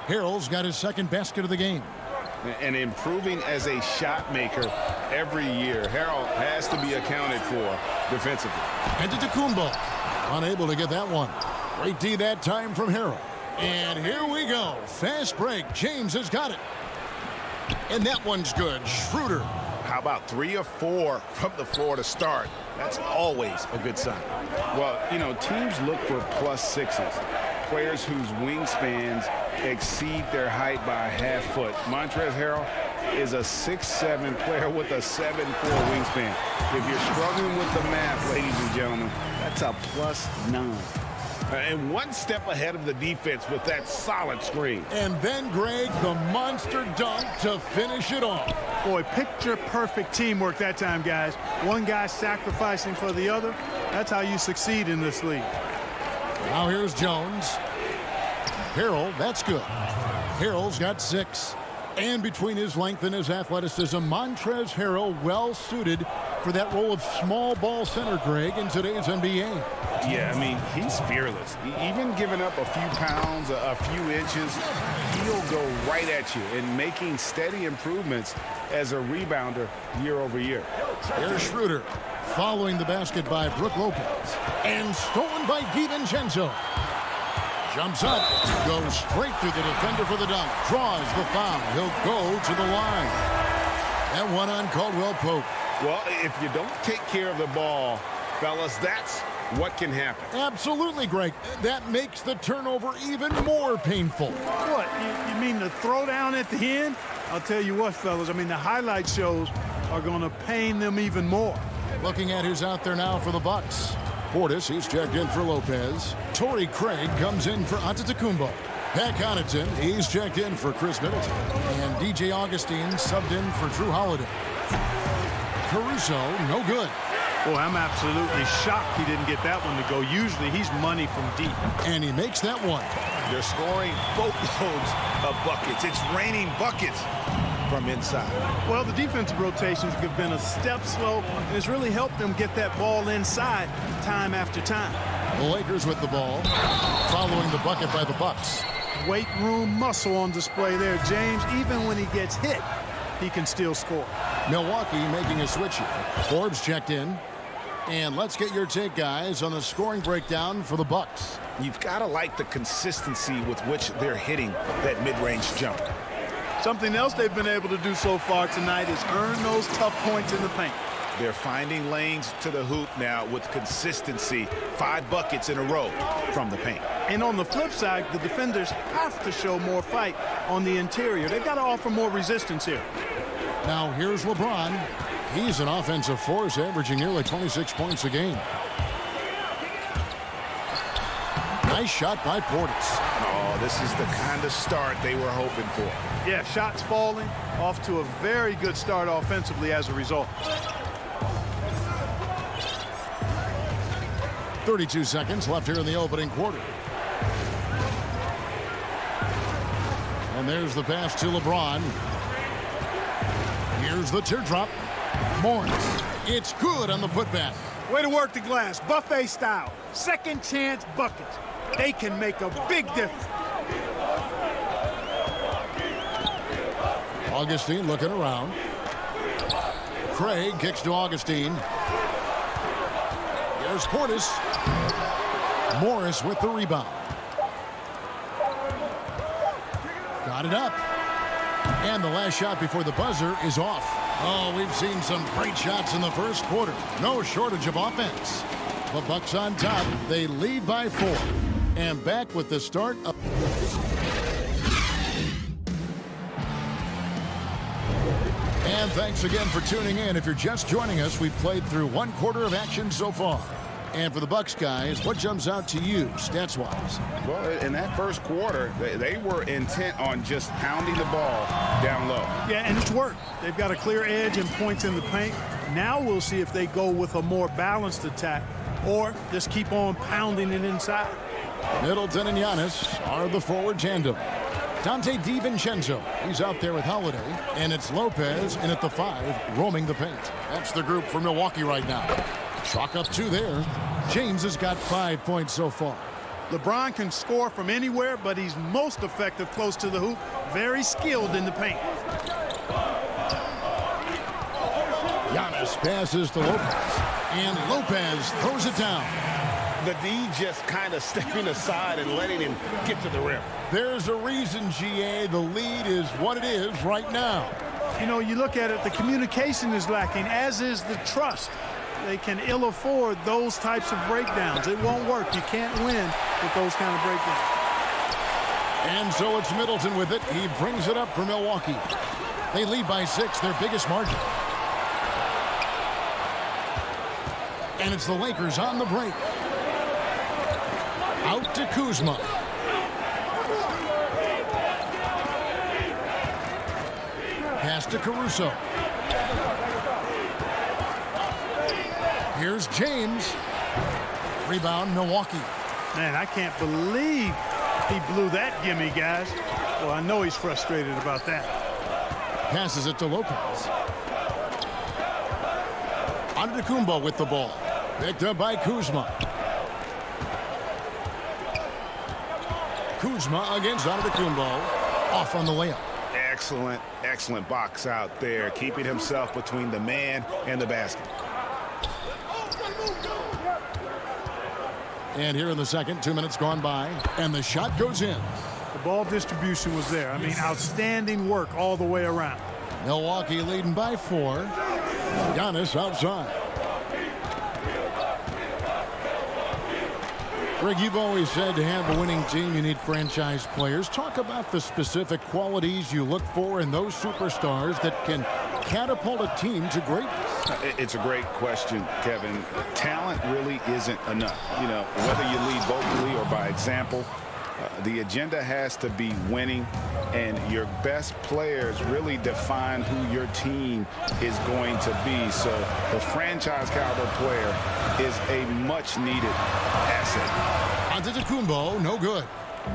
Harrell's got his second basket of the game. And improving as a shot maker every year. Harrell has to be accounted for defensively. Antetokounmpo unable to get that one. Great D that time from Harrell. And here we go. Fast break. James has got it. And that one's good. Schroeder. How about 3 or 4 from the floor to start? That's always a good sign. Well, you know, teams look for +6s. Players whose wingspans exceed their height by a half foot. Montrezl Harrell is a 6'7" player with a 7'4" wingspan. If you're struggling with the math, ladies and gentlemen, that's a +9. And one step ahead of the defense with that solid screen. And then, Greg, the monster dunk to finish it off. Boy, picture-perfect teamwork that time, guys. One guy sacrificing for the other. That's how you succeed in this league. Now here's Jones. Harrell, that's good. Harrell's got 6. And between his length and his athleticism, Montrezl Harrell well suited for that role of small ball center, Greg, in today's NBA. Yeah, I mean, he's fearless. Even giving up a few pounds, a few inches, he'll go right at you and making steady improvements as a rebounder year over year. There's Schroeder following the basket by Brook Lopez. And stolen by DiVincenzo. Jumps up, goes straight through the defender for the dunk, draws the foul. He'll go to the line. That one on Caldwell Pope. Well, if you don't take care of the ball, fellas, that's what can happen. Absolutely, Greg. That makes the turnover even more painful. What, you mean the throwdown at the end? I'll tell you what, fellas, I mean, the highlight shows are going to pain them even more. Looking at who's out there now for the Bucks. Portis, he's checked in for Lopez. Torrey Craig comes in for Antetokounmpo. Pat Connaughton, he's checked in for Chris Middleton. And DJ Augustine subbed in for Drew Holiday. Caruso, no good. Boy, I'm absolutely shocked he didn't get that one to go. Usually he's money from deep. And he makes that one. They're scoring boatloads of buckets. It's raining buckets from inside. Well, the defensive rotations have been a step slow, and it's really helped them get that ball inside time after time. The Lakers with the ball, following the bucket by the Bucks. Weight room muscle on display there, James. Even when he gets hit, he can still score. Milwaukee making a switch here. Forbes checked in. And let's get your take, guys, on the scoring breakdown for the Bucks. You've got to like the consistency with which they're hitting that mid-range jumper. Something else they've been able to do so far tonight is earn those tough points in the paint. They're finding lanes to the hoop now with consistency. 5 buckets in a row from the paint. And on the flip side, the defenders have to show more fight on the interior. They've got to offer more resistance here. Now here's LeBron. He's an offensive force, averaging nearly 26 points a game. Nice shot by Portis. Oh, this is the kind of start they were hoping for. Yeah, shots falling, off to a very good start offensively as a result. 32 seconds left here in the opening quarter. And there's the pass to LeBron. Here's the teardrop. Morris. It's good on the putback. Way to work the glass, buffet style. Second chance buckets. They can make a big difference. Augustine looking around. Craig kicks to Augustine. There's Portis. Morris with the rebound. Got it up. And the last shot before the buzzer is off. Oh, we've seen some great shots in the first quarter. No shortage of offense. The Bucks on top. They lead by 4. And back with the start of... And thanks again for tuning in. If you're just joining us, we've played through 1 quarter of action so far. And for the Bucks guys, what jumps out to you stats-wise? Well, in that first quarter, they were intent on just pounding the ball down low. Yeah, and it's worked. They've got a clear edge and points in the paint. Now we'll see if they go with a more balanced attack or just keep on pounding it inside. Middleton and Giannis are the forward tandem. Dante DiVincenzo, he's out there with Holiday, and it's Lopez in at the 5, roaming the paint. That's the group for Milwaukee right now. Chalk up 2 there. James has got 5 points so far. LeBron can score from anywhere, but he's most effective close to the hoop. Very skilled in the paint. Giannis passes to Lopez, and Lopez throws it down. The D just kind of stepping aside and letting him get to the rim. There's a reason, GA, the lead is what it is right now. You know, you look at it, the communication is lacking, as is the trust. They can ill afford those types of breakdowns. It won't work. You can't win with those kind of breakdowns. And so it's Middleton with it. He brings it up for Milwaukee. They lead by 6, their biggest margin. And it's the Lakers on the break. Out to Kuzma. Pass to Caruso. Here's James. Rebound, Milwaukee. Man, I can't believe he blew that gimme, guys. Well, I know he's frustrated about that. Passes it to Lopez. Antetokounmpo with the ball. Picked up by Kuzma. Kuzma against Antetokounmpo. Off on the layup. Excellent, excellent box out there, keeping himself between the man and the basket. And here in the second, 2 minutes gone by, and the shot goes in. The ball distribution was there. I mean, outstanding work all the way around. Milwaukee leading by 4. Giannis outside. Greg, you've always said to have a winning team, you need franchise players. Talk about the specific qualities you look for in those superstars that can catapult a team to greatness. It's a great question, Kevin. Talent really isn't enough. You know, whether you lead vocally or by example, the agenda has to be winning, and your best players really define who your team is going to be. So the franchise caliber player is a much-needed asset. Antetokounmpo, no good.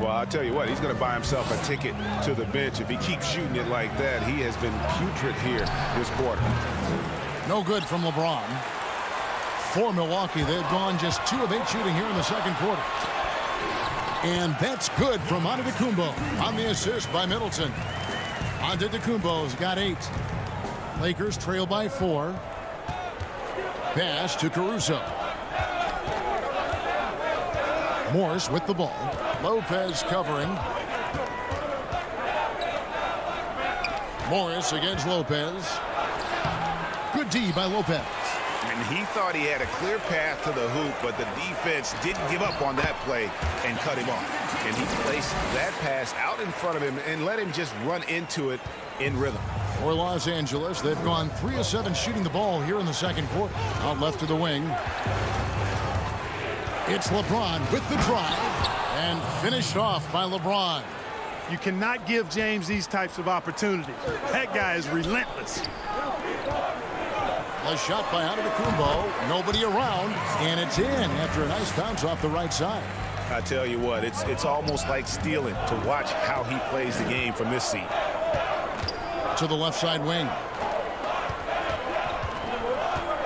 Well, I'll tell you what, he's going to buy himself a ticket to the bench. If he keeps shooting it like that, he has been putrid here this quarter. No good from LeBron. For Milwaukee, they've gone just 2 of 8 shooting here in the second quarter. And that's good from Antetokounmpo on the assist by Middleton. Antetokounmpo's got 8. Lakers trail by 4. Pass to Caruso. Morris with the ball. Lopez covering. Morris against Lopez. Good D by Lopez. And he thought he had a clear path to the hoop, but the defense didn't give up on that play and cut him off. And he placed that pass out in front of him and let him just run into it in rhythm. For Los Angeles, they've gone 3 of 7 shooting the ball here in the second quarter. Out left to the wing. It's LeBron with the drive and finished off by LeBron. You cannot give James these types of opportunities. That guy is relentless. A shot by Antetokounmpo, nobody around, and it's in after a nice bounce off the right side. I tell you what, it's almost like stealing to watch how he plays the game from this seat. To the left side wing.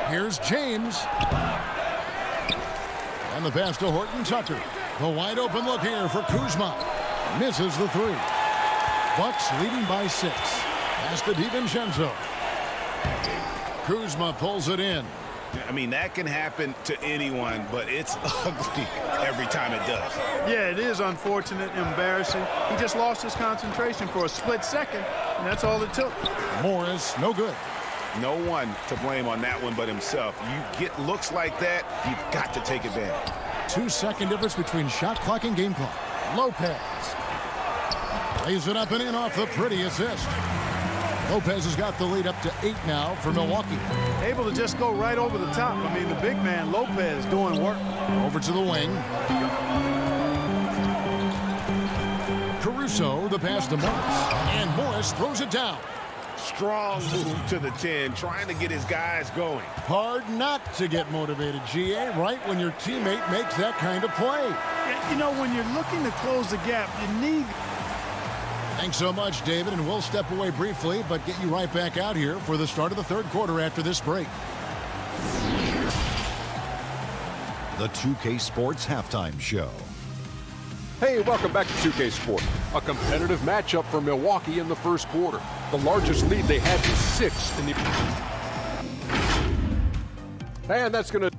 Here's James. And the pass to Horton Tucker. The wide open look here for Kuzma. Misses the 3. Bucks leading by 6. Pass to DiVincenzo. Kuzma pulls it in. I mean, that can happen to anyone, but it's ugly every time it does. Yeah, it is unfortunate, embarrassing. He just lost his concentration for a split second, and that's all it took. Morris, no good. No one to blame on that one but himself. You get looks like that, you've got to take advantage. 2-second difference between shot clock and game clock. Lopez lays it up and in off the pretty assist. Lopez has got the lead up to 8 now for Milwaukee. Able to just go right over the top. I mean, the big man, Lopez, doing work. Over to the wing. Caruso, the pass to Morris. And Morris throws it down. Strong move to the 10, trying to get his guys going. Hard not to get motivated, GA, right when your teammate makes that kind of play. You know, when you're looking to close the gap, you need Thanks so much, David, and we'll step away briefly, but get you right back out here for the start of the third quarter after this break. The 2K Sports Halftime Show. Hey, welcome back to 2K Sport. A competitive matchup for Milwaukee in the first quarter. The largest lead they had was 6 in the... And that's going to...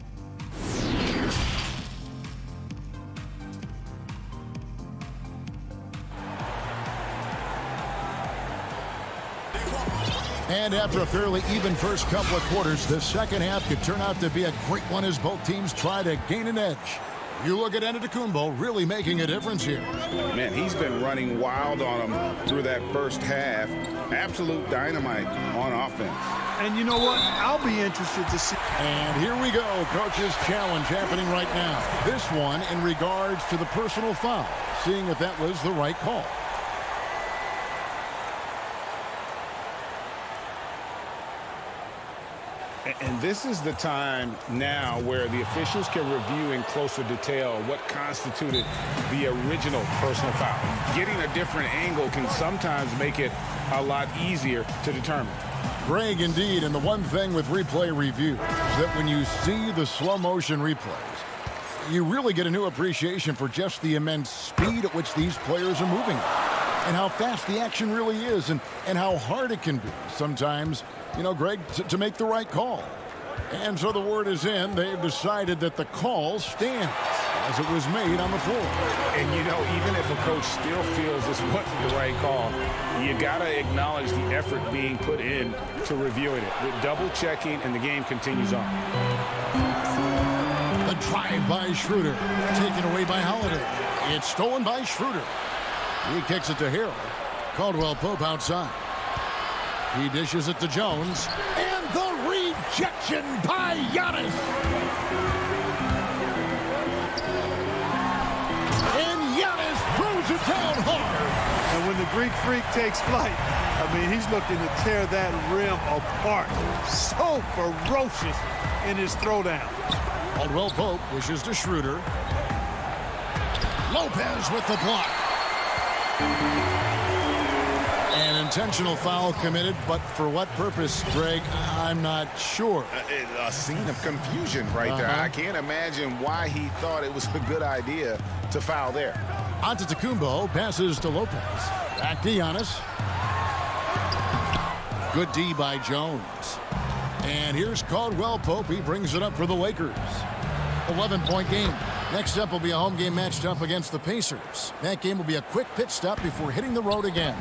And after a fairly even first couple of quarters, the second half could turn out to be a great one as both teams try to gain an edge. You look at Antetokounmpo really making a difference here. Man, he's been running wild on him through that first half. Absolute dynamite on offense. And you know what? I'll be interested to see. And here we go. Coach's challenge happening right now. This one in regards to the personal foul, seeing if that was the right call. And this is the time now where the officials can review in closer detail what constituted the original personal foul. Getting a different angle can sometimes make it a lot easier to determine. Greg, indeed, and the one thing with replay review is that when you see the slow motion replays, you really get a new appreciation for just the immense speed at which these players are moving and how fast the action really is and how hard it can be sometimes, you know, Greg, to make the right call. And so the word is in. They've decided that the call stands as it was made on the floor. And, you know, even if a coach still feels this wasn't the right call, you got to acknowledge the effort being put in to reviewing it. With double checking, and the game continues on. The drive by Schroeder, taken away by Holiday. It's stolen by Schroeder. He kicks it to Harrell. Caldwell Pope outside. He dishes it to Jones. And the rejection by Giannis. And Giannis throws it down hard. And when the Greek Freak takes flight, I mean, he's looking to tear that rim apart. So ferocious in his throwdown. Caldwell Pope wishes to Schroeder. Lopez with the block. An intentional foul committed, but for what purpose, Greg, I'm not sure. A scene of confusion right there. I can't imagine why he thought it was a good idea to foul there. Antetokounmpo passes to Lopez. Back to Giannis. Good D by Jones. And here's Caldwell Pope. He brings it up for the Lakers. 11-point game. Next up will be a home game matched up against the Pacers. That game will be a quick pit stop before hitting the road again.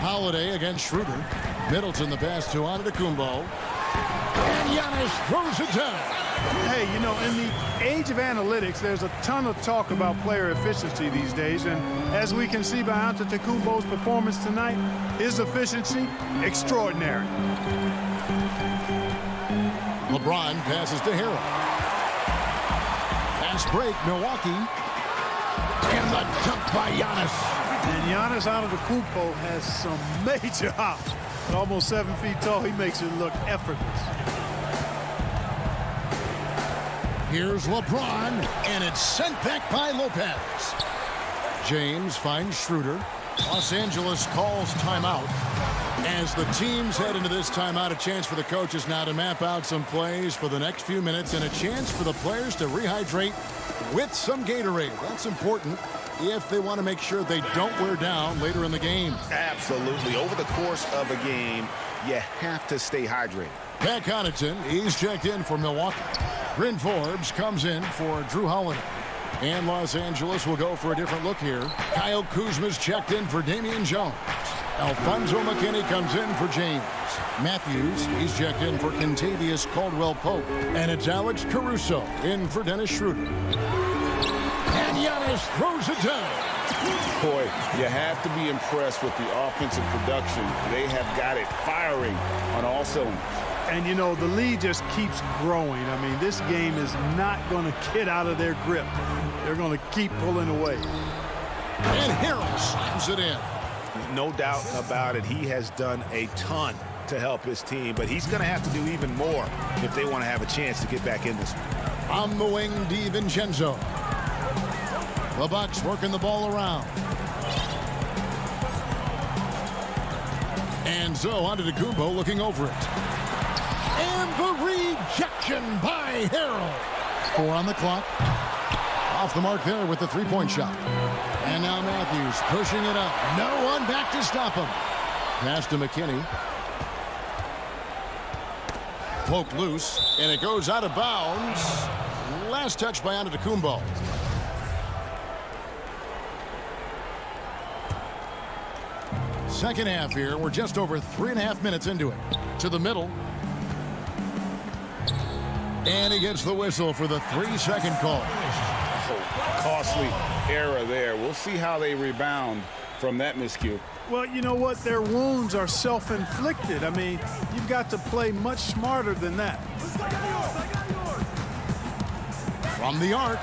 Holiday against Schroeder. Middleton the pass to Antetokounmpo. And Giannis throws it down. Hey, you know, in the age of analytics, there's a ton of talk about player efficiency these days. And as we can see by Antetokounmpo's performance tonight, his efficiency, extraordinary. LeBron passes to Harrell. Fast break, Milwaukee. And the dunk by Giannis. And Giannis Antetokounmpo has some major hops. At almost 7 feet tall, he makes it look effortless. Here's LeBron, and it's sent back by Lopez. James finds Schroeder. Los Angeles calls timeout. As the teams head into this timeout, a chance for the coaches now to map out some plays for the next few minutes and a chance for the players to rehydrate with some Gatorade. That's important if they want to make sure they don't wear down later in the game. Absolutely. Over the course of a game, you have to stay hydrated. Pat Connaughton, he's checked in for Milwaukee. Bryn Forbes comes in for Drew Holiday. And Los Angeles will go for a different look here. Kyle Kuzma's checked in for Damian Jones. Alfonso McKinney comes in for James. Matthews, he's checked in for Kentavious Caldwell-Pope. And it's Alex Caruso in for Dennis Schroeder. And Giannis throws it down. Boy, you have to be impressed with the offensive production. They have got it firing on all cylinders. And, you know, the lead just keeps growing. I mean, this game is not going to get out of their grip. They're going to keep pulling away. And Harrell slams it in. No doubt about it. He has done a ton to help his team, but he's going to have to do even more if they want to have a chance to get back in this one. On the wing, DiVincenzo. The Bucks working the ball around. And so Antetokounmpo looking over it. And the rejection by Harrell. 4 on the clock. Off the mark there with the three-point shot. And now Matthews pushing it up. No one back to stop him. Pass to McKinney. Poked loose, and it goes out of bounds. Last touch by Antetokounmpo. Second half here. We're just over 3.5 minutes into it. To the middle. And he gets the whistle for the 3-second call. Costly error there. We'll see how they rebound from that miscue. Well, you know what? Their wounds are self-inflicted. I mean, you've got to play much smarter than that. From the arc.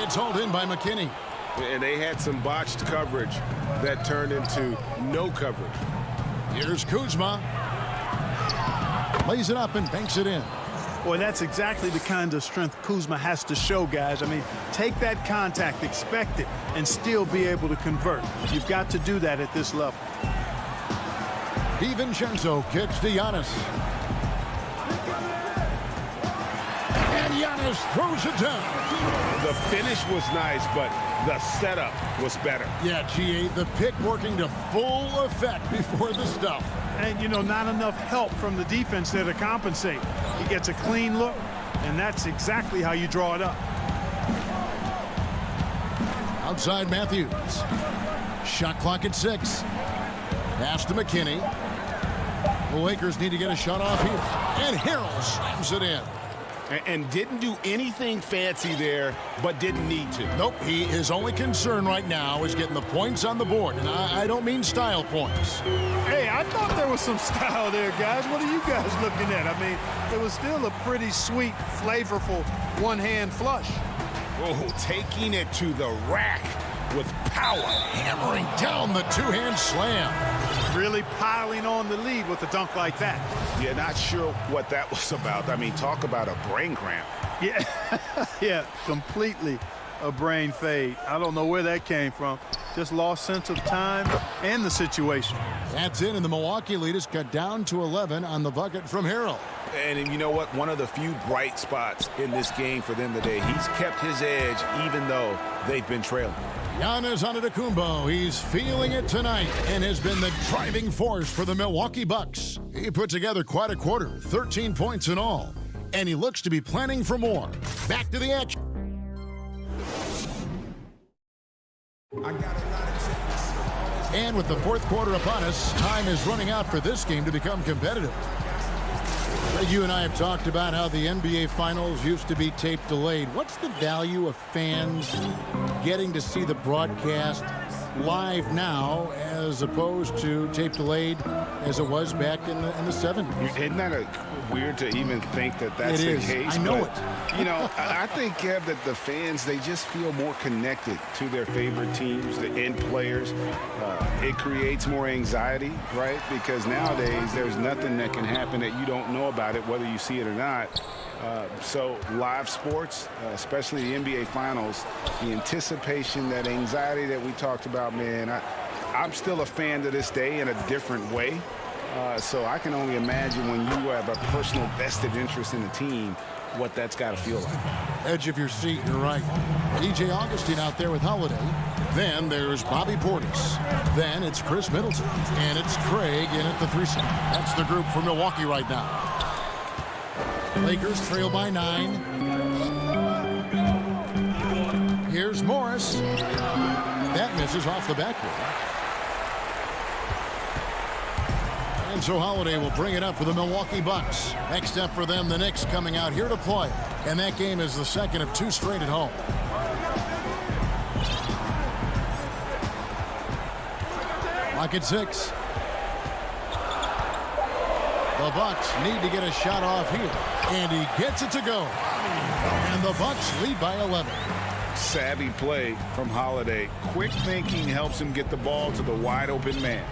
It's hauled in by McKinney. And they had some botched coverage that turned into no coverage. Here's Kuzma. Lays it up and banks it in. Boy, that's exactly the kind of strength Kuzma has to show, guys. I mean, take that contact, expect it, and still be able to convert. You've got to do that at this level. DiVincenzo kicks to Giannis. And Giannis throws it down. The finish was nice, but the setup was better. Yeah, GA, the pick working to full effect before the stuff. And, you know, not enough help from the defense there to compensate. He gets a clean look, and that's exactly how you draw it up. Outside Matthews. Shot clock at 6. Pass to McKinney. The Lakers need to get a shot off here. And Harrell slams it in. And didn't do anything fancy there, but didn't need to. Nope, his only concern right now is getting the points on the board. And I don't mean style points. Hey, I thought there was some style there, guys. What are you guys looking at? I mean, it was still a pretty sweet, flavorful one-hand flush. Oh, taking it to the rack with power. Hammering down the two-hand slam. Really piling on the lead with a dunk like that. Yeah, not sure what that was about. I mean, talk about a brain cramp. Yeah, yeah, completely a brain fade. I don't know where that came from. Just lost sense of time and the situation. That's it, and the Milwaukee lead is cut down to 11 on the bucket from Harrell. And you know what? One of the few bright spots in this game for them today. He's kept his edge even though they've been trailing. Giannis Antetokounmpo, he's feeling it tonight and has been the driving force for the Milwaukee Bucks. He put together quite a quarter, 13 points in all, and he looks to be planning for more. Back to the action. And with the fourth quarter upon us, time is running out for this game to become competitive. You and I have talked about how the NBA Finals used to be tape delayed. What's the value of fans getting to see the broadcast live now as opposed to tape delayed as it was back in the 70s? Isn't that weird to even think that that's the case? I know it. You know, I think, Kev, that the fans, they just feel more connected to their favorite teams and players. It creates more anxiety, right? Because nowadays there's nothing that can happen that you don't know about it, whether you see it or not. So live sports, especially the NBA Finals, the anticipation, that anxiety that we talked about, man, I'm still a fan to this day in a different way. So I can only imagine when you have a personal vested interest in a team, what that's got to feel like. Edge of your seat, you're right. DJ Augustine out there with Holiday. Then there's Bobby Portis. Then it's Chris Middleton. And it's Craig in at the 3-second. That's the group for Milwaukee right now. Lakers trail by 9. Here's Morris. That misses off the backboard. And so Holiday will bring it up for the Milwaukee Bucks. Next up for them, the Knicks coming out here to play. And that game is the second of 2 straight at home. Clock at 6. The Bucks need to get a shot off here. And he gets it to go. And the Bucks lead by 11. Savvy play from Holiday. Quick thinking helps him get the ball to the wide open man.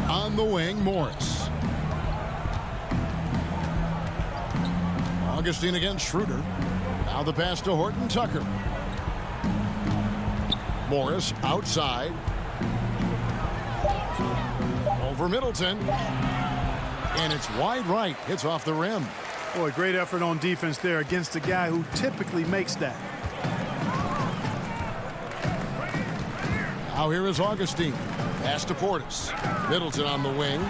On the wing, Morris. Augustine against Schroeder. Now the pass to Horton Tucker. Morris outside. Over Middleton. And it's wide right. Hits off the rim. Boy, great effort on defense there against a guy who typically makes that. Now here is Augustine. Pass to Portis. Middleton on the wing.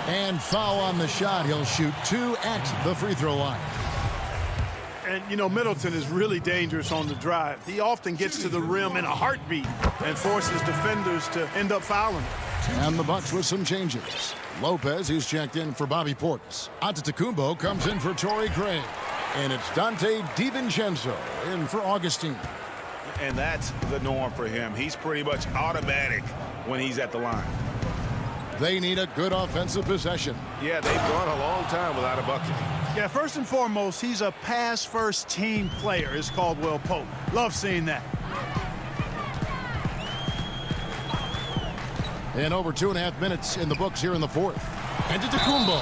And foul on the shot. He'll shoot 2 at the free throw line. And, you know, Middleton is really dangerous on the drive. He often gets to the rim in a heartbeat and forces defenders to end up fouling. And the Bucks with some changes. Lopez, who's checked in for Bobby Portis. Antetokounmpo comes in for Torrey Craig. And it's Dante DiVincenzo in for Augustine. And that's the norm for him. He's pretty much automatic when he's at the line. They need a good offensive possession. Yeah, they've gone a long time without a bucket. Yeah, first and foremost, he's a pass-first team player, is Caldwell Pope. Love seeing that. And over 2.5 minutes in the books here in the fourth. Antetokounmpo.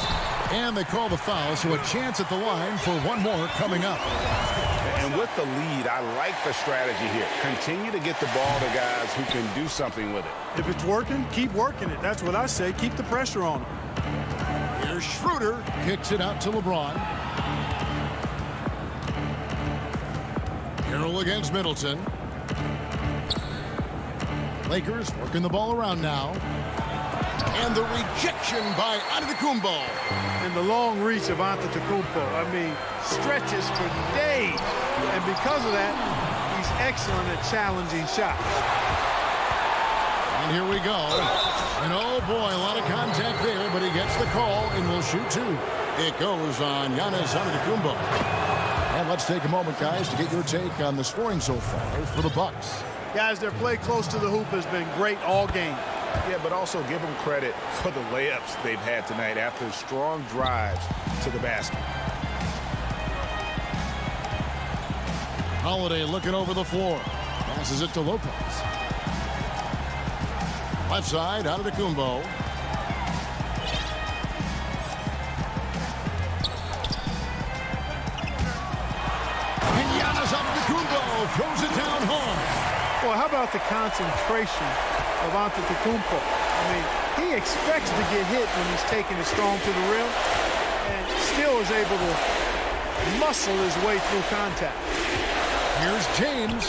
And they call the foul, so a chance at the line for one more coming up. And with the lead, I like the strategy here. Continue to get the ball to guys who can do something with it. If it's working, keep working it. That's what I say. Keep the pressure on him. Here's Schroeder. Kicks it out to LeBron. Harrell against Middleton. Lakers working the ball around now. And the rejection by Antetokounmpo. And the long reach of Antetokounmpo, I mean, stretches for days. And because of that, he's excellent at challenging shots. And here we go. And oh boy, a lot of contact there, but he gets the call and will shoot 2. It goes on Giannis Antetokounmpo. And let's take a moment, guys, to get your take on the scoring so far for the Bucks. Guys, their play close to the hoop has been great all game. Yeah, but also give them credit for the layups they've had tonight after strong drives to the basket. Holiday looking over the floor. Passes it to Lopez. Left side, Antetokounmpo. And Giannis Antetokounmpo throws it down hard. Well, how about the concentration of Antetokounmpo? I mean, he expects to get hit when he's taking it strong to the rim and still is able to muscle his way through contact. Here's James.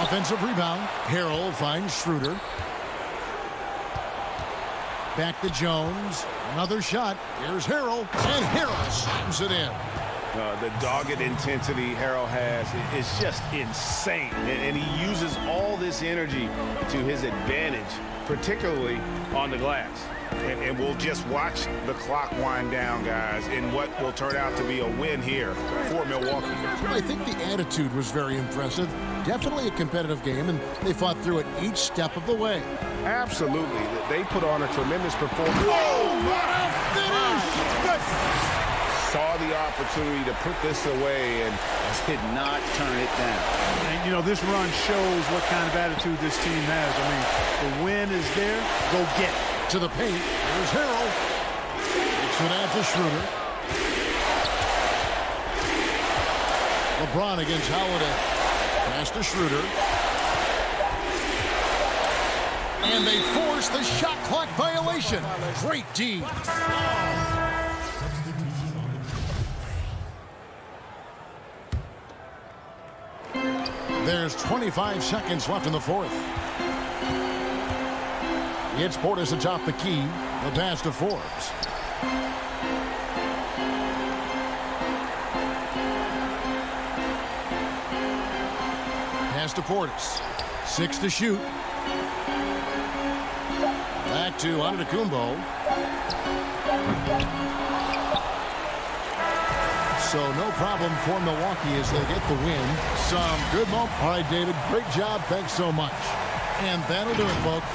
Offensive rebound. Harrell finds Schroeder. Back to Jones. Another shot. Here's Harrell. And Harrell slams it in. The dogged intensity Harrell has is just insane. And he uses all this energy to his advantage, particularly on the glass. And we'll just watch the clock wind down, guys, in what will turn out to be a win here for Milwaukee. Well, I think the attitude was very impressive. Definitely a competitive game, and they fought through it each step of the way. Absolutely. They put on a tremendous performance. Oh, what a finish! Saw the opportunity to put this away and did not turn it down. And, you know, this run shows what kind of attitude this team has. I mean, the win is there. Go get it. To the paint. Here's Harrell. It's it out to Schroeder. LeBron against Holiday. Pass to Schroeder. And they force the shot clock violation. Great D. There's 25 seconds left in the fourth. It's Portis atop the key. The pass to Forbes. Pass to Portis. 6 to shoot. Back to Antetokounmpo. So no problem for Milwaukee as they get the win. Some good moment. All right, David, great job. Thanks so much. And that'll do it, folks.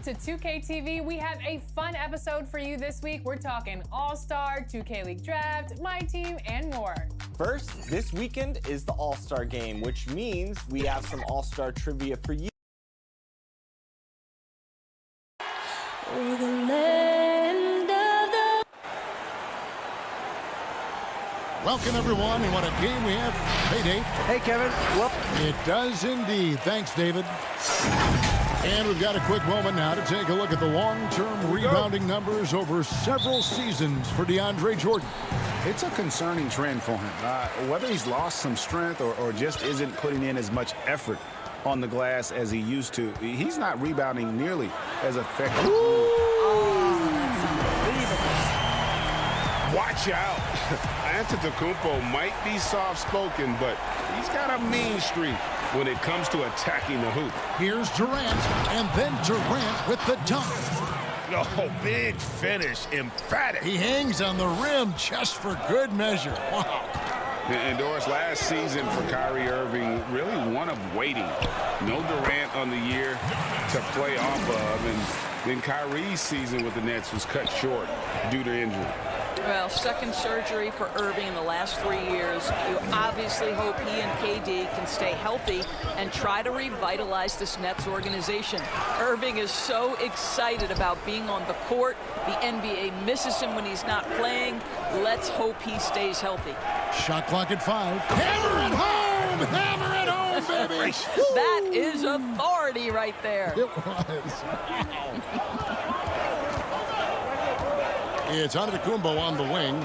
to 2K TV. We have a fun episode for you this week. We're talking All-Star, 2K League Draft, my team, and more. First, this weekend is the All-Star game, which means we have some All-Star trivia for you. Welcome, everyone, and what a game we have. Hey, Dave. Hey, Kevin. Whoop. It does indeed. Thanks, David. And we've got a quick moment now to take a look at the long-term rebounding numbers over several seasons for DeAndre Jordan. It's a concerning trend for him. Whether he's lost some strength or just isn't putting in as much effort on the glass as he used to, he's not rebounding nearly as effectively. Watch out. Antetokounmpo might be soft-spoken, but he's got a mean streak when it comes to attacking the hoop. Here's Durant, and then Durant with the dunk. Oh, big finish, emphatic. He hangs on the rim just for good measure. Wow. And Doris, last season for Kyrie Irving, really one of waiting. No Durant on the year to play off of, and then Kyrie's season with the Nets was cut short due to injury. Well, second surgery for Irving in the last 3 years. You obviously hope he and KD can stay healthy and try to revitalize this Nets organization. Irving is so excited about being on the court. The NBA misses him when he's not playing. Let's hope he stays healthy. Shot clock at 5. Hammer it home! Hammer it home, baby! That is authority right there. It was. It's Antetokounmpo on the wing.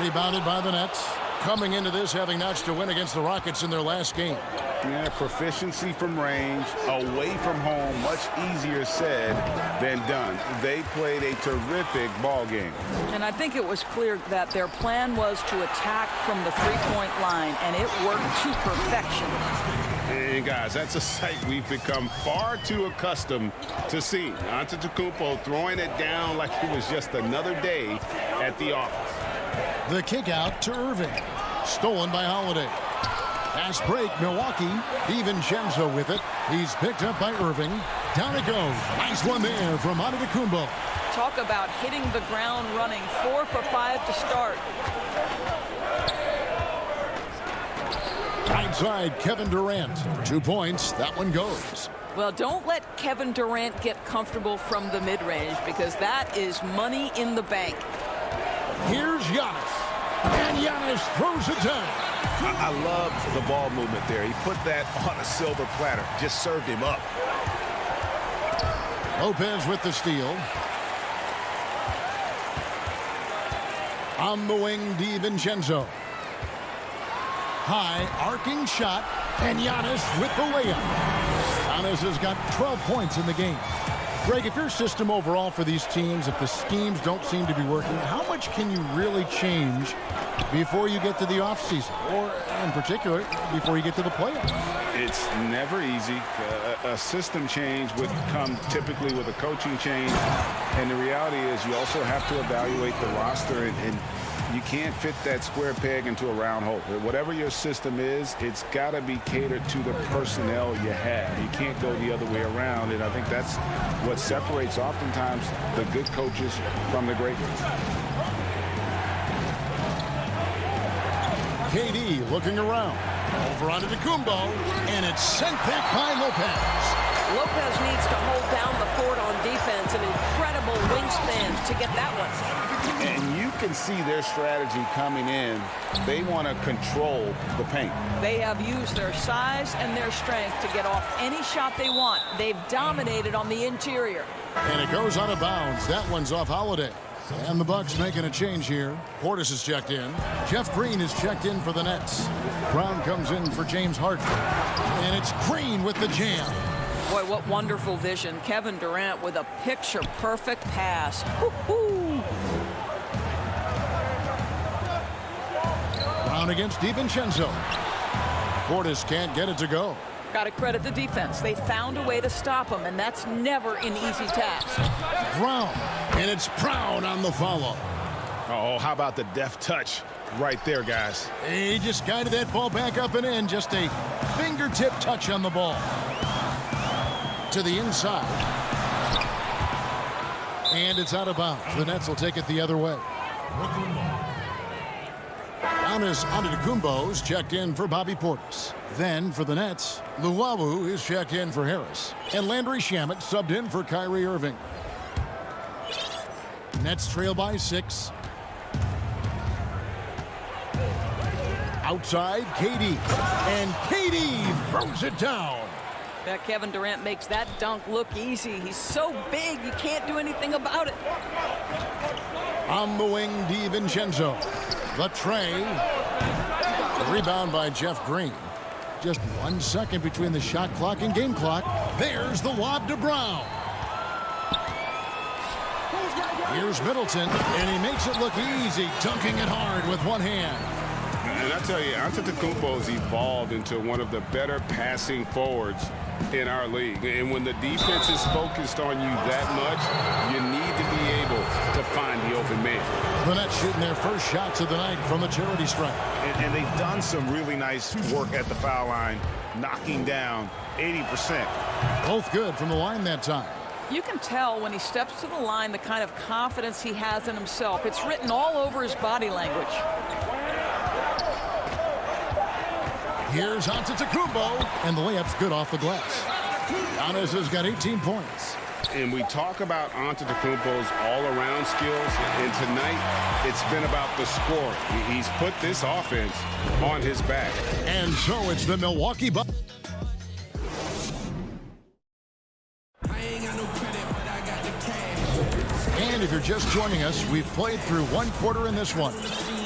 Rebounded by the Nets. Coming into this having notched a win against the Rockets in their last game. Yeah, proficiency from range, away from home, much easier said than done. They played a terrific ball game. And I think it was clear that their plan was to attack from the three-point line, and it worked to perfection. And guys, that's a sight we've become far too accustomed to seeing. Antetokounmpo throwing it down like it was just another day at the office. The kick out to Irving. Stolen by Holiday. Fast break, Milwaukee. DiVincenzo with it. He's picked up by Irving. Down it goes. Nice one there from Antetokounmpo. Talk about hitting the ground running. 4 for 5 to start. Right side, Kevin Durant. 2 points. That one goes. Well, don't let Kevin Durant get comfortable from the mid-range because that is money in the bank. Here's Giannis. And Giannis throws it down. I love the ball movement there. He put that on a silver platter. Just served him up. Lopez with the steal. On the wing, DiVincenzo. High, arcing shot, and Giannis with the layup. Giannis has got 12 points in the game. Greg, if your system overall for these teams, if the schemes don't seem to be working, how much can you really change before you get to the offseason, or in particular, before you get to the playoffs? It's never easy. A system change would come typically with a coaching change, and the reality is you also have to evaluate the roster, and you can't fit that square peg into a round hole. Whatever your system is, it's got to be catered to the personnel you have. You can't go the other way around, and I think that's what separates oftentimes the good coaches from the great ones. KD looking around. Over onto Antetokounmpo, and it's sent back by Lopez. Lopez needs to hold down the fort on defense. An incredible wingspan to get that one. And you can see their strategy coming in. They want to control the paint. They have used their size and their strength to get off any shot they want. They've dominated on the interior. And it goes out of bounds. That one's off Holiday. And the Bucks making a change here. Portis is checked in. Jeff Green is checked in for the Nets. Brown comes in for James Harden. And it's Green with the jam. Boy, what wonderful vision. Kevin Durant with a picture-perfect pass. Woo-hoo. Brown against DiVincenzo. Portis can't get it to go. Got to credit the defense. They found a way to stop him, and that's never an easy task. Brown, and it's Brown on the follow. Oh, how about the deft touch right there, guys? He just guided that ball back up and in. Just a fingertip touch on the ball. To the inside. And it's out of bounds. The Nets will take it the other way. Giannis Antetokounmpo is checked in for Bobby Portis. Then for the Nets, Luwawu is checked in for Harris. And Landry Shamet subbed in for Kyrie Irving. Nets trail by 6. Outside, KD. And KD throws it down. That Kevin Durant makes that dunk look easy. He's so big, you can't do anything about it. On the wing, DiVincenzo. The tray. The rebound by Jeff Green. Just 1 second between the shot clock and game clock. There's the lob to Brown. Here's Middleton, and he makes it look easy, dunking it hard with one hand. And I tell you, Antetokounmpo's evolved into one of the better passing forwards in our league. And when the defense is focused on you that much, you need to be able to find the open man. The Nets shooting their first shots of the night from the charity stripe. And they've done some really nice work at the foul line, knocking down 80%. Both good from the line that time. You can tell when he steps to the line the kind of confidence he has in himself. It's written all over his body language. Here's Antetokounmpo, and the layup's good off the glass. Giannis has got 18 points. And we talk about Antetokounmpo's all-around skills, and tonight it's been about the scoring. He's put this offense on his back. And so it's the Milwaukee Bucks. And if you're just joining us, we've played through 1 quarter in this one.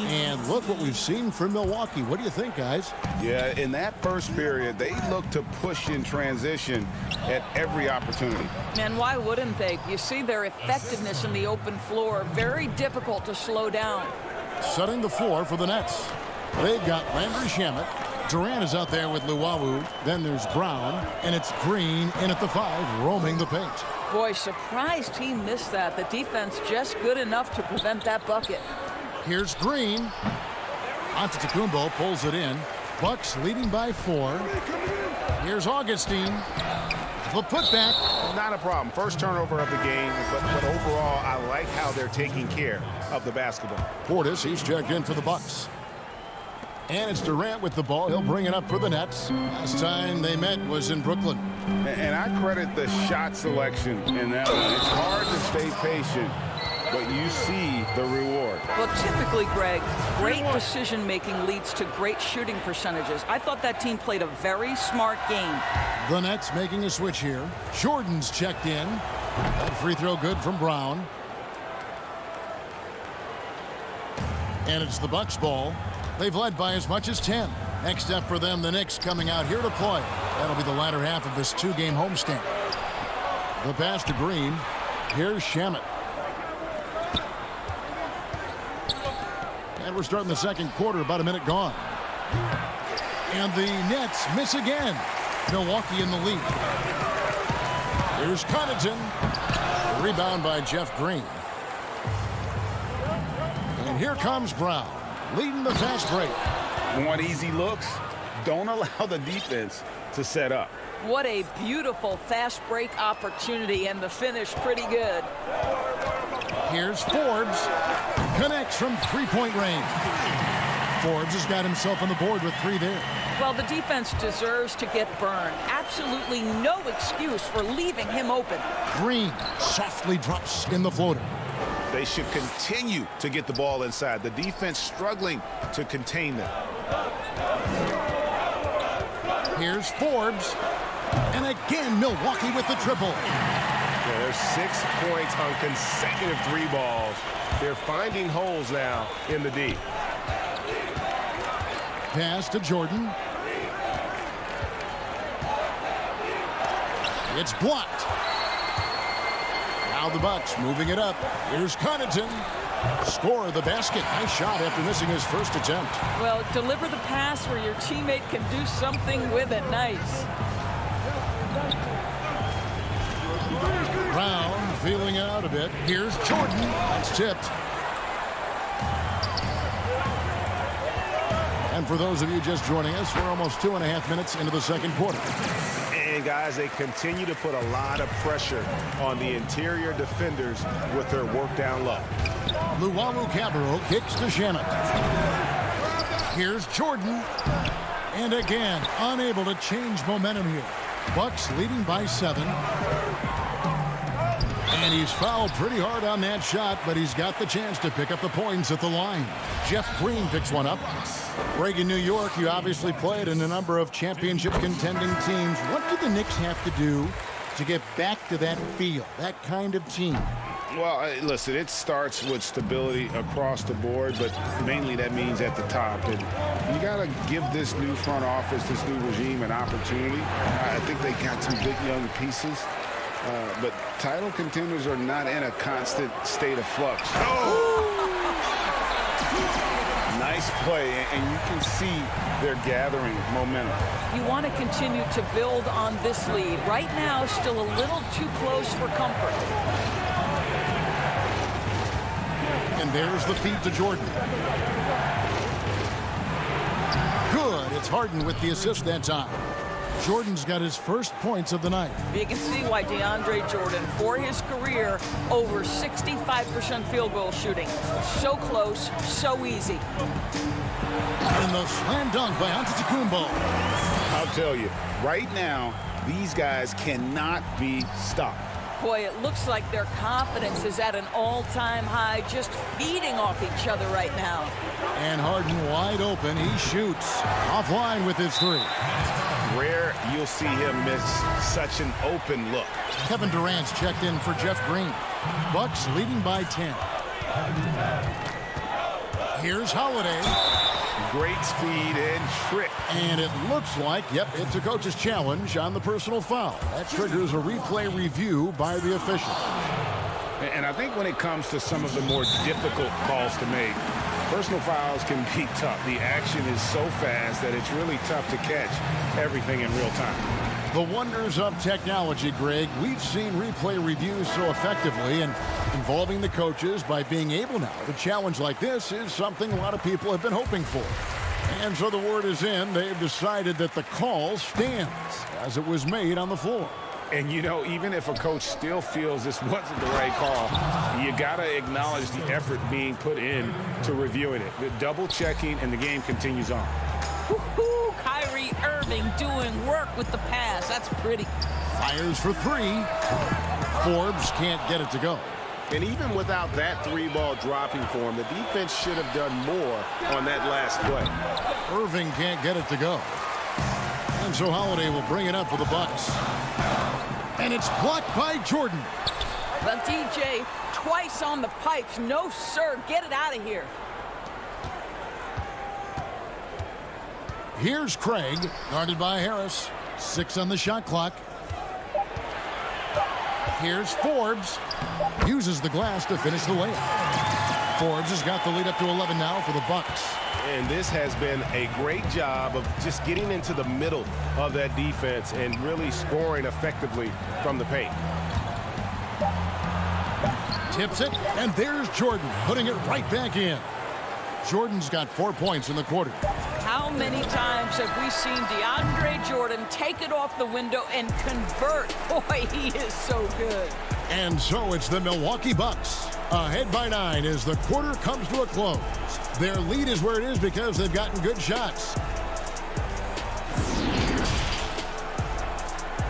And look what we've seen from Milwaukee. What do you think, guys? Yeah, in that first period, they looked to push in transition at every opportunity. And why wouldn't they? You see their effectiveness in the open floor. Very difficult to slow down. Setting the floor for the Nets. They've got Landry Shamet. Durant is out there with Luwawu. Then there's Brown. And it's Green in at the 5, roaming the paint. Boy, surprised he missed that. The defense just good enough to prevent that bucket. Here's Green. Antetokounmpo pulls it in. Bucks leading by 4. Here's Augustine. The putback. Not a problem. First turnover of the game, but overall, I like how they're taking care of the basketball. Portis, he's checked in for the Bucks. And it's Durant with the ball. He'll bring it up for the Nets. Last time they met was in Brooklyn. And I credit the shot selection in that one. It's hard to stay patient, but you see the reward. Well, typically, Greg, great decision-making leads to great shooting percentages. I thought that team played a very smart game. The Nets making a switch here. Jordan's checked in. That free throw good from Brown. And it's the Bucks ball. They've led by as much as 10. Next up for them, the Knicks coming out here to play. That'll be the latter half of this 2-game homestand. The pass to Green. Here's Shamet. And we're starting the second quarter, about a minute gone. And the Nets miss again. Milwaukee in the lead. Here's Connaughton. Rebound by Jeff Green. And here comes Brown, leading the fast break. Want easy looks? Don't allow the defense to set up. What a beautiful fast break opportunity, and the finish pretty good. Here's Forbes. Connects from three-point range. Forbes has got himself on the board with 3 there. Well, the defense deserves to get burned. Absolutely no excuse for leaving him open. Green softly drops in the floater. They should continue to get the ball inside. The defense struggling to contain them. Here's Forbes. And again, Milwaukee with the triple. Yeah, there's 6 points on consecutive 3 balls. They're finding holes now in the D. Pass to Jordan. It's blocked. Now the Bucks moving it up. Here's Connaughton. Score the basket. Nice shot after missing his first attempt. Well, deliver the pass where your teammate can do something with it. Nice. Brown feeling out a bit. Here's Jordan. That's tipped. And for those of you just joining us, we're almost 2.5 minutes into the second quarter. And guys, they continue to put a lot of pressure on the interior defenders with their work down low. Luwawu Cabarro kicks to Shannon. Here's Jordan. And again, unable to change momentum here. Bucks leading by 7. And he's fouled pretty hard on that shot, but he's got the chance to pick up the points at the line. Jeff Green picks one up. Greg, in New York, you obviously played in a number of championship contending teams. What do the Knicks have to do to get back to that feel, that kind of team? Well, listen, it starts with stability across the board, but mainly that means at the top. And you got to give this new front office, this new regime, an opportunity. I think they got some good young pieces, but title contenders are not in a constant state of flux. Nice play, and you can see they're gathering momentum. You want to continue to build on this lead. Right now, still a little too close for comfort. And there's the feed to Jordan. Good. It's Harden with the assist that time. Jordan's got his first points of the night. You can see why DeAndre Jordan, for his career, over 65% field goal shooting. So close, so easy. And the slam dunk by Antetokounmpo. I'll tell you, right now, these guys cannot be stopped. Boy, it looks like their confidence is at an all-time high, just feeding off each other right now. And Harden wide open. He shoots offline with his 3. Rare you'll see him miss such an open look. Kevin Durant's checked in for Jeff Green. Bucks leading by 10. Here's Holiday. Great speed and trick. And it looks like, yep, it's a coach's challenge on the personal foul. That triggers a replay review by the official. And I think when it comes to some of the more difficult calls to make, personal fouls can be tough. The action is so fast that it's really tough to catch everything in real time. The wonders of technology, Greg. We've seen replay reviews so effectively, and involving the coaches by being able now to challenge like this is something a lot of people have been hoping for. And so the word is in. They've decided that the call stands as it was made on the floor. And, you know, even if a coach still feels this wasn't the right call, you got to acknowledge the effort being put in to reviewing it. The double checking, and the game continues on. Woo-hoo! Kyrie Irving doing work with the pass. That's pretty. Fires for 3. Forbes can't get it to go. And even without that 3-ball dropping for him, the defense should have done more on that last play. Irving can't get it to go. And so Holiday will bring it up for the Bucks. And it's blocked by Jordan. Well, DJ, twice on the pipes. No, sir. Get it out of here. Here's Craig, guarded by Harris. 6 on the shot clock. Here's Forbes. Uses the glass to finish the layup. Forbes has got the lead up to 11 now for the Bucks. And this has been a great job of just getting into the middle of that defense and really scoring effectively from the paint. Tips it, and there's Jordan, putting it right back in. Jordan's got 4 points in the quarter. How many times have we seen DeAndre Jordan take it off the window and convert? Boy, he is so good. And so it's the Milwaukee Bucks, ahead by 9 as the quarter comes to a close. Their lead is where it is because they've gotten good shots.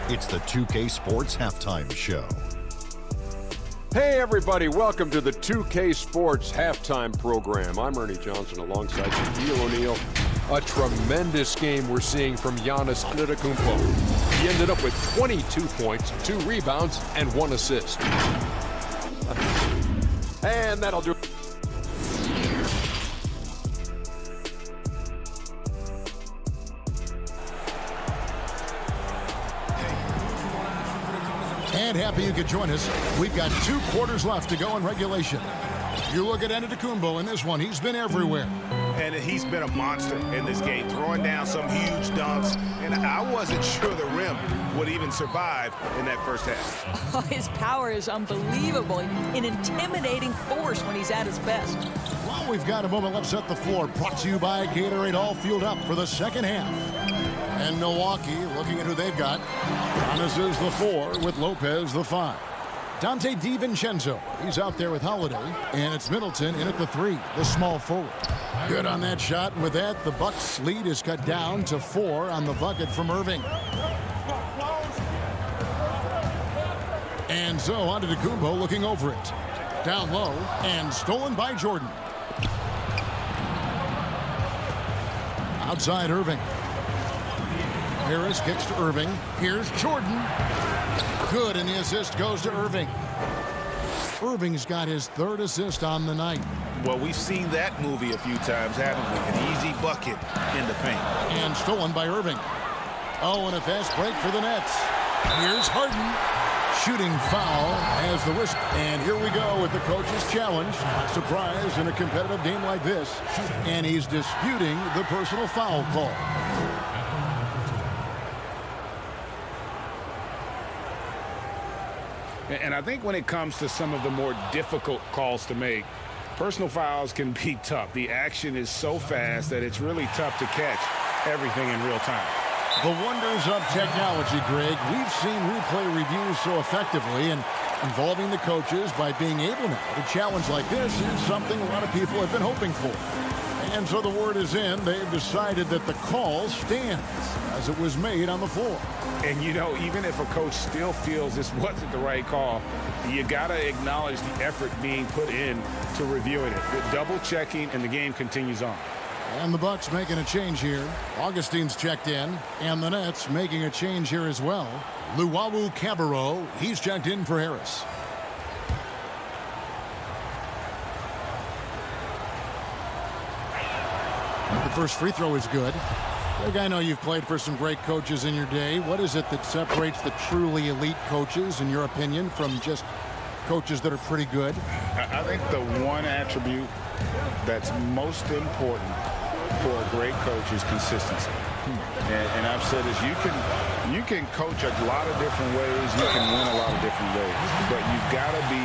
It's the 2K Sports Halftime Show. Hey everybody, welcome to the 2K Sports Halftime Program. I'm Ernie Johnson alongside Shaquille O'Neal. A tremendous game we're seeing from Giannis Antetokounmpo. He ended up with 22 points, 2 rebounds, and 1 assist. And that'll do it. And happy you could join us. We've got 2 quarters left to go in regulation. You look at Antetokounmpo in this one. He's been everywhere. And he's been a monster in this game, throwing down some huge dunks. And I wasn't sure the rim would even survive in that first half. Oh, his power is unbelievable. An intimidating force when he's at his best. Well, we've got a moment left set the floor. Brought to you by Gatorade, all fueled up for the second half. And Milwaukee looking at who they've got. Giannis is the 4 with Lopez the 5. Dante DiVincenzo, he's out there with Holiday. And it's Middleton in at the 3, the small forward. Good on that shot. And with that, the Bucks lead is cut down to 4 on the bucket from Irving. And so Antetokounmpo looking over it. Down low and stolen by Jordan. Outside Irving. Harris kicks to Irving. Here's Jordan. Good, and the assist goes to Irving. Irving's got his 3rd assist on the night. Well, we've seen that movie a few times, haven't we? An easy bucket in the paint. And stolen by Irving. Oh, and a fast break for the Nets. Here's Harden. Shooting foul as the whistle. And here we go with the coach's challenge. Surprise in a competitive game like this. And he's disputing the personal foul call. And I think when it comes to some of the more difficult calls to make, personal fouls can be tough. The action is so fast that it's really tough to catch everything in real time. The wonders of technology, Greg. We've seen replay reviews so effectively, and involving the coaches by being able now to challenge like this is something a lot of people have been hoping for. And so the word is in. They've decided that the call stands as it was made on the floor. And, you know, even if a coach still feels this wasn't the right call, you got to acknowledge the effort being put in to reviewing it. The double checking, and the game continues on. And the Bucks making a change here. Augustine's checked in, and the Nets making a change here as well. Luwawu Cabarrot, he's checked in for Harris. The first free throw is good. Greg, I know you've played for some great coaches in your day. What is it that separates the truly elite coaches, in your opinion, from just coaches that are pretty good? I think the one attribute that's most important for a great coach is consistency. And I've said this, you can coach a lot of different ways, you can win a lot of different ways, but you've got to be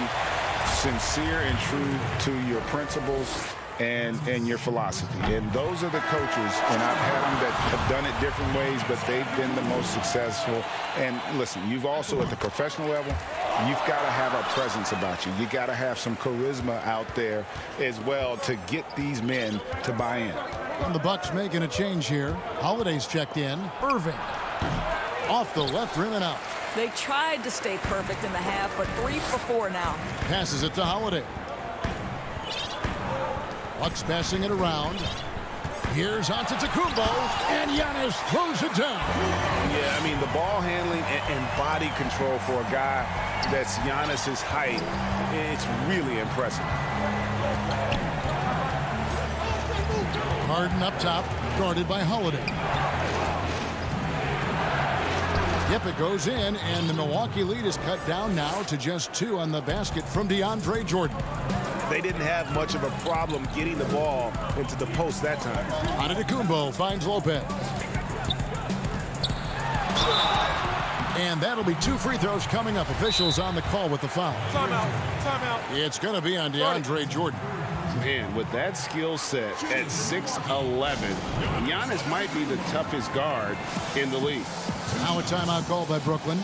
sincere and true to your principles and your philosophy. And those are the coaches, and I've had them that have done it different ways, but they've been the most successful. And listen, you've also at the professional level, you've got to have a presence about you. You got to have some charisma out there as well to get these men to buy in. And the Bucks making a change here. Holiday's checked in. Irving off the left rim and out. They tried to stay perfect in the half, but 3 for 4 now. Passes it to Holiday. Bucks passing it around. Here's Antetokounmpo, and Giannis throws it down. Yeah, I mean, the ball handling and body control for a guy that's Giannis's height, it's really impressive. Harden up top, guarded by Holiday. Yep, it goes in, and the Milwaukee lead is cut down now to just 2 on the basket from DeAndre Jordan. They didn't have much of a problem getting the ball into the post that time. Antetokounmpo finds Lopez. And that'll be 2 free throws coming up. Officials on the call with the foul. Timeout. Timeout. It's going to be on DeAndre Jordan. Man, with that skill set at 6'11", Giannis might be the toughest guard in the league. Now a timeout called by Brooklyn.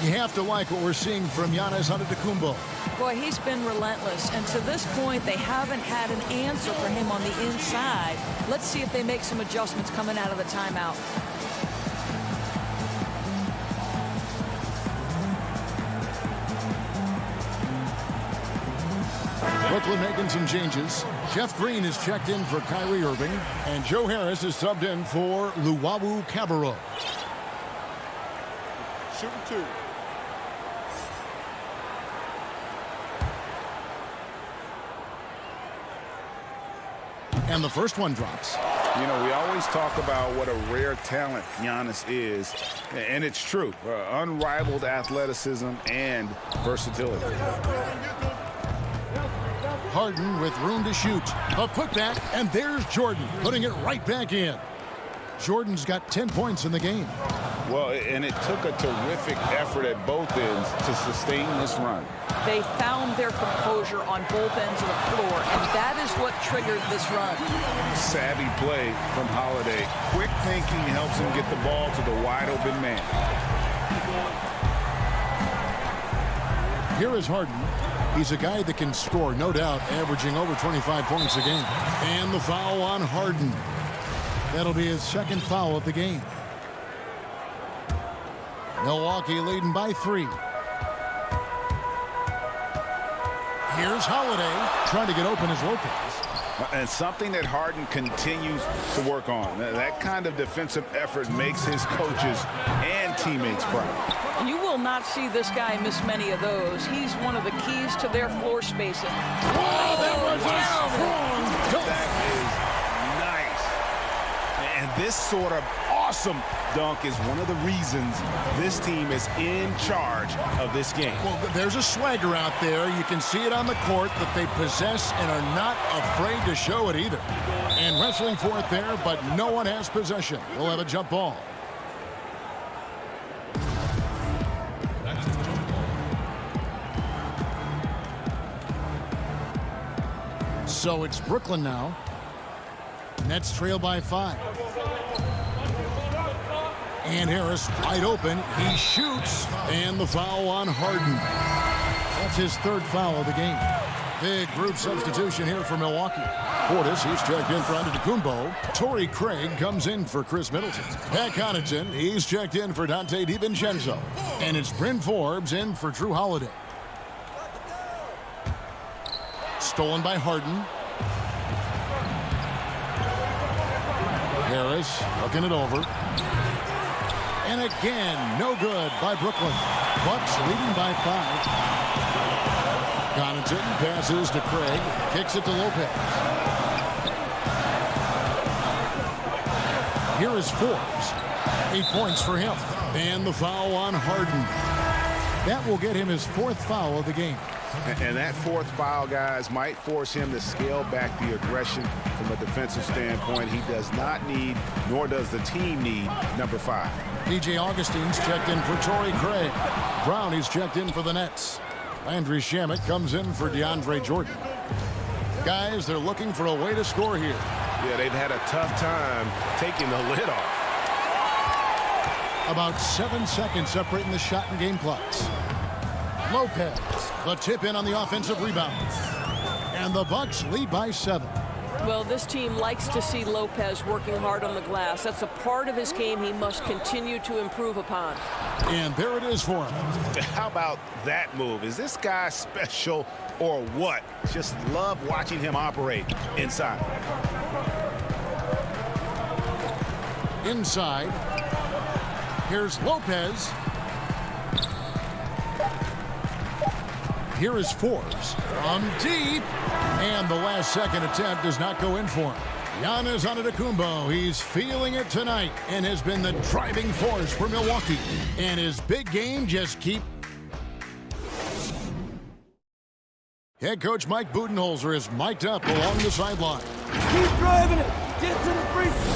You have to like what we're seeing from Giannis Antetokounmpo. Boy, he's been relentless, and to this point, they haven't had an answer for him on the inside. Let's see if they make some adjustments coming out of the timeout. Brooklyn making some changes. Jeff Green is checked in for Kyrie Irving, and Joe Harris is subbed in for Luwawu Cabarrot. Shooting 2. And the first one drops. You know, we always talk about what a rare talent Giannis is, and it's true. Unrivaled athleticism and versatility. Harden with room to shoot. A putback, and there's Jordan putting it right back in. Jordan's got 10 points in the game. Well, and it took a terrific effort at both ends to sustain this run. They found their composure on both ends of the floor, and that is what triggered this run. Savvy play from Holiday. Quick thinking helps him get the ball to the wide-open man. Here is Harden. He's a guy that can score, no doubt, averaging over 25 points a game. And the foul on Harden. That'll be his second foul of the game. Milwaukee leading by 3. Here's Holiday trying to get open as Lopez. And something that Harden continues to work on. That kind of defensive effort makes his coaches and teammates proud. You will not see this guy miss many of those. He's one of the keys to their floor spacing. Oh, that was a strong dunk. That is nice. And this sort of awesome dunk is one of the reasons this team is in charge of this game. Well, there's a swagger out there. You can see it on the court that they possess and are not afraid to show it either. And wrestling for it there, but no one has possession. We'll have a jump ball. So it's Brooklyn now. Nets trail by 5. And Harris wide open. He shoots. And the foul on Harden. That's his third foul of the game. Big group substitution here for Milwaukee. Portis, he's checked in for Antetokounmpo. Torrey Craig comes in for Chris Middleton. Pat Connaughton, he's checked in for Donte DiVincenzo. And it's Bryn Forbes in for Drew Holiday. Stolen by Harden. Harris looking it over. And again, no good by Brooklyn. Bucks leading by 5. Connaughton passes to Craig. Kicks it to Lopez. Here is Forbes. 8 points for him. And the foul on Harden. That will get him his 4th foul of the game. And that 4th foul, guys, might force him to scale back the aggression from a defensive standpoint. He does not need, nor does the team need, number 5. DJ Augustine's checked in for Torrey Craig. Brownie's checked in for the Nets. Landry Shamet comes in for DeAndre Jordan. Guys, they're looking for a way to score here. Yeah, they've had a tough time taking the lid off. About 7 seconds separating the shot and game clocks. Lopez, the tip in on the offensive rebound. And the Bucks lead by 7. Well, this team likes to see Lopez working hard on the glass. That's a part of his game he must continue to improve upon. And there it is for him. How about that move? Is this guy special or what? Just love watching him operate inside. Inside. Here's Lopez. Here is Forbes from deep. And the last second attempt does not go in for him. Giannis Antetokounmpo, he's feeling it tonight and has been the driving force for Milwaukee. And his big game just keep. Head coach Mike Budenholzer is mic'd up along the sideline. Keep driving it. Get to the free throw.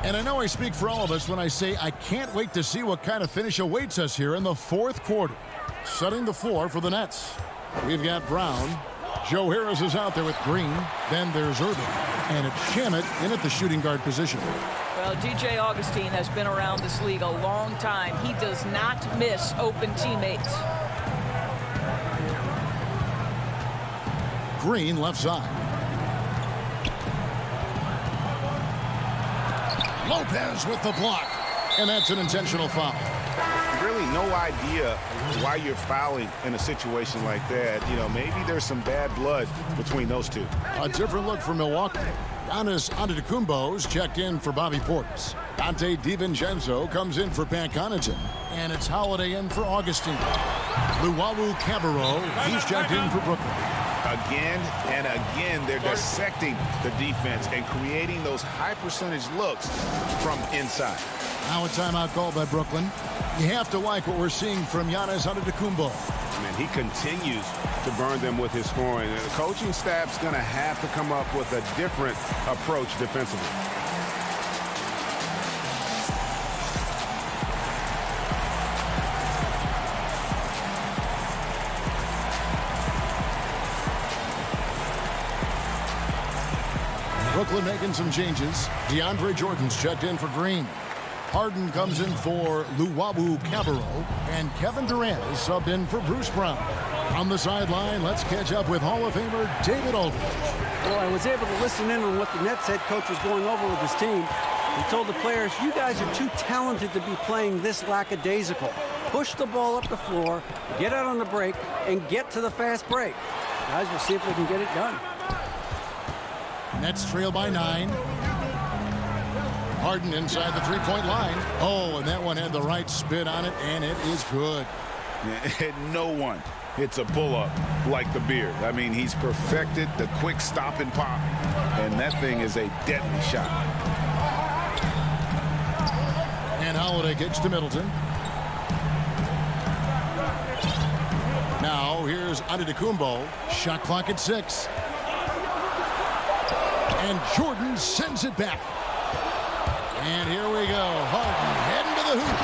And I know I speak for all of us when I say I can't wait to see what kind of finish awaits us here in the 4th quarter. Setting the floor for the Nets. We've got Brown. Joe Harris is out there with Green. Then there's Irving. And it's Shamet in at the shooting guard position. Well, DJ Augustine has been around this league a long time. He does not miss open teammates. Green left side. Lopez with the block. And that's an intentional foul. Really no idea why you're fouling in a situation like that. You know, maybe there's some bad blood between those two. A different look for Milwaukee. Giannis Antetokounmpo's checked in for Bobby Portis. Donte DiVincenzo comes in for Pat Connaughton. And it's Holiday in for Augustine. Luwawu Cabarrot, he's checked in for Brooklyn. Again and again, they're dissecting the defense and creating those high percentage looks from inside. Now a timeout call by Brooklyn. You have to like what we're seeing from Giannis Antetokounmpo. Man, he continues to burn them with his scoring. And the coaching staff's going to have to come up with a different approach defensively. Brooklyn making some changes. DeAndre Jordan's checked in for Green. Harden comes in for Luwawu-Cabarrot, and Kevin Durant is subbed in for Bruce Brown. On the sideline, let's catch up with Hall of Famer David Aldridge. Well, I was able to listen in on what the Nets head coach was going over with his team. He told the players, you guys are too talented to be playing this lackadaisical. Push the ball up the floor, get out on the break, and get to the fast break. Guys, we'll see if they can get it done. Nets trail by 9. Harden inside the three-point line. Oh, and that one had the right spin on it, and it is good. No one hits a pull-up like the Beard. I mean, he's perfected the quick stop and pop, and that thing is a deadly shot. And Holiday kicks to Middleton. Now, here's Antetokounmpo. Shot clock at 6. And Jordan sends it back. And here we go. Harden heading to the hoop.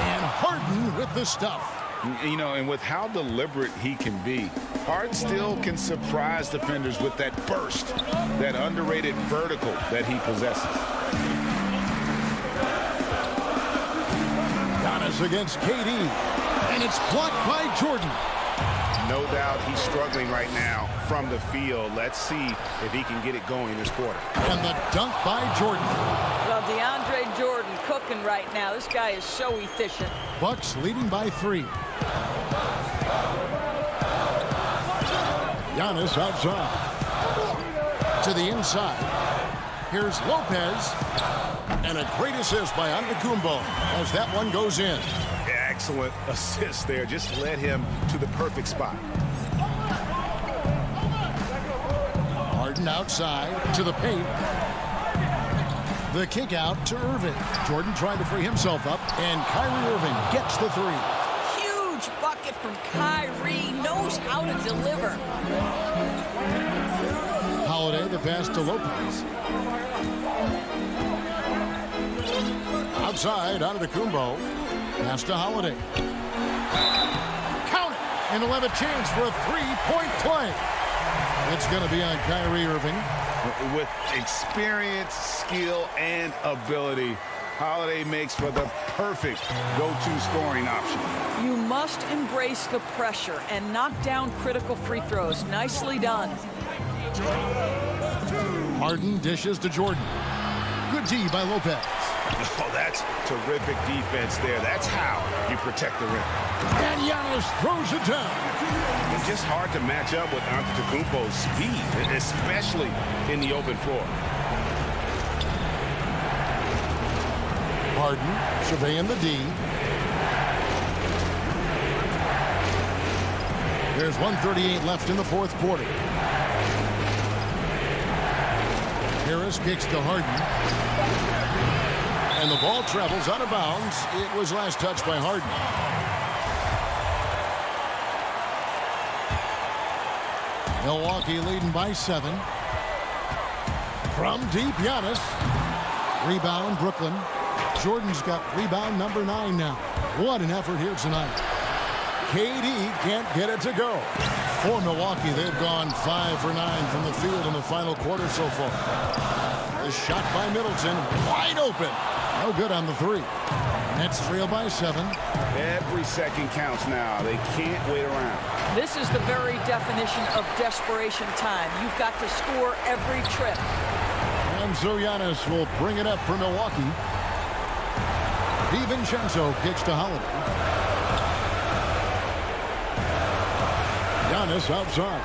And Harden with the stuff. You know, and with how deliberate he can be, Harden still can surprise defenders with that burst, that underrated vertical that he possesses. Giannis against KD. And it's blocked by Jordan. No doubt he's struggling right now from the field. Let's see if he can get it going this quarter. And the dunk by Jordan. Well, DeAndre Jordan cooking right now. This guy is so efficient. Bucks leading by 3. Giannis outside. To the inside. Here's Lopez. And a great assist by Antetokounmpo as that one goes in. Excellent assist there. Just led him to the perfect spot. Harden outside to the paint. The kick out to Irving. Jordan trying to free himself up, and Kyrie Irving gets the 3. Huge bucket from Kyrie. Knows how to deliver. Holiday, the pass to Lopez. Outside, Antetokounmpo. Pass to Holiday. Count it! And he'll have a chance for a 3-point play. It's going to be on Kyrie Irving. With experience, skill, and ability, Holiday makes for the perfect go-to scoring option. You must embrace the pressure and knock down critical free throws. Nicely done. Harden dishes to Jordan. Good D by Lopez. Oh, that's terrific defense there. That's how you protect the rim. And Giannis throws it down. It's just hard to match up with Antetokounmpo's speed, especially in the open floor. Harden surveying the D. There's 1:38 left in the fourth quarter. Harris kicks to Harden. And the ball travels out of bounds. It was last touched by Harden. Milwaukee leading by 7. From deep, Giannis. Rebound, Brooklyn. Jordan's got rebound number 9 now. What an effort here tonight. KD can't get it to go. For Milwaukee, they've gone 5 for 9 from the field in the final quarter so far. The shot by Middleton, wide open. No good on the 3. Nets trail by 7. Every second counts now. They can't wait around. This is the very definition of desperation time. You've got to score every trip. And so Giannis will bring it up for Milwaukee. DiVincenzo kicks to Holiday. Giannis outside.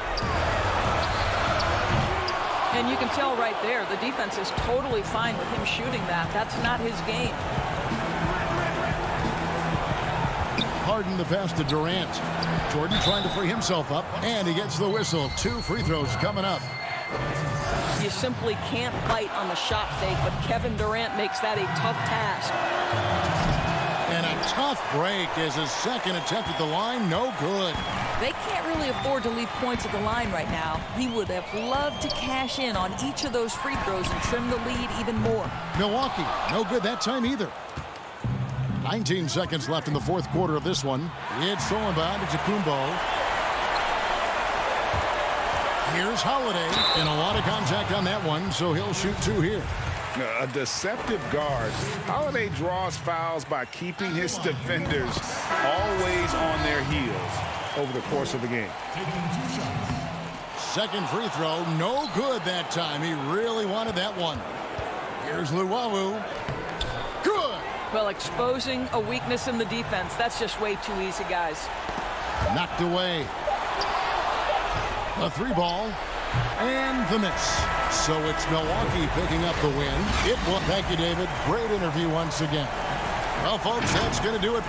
And you can tell right there, the defense is totally fine with him shooting that. That's not his game. Harden the pass to Durant. Jordan trying to free himself up, and he gets the whistle. 2 free throws coming up. You simply can't bite on the shot fake, but Kevin Durant makes that a tough task. And a tough break is his second attempt at the line. No good. They can't really afford to leave points at the line right now. He would have loved to cash in on each of those free throws and trim the lead even more. Milwaukee, no good that time either. 19 seconds left in the fourth quarter of this one. It's stolen by Antetokounmpo. Here's Holiday, and a lot of contact on that one, so he'll shoot 2 here. A deceptive guard. Holiday draws fouls by keeping his defenders always on their heels over the course of the game. Second free throw, no good that time. He really wanted that one. Here's Luwawu. Good. Well, exposing a weakness in the defense, that's just way too easy, guys. Knocked away. A 3 ball. And the miss. So it's Milwaukee picking up the win. Thank you, David. Great interview once again. Well, folks, that's going to do it.